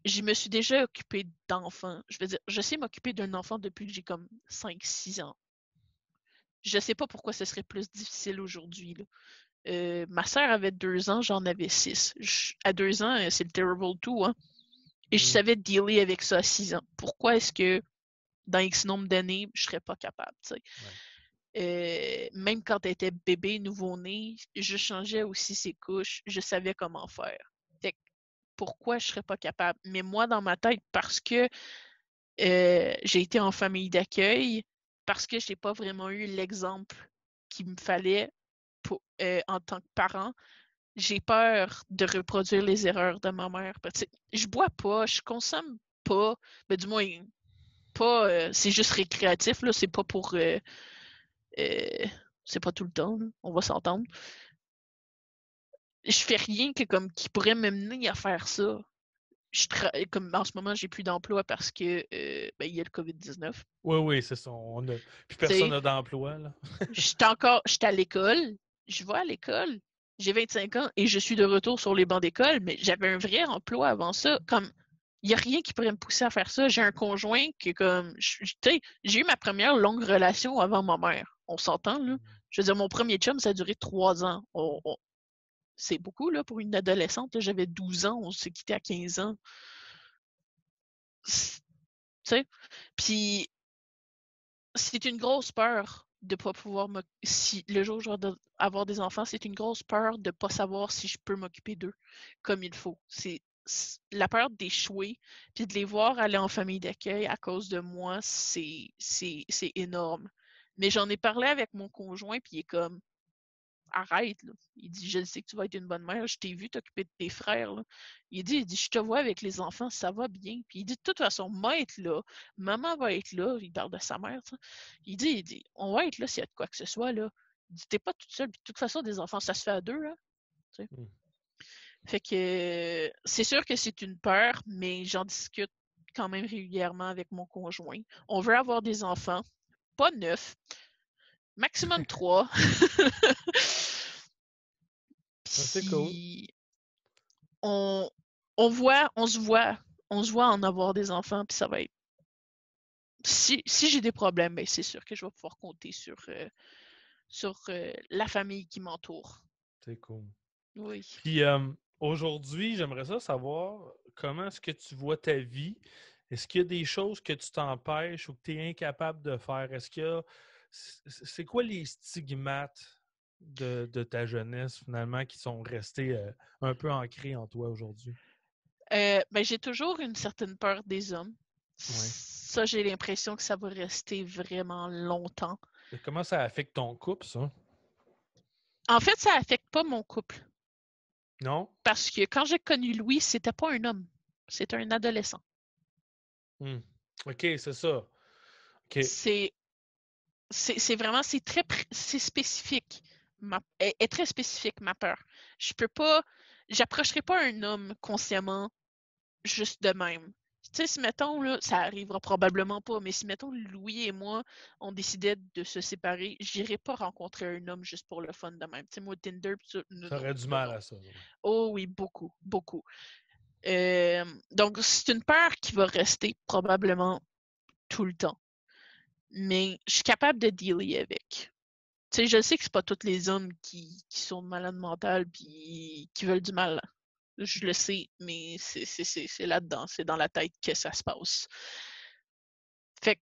Je me suis déjà occupée d'enfants. Je veux dire, je sais m'occuper d'un enfant depuis que j'ai comme 5-6 ans. Je sais pas pourquoi ce serait plus difficile aujourd'hui. Ma sœur avait 2 ans, j'en avais 6. À 2 ans, c'est le terrible tout, hein. Et je savais dealer avec ça à 6 ans. Pourquoi est-ce que dans X nombre d'années, je serais pas capable, tu sais? Même quand elle était bébé, nouveau-né, je changeais aussi ses couches, je savais comment faire. Fait que pourquoi je serais pas capable? Mais moi, dans ma tête, parce que j'ai été en famille d'accueil, parce que je n'ai pas vraiment eu l'exemple qu'il me fallait en tant que parent, j'ai peur de reproduire les erreurs de ma mère. Je bois pas, je consomme pas, mais du moins, pas, c'est juste récréatif, là, c'est pas pour... c'est pas tout le temps, là, on va s'entendre. Je fais rien qui pourrait me mener à faire ça. Comme en ce moment, j'ai plus d'emploi parce que il y a le COVID-19. Oui, c'est ça. Puis personne n'a d'emploi. J'étais à l'école, je vais à l'école, j'ai 25 ans et je suis de retour sur les bancs d'école, mais j'avais un vrai emploi avant ça. Comme, il n'y a rien qui pourrait me pousser à faire ça. J'ai un conjoint qui est comme, tu sais, j'ai eu ma première longue relation avant ma mère. On s'entend, là. Je veux dire, mon premier chum, ça a duré 3 ans. C'est beaucoup, là, pour une adolescente. Là, j'avais 12 ans, on s'est quitté à 15 ans. Tu sais? Puis, c'est une grosse peur de pas pouvoir si le jour où je vais avoir des enfants, c'est une grosse peur de pas savoir si je peux m'occuper d'eux comme il faut. C'est la peur d'échouer puis de les voir aller en famille d'accueil à cause de moi, c'est énorme. Mais j'en ai parlé avec mon conjoint puis il est comme arrête là. Il dit je sais que tu vas être une bonne mère, je t'ai vu t'occuper de tes frères là. Il dit je te vois avec les enfants, ça va bien. Puis il dit de toute façon, moi être là, maman va être là, il parle de sa mère, t'sais. Il dit on va être là s'il y a de quoi que ce soit là. Il dit t'es pas toute seule, puis de toute façon des enfants ça se fait à deux là. Fait que c'est sûr que c'est une peur, mais j'en discute quand même régulièrement avec mon conjoint. On veut avoir des enfants, pas 9, maximum 3. C'est cool. On se voit en avoir des enfants, puis ça va être. Si j'ai des problèmes, ben c'est sûr que je vais pouvoir compter sur la famille qui m'entoure. C'est cool. Oui. Puis aujourd'hui, j'aimerais ça savoir comment est-ce que tu vois ta vie. Est-ce qu'il y a des choses que tu t'empêches ou que tu es incapable de faire? Est-ce qu'il y a. C'est quoi les stigmates de ta jeunesse, finalement, qui sont restés un peu ancrés en toi aujourd'hui? Ben, j'ai toujours une certaine peur des hommes. Ouais. Ça, j'ai l'impression que ça va rester vraiment longtemps. Et comment ça affecte ton couple, ça? En fait, ça affecte pas mon couple. Non? Parce que quand j'ai connu Louis, c'était pas un homme. C'était un adolescent. OK, c'est ça. OK. C'est vraiment, c'est spécifique. Elle est très spécifique, ma peur. J'approcherai pas un homme consciemment juste de même. Tu sais, si mettons, là, ça arrivera probablement pas, mais si mettons Louis et moi, on décidait de se séparer, j'irais pas rencontrer un homme juste pour le fun de même. Tu sais, moi, Tinder, pis ça, non, Ça non, aurait du non, mal non. à ça. Ouais. Oh oui, beaucoup, beaucoup. Donc, c'est une peur qui va rester probablement tout le temps. Mais je suis capable de dealer avec. Tu sais, je sais que c'est pas tous les hommes qui sont malades mentales puis qui veulent du mal. Je le sais, mais c'est là-dedans, c'est dans la tête que ça se passe. Fait que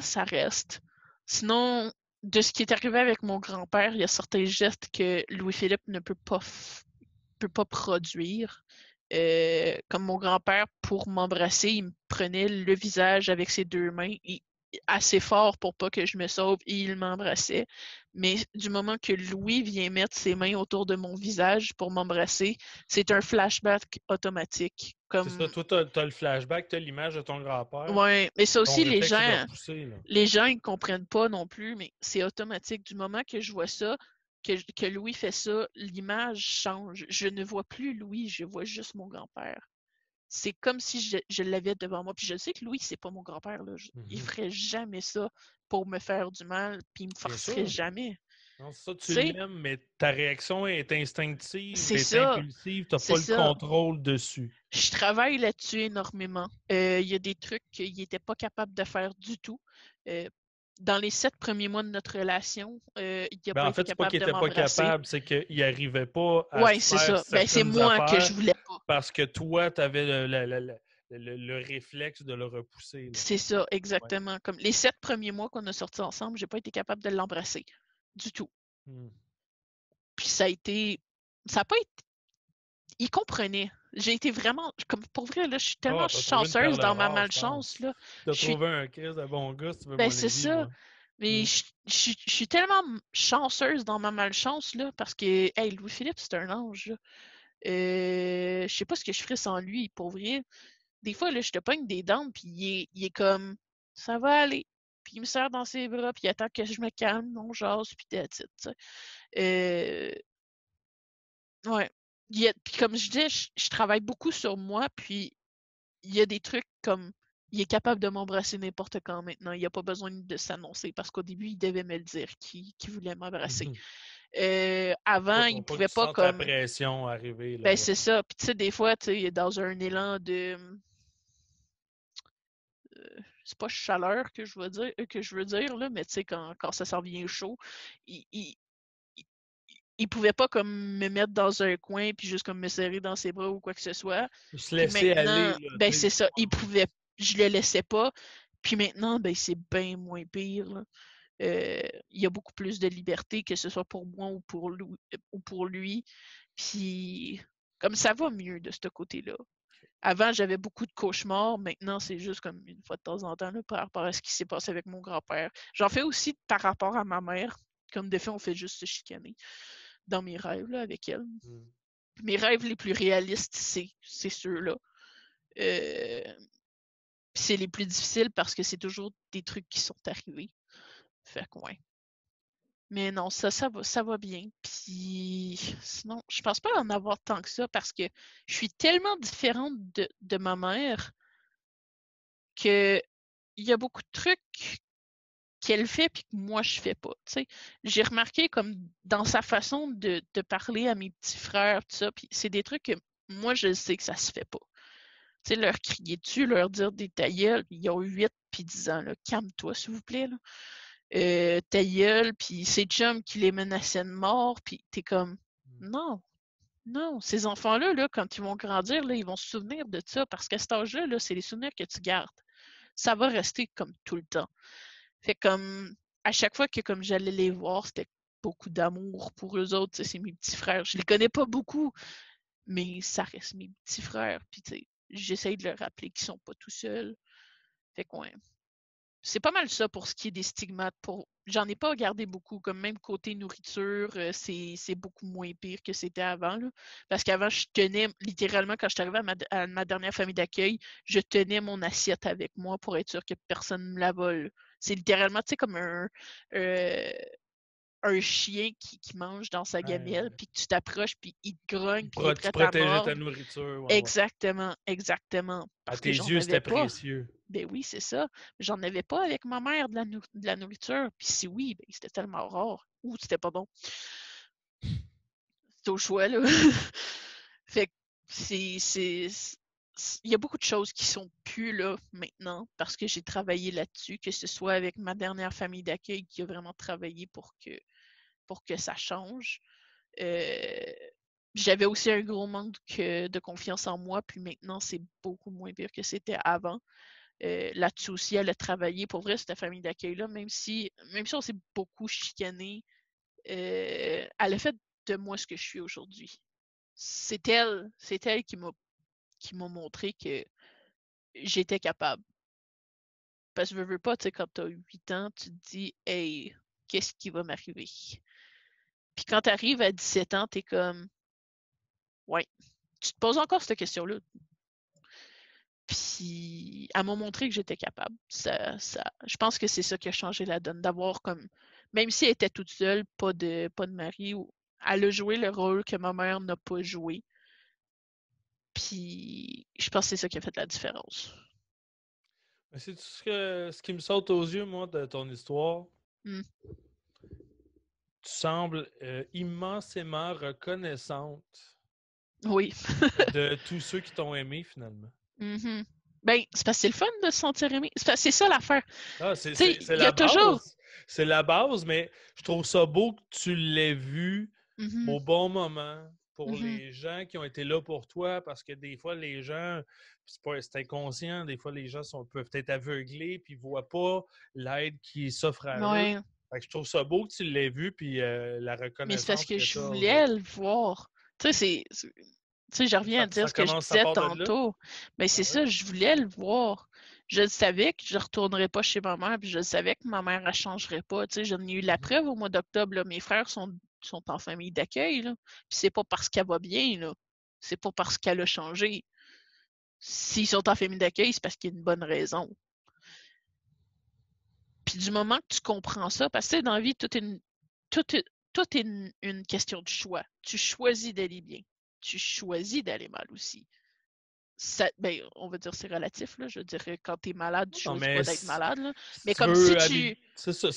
ça reste. Sinon, de ce qui est arrivé avec mon grand-père, il y a certains gestes que Louis-Philippe ne peut pas produire. Comme mon grand-père, pour m'embrasser, il me prenait le visage avec ses deux mains, assez fort pour pas que je me sauve, et il m'embrassait. Mais du moment que Louis vient mettre ses mains autour de mon visage pour m'embrasser, c'est un flashback automatique. C'est ça, Comme, toi, t'as le flashback, t'as l'image de ton grand-père, ouais, mais ça ton aussi, réflexe de repousser, là. les gens, ils comprennent pas non plus, mais c'est automatique. Du moment que je vois ça, que Louis fait ça, l'image change. Je ne vois plus Louis, je vois juste mon grand-père. C'est comme si je l'avais devant moi. Puis je sais que Louis, c'est pas mon grand-père, là. Il ferait jamais ça pour me faire du mal, puis il me Bien forcerait sûr. jamais. Non, c'est ça, Tu tu sais, l'aimes, mais ta réaction est instinctive, c'est est ça, impulsive, t'as c'est pas le ça. contrôle dessus. Je travaille là-dessus énormément. Il y a des trucs qu'il n'était pas capable de faire du tout. Euh, dans les 7 premiers mois de notre relation, il n'a Ben, pas en été fait, c'est pas capable qu'il de était pas m'embrasser. capable, c'est qu'il arrivait pas à Ouais, se c'est faire ça. Ben, c'est certaines moi que je affaires voulais pas. parce que toi, tu avais le réflexe de le repousser, là. C'est ça, Ouais. exactement. Comme les 7 premiers mois qu'on a sortis ensemble, j'ai pas été capable de l'embrasser. Du tout. Hmm. Puis ça a été. Ça a pas été. Il comprenait. J'ai été vraiment. Comme pour vrai, là, je suis tellement Ah, t'as trouvé une chanceuse perle dans ma rare, je malchance, pense. là. T'as Je suis. trouvé un Chris de bon gars, si tu veux Ben, mon c'est avis, ça. moi. Mais Hmm. je suis tellement chanceuse dans ma malchance, là, parce que, hey, Louis-Philippe, c'est un ange, là. Je sais pas ce que je ferais sans lui, pour vrai. Des fois, là, je te pogne des dents, puis il est comme, ça va aller. Puis il me serre dans ses bras, puis il attend que je me calme, on jase, puis that's it, tu sais. Euh, ouais. Puis comme je dis, je travaille beaucoup sur moi, puis il y a des trucs comme, il est capable de m'embrasser n'importe quand maintenant. Il n'y a pas besoin de s'annoncer, parce qu'au début, il devait me le dire qu'il voulait m'embrasser. Mhm. Avant, il Pas que pouvait tu pas sentes la comme, pression arriver, là, ben ouais. c'est ça. Puis tu sais, des fois, tu sais, il est dans un élan de, c'est pas chaleur que je veux dire, là, mais tu sais, quand ça s'en vient chaud, il, il, il pouvait pas comme me mettre dans un coin puis juste comme me serrer dans ses bras ou quoi que ce soit. Se Puis laisser aller, maintenant, là, ben tu sais. c'est ça, je le laissais pas. Puis maintenant, ben c'est bien moins pire, là. Il y a beaucoup plus de liberté, que ce soit pour moi ou pour lui. Puis comme ça va mieux de ce côté-là. Avant, j'avais beaucoup de cauchemars. Maintenant, c'est juste comme une fois de temps en temps là, par rapport à ce qui s'est passé avec mon grand-père. J'en fais aussi par rapport à ma mère. Comme des fois, on fait juste se chicaner dans mes rêves là, avec elle. Hmm. Mes rêves les plus réalistes, c'est ceux-là. Euh, c'est les plus difficiles parce que c'est toujours des trucs qui sont arrivés. Fait que ouais. Mais non, ça va bien. Puis sinon, je pense pas en avoir tant que ça parce que je suis tellement différente de ma mère que il y a beaucoup de trucs qu'elle fait puis que moi je fais pas. T'sais. J'ai remarqué comme dans sa façon de parler à mes petits frères, tout ça, puis c'est des trucs que moi je sais que ça se fait pas. Tu sais, leur crier dessus, leur dire des ta gueule, ils ont 8 puis 10 ans, là. Calme-toi, s'il vous plaît, là. Ta gueule, puis ces chums qui les menaçaient de mort, puis t'es comme, non, non, ces enfants-là, là, quand ils vont grandir, là, ils vont se souvenir de ça, parce qu'à cet âge-là, là, c'est les souvenirs que tu gardes. Ça va rester comme tout le temps. Fait comme, à chaque fois que comme j'allais les voir, c'était beaucoup d'amour pour eux autres, c'est mes petits frères. Je les connais pas beaucoup, mais ça reste mes petits frères, puis tu sais, j'essaye de leur rappeler qu'ils sont pas tout seuls. Fait que ouais. C'est pas mal ça pour ce qui est des stigmates pour j'en ai pas gardé beaucoup. Comme même côté nourriture, c'est beaucoup moins pire que c'était avant. Là. Parce qu'avant, je tenais, littéralement, quand je suis arrivée à ma dernière famille d'accueil, je tenais mon assiette avec moi pour être sûre que personne ne me la vole. C'est littéralement, tu sais, comme un chien qui mange dans sa gamelle, Ouais, puis que tu t'approches, puis il te grogne, puis il est tu prêt à protégeais ta mordre. nourriture, ouais, ouais. Exactement, exactement. À Parce tes que j'en yeux, avais c'était pas. précieux. Ben oui, c'est ça. J'en avais pas avec ma mère de la nourriture. Puis si oui, ben c'était tellement rare. Ou c'était pas bon. C'était au choix, là. Fait que il y a beaucoup de choses qui sont plus là maintenant parce que j'ai travaillé là-dessus, que ce soit avec ma dernière famille d'accueil qui a vraiment travaillé pour que ça change. Euh, J'avais aussi un gros manque de confiance en moi, puis maintenant c'est beaucoup moins pire que c'était avant. Là-dessus aussi, elle a travaillé pour vrai, cette famille d'accueil-là, même si on s'est beaucoup chicané, elle a fait de moi ce que je suis aujourd'hui. C'est elle qui m'a montré que j'étais capable. Parce que je veux pas, tu sais, quand t'as 8 ans, tu te dis, hey, qu'est-ce qui va m'arriver? Puis quand t'arrives à 17 ans, t'es comme, ouais, tu te poses encore cette question-là. Puis elle m'a montré que j'étais capable. Je pense que c'est ça qui a changé la donne, d'avoir comme, même si elle était toute seule, pas de mari, elle a joué le rôle que ma mère n'a pas joué. Puis je pense que c'est ça qui a fait la différence. Mais c'est tout ce qui me saute aux yeux, moi, de ton histoire. Mm. Tu sembles immensément reconnaissante Oui. de tous ceux qui t'ont aimé, finalement. Mhm. Ben, c'est parce que c'est le fun de se sentir aimé. C'est ça l'affaire. Ah, Tu sais, c'est il y la a toujours. base. C'est la base, mais je trouve ça beau que tu l'aies vu Mhm, au bon moment pour mhm. les gens qui ont été là pour toi, parce que des fois, les gens, c'est inconscient, des fois, les gens peuvent être aveuglés puis ne voient pas l'aide qui s'offre à eux. Ouais. Fait que je trouve ça beau que tu l'aies vu, puis la Mais c'est parce reconnaissance que que je tu as voulais aujourd'hui. le voir. Tu sais, tu sais, je reviens à dire Ça ce que je commence, ça disais part de là? tantôt. Mais c'est Ah ouais? ça, je voulais le voir. Je le savais que je ne retournerais pas chez ma mère, puis je savais que ma mère ne changerait pas. Tu sais, j'en ai eu la Mhm. preuve au mois d'octobre. Là. Mes frères sont en famille d'accueil. Là. Puis c'est pas parce qu'elle va bien, là. C'est pas parce qu'elle a changé. S'ils sont en famille d'accueil, c'est parce qu'il y a une bonne raison. Puis du moment que tu comprends ça, parce que dans la vie, tout est, tout est une question de choix. Tu choisis d'aller bien. Tu choisis d'aller mal aussi. Ça, ben, on va dire c'est relatif, là. Je dirais quand tu es malade, tu Non, choisis mais pas d'être malade. Là. si Mais tu comme si veux tu. c'est ça,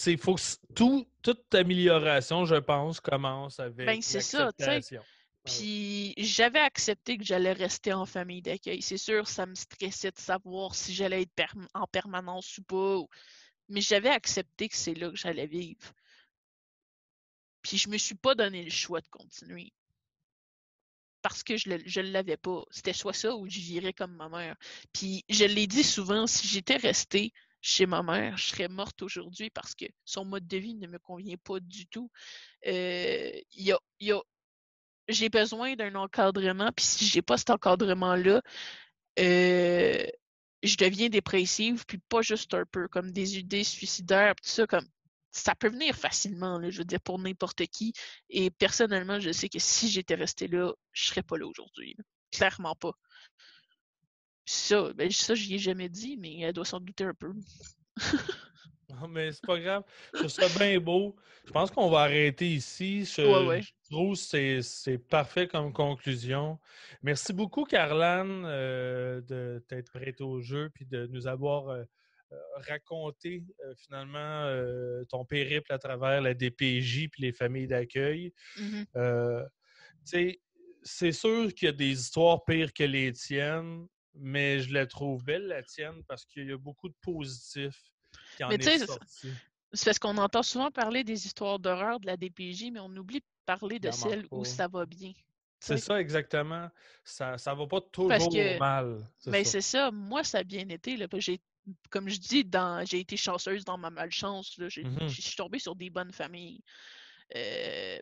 toute amélioration, je pense, commence Ben, avec c'est ça, tu sais. l'acceptation. Ah ouais. Puis j'avais accepté que j'allais rester en famille d'accueil. C'est sûr, ça me stressait de savoir si j'allais être en permanence ou pas. Mais j'avais accepté que c'est là que j'allais vivre. Puis je me suis pas donné le choix de continuer. Parce que je l'avais pas. C'était soit ça ou j'irais comme ma mère. Puis je l'ai dit souvent, si j'étais restée chez ma mère, je serais morte aujourd'hui parce que son mode de vie ne me convient pas du tout. Il y a, j'ai besoin d'un encadrement, puis si j'ai pas cet encadrement-là, euh, je deviens dépressive, puis pas juste un peu, comme des idées suicidaires, tout ça, comme ça peut venir facilement, là, je veux dire, pour n'importe qui. Et personnellement, je sais que si j'étais restée là, je serais pas là aujourd'hui. Là. Clairement pas. Ça, ben, ça, j'y ai jamais dit, mais elle doit s'en douter un peu. Non, mais c'est pas grave. Je trouve ça bien beau. Je pense qu'on va arrêter ici. Ouais, ouais. Je trouve que c'est parfait comme conclusion. Merci beaucoup, Carlane, de t'être prête au jeu puis de nous avoir raconté finalement ton périple à travers la DPJ puis les familles d'accueil. Mhm. Euh, Tu sais, c'est sûr qu'il y a des histoires pires que les tiennes, mais je la trouve belle, la tienne, parce qu'il y a beaucoup de positifs qui en Mais tu est sais, sorti. c'est parce qu'on entend souvent parler des histoires d'horreur de la DPJ, mais on oublie de parler Il de en manque celles où pas. ça va bien. C'est T'sais? ça exactement. Ça va pas Parce toujours que, mal, c'est ben ça. c'est ça, moi ça a bien été. Là, comme je dis, j'ai été chanceuse dans ma malchance. Là, Mhm. je suis tombée sur des bonnes familles.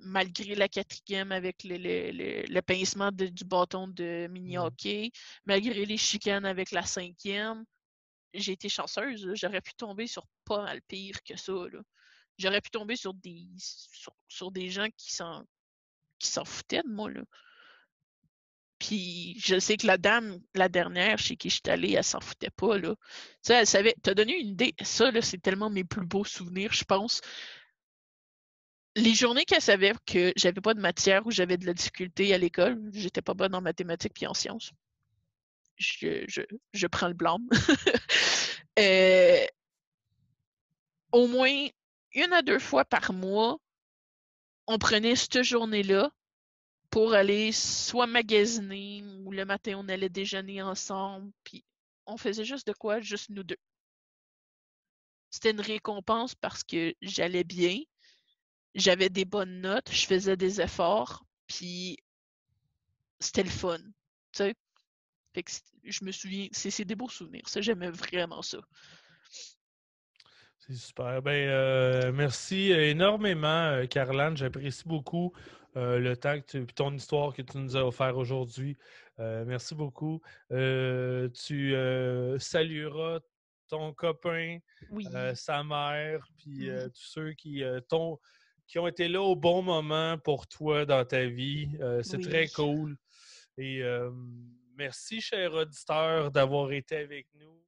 Malgré la quatrième avec le pincement du bâton de Mhm. mini-hockey, malgré les chicanes avec la cinquième, j'ai été chanceuse. Là. J'aurais pu tomber sur pas mal pire que ça. Là. J'aurais pu tomber sur des gens qui s'en foutaient de moi, là. Puis je sais que la dame, la dernière chez qui je suis allée, elle s'en foutait pas, là. Tu sais, elle savait. T'as donné une idée. Ça, là, c'est tellement mes plus beaux souvenirs, je pense. Les journées qu'elle savait que j'avais pas de matière ou j'avais de la difficulté à l'école, j'étais pas bonne en mathématiques puis en sciences. Je, je, je prends le blâme. Euh, au moins une à deux fois par mois, on prenait cette journée-là pour aller soit magasiner ou le matin on allait déjeuner ensemble, puis on faisait juste de quoi, juste nous deux. C'était une récompense parce que j'allais bien, j'avais des bonnes notes, je faisais des efforts, puis c'était le fun, tu sais. Fait que je me souviens, c'est des beaux souvenirs, ça, j'aimais vraiment ça. C'est super. Ben, merci énormément, Carlane. J'apprécie beaucoup le temps que puis ton histoire que tu nous as offert aujourd'hui. Merci beaucoup. Tu salueras ton copain, Oui, sa mère, puis oui, tous ceux qui ont été là au bon moment pour toi dans ta vie. C'est oui. très cool. Et merci, cher auditeur, d'avoir été avec nous.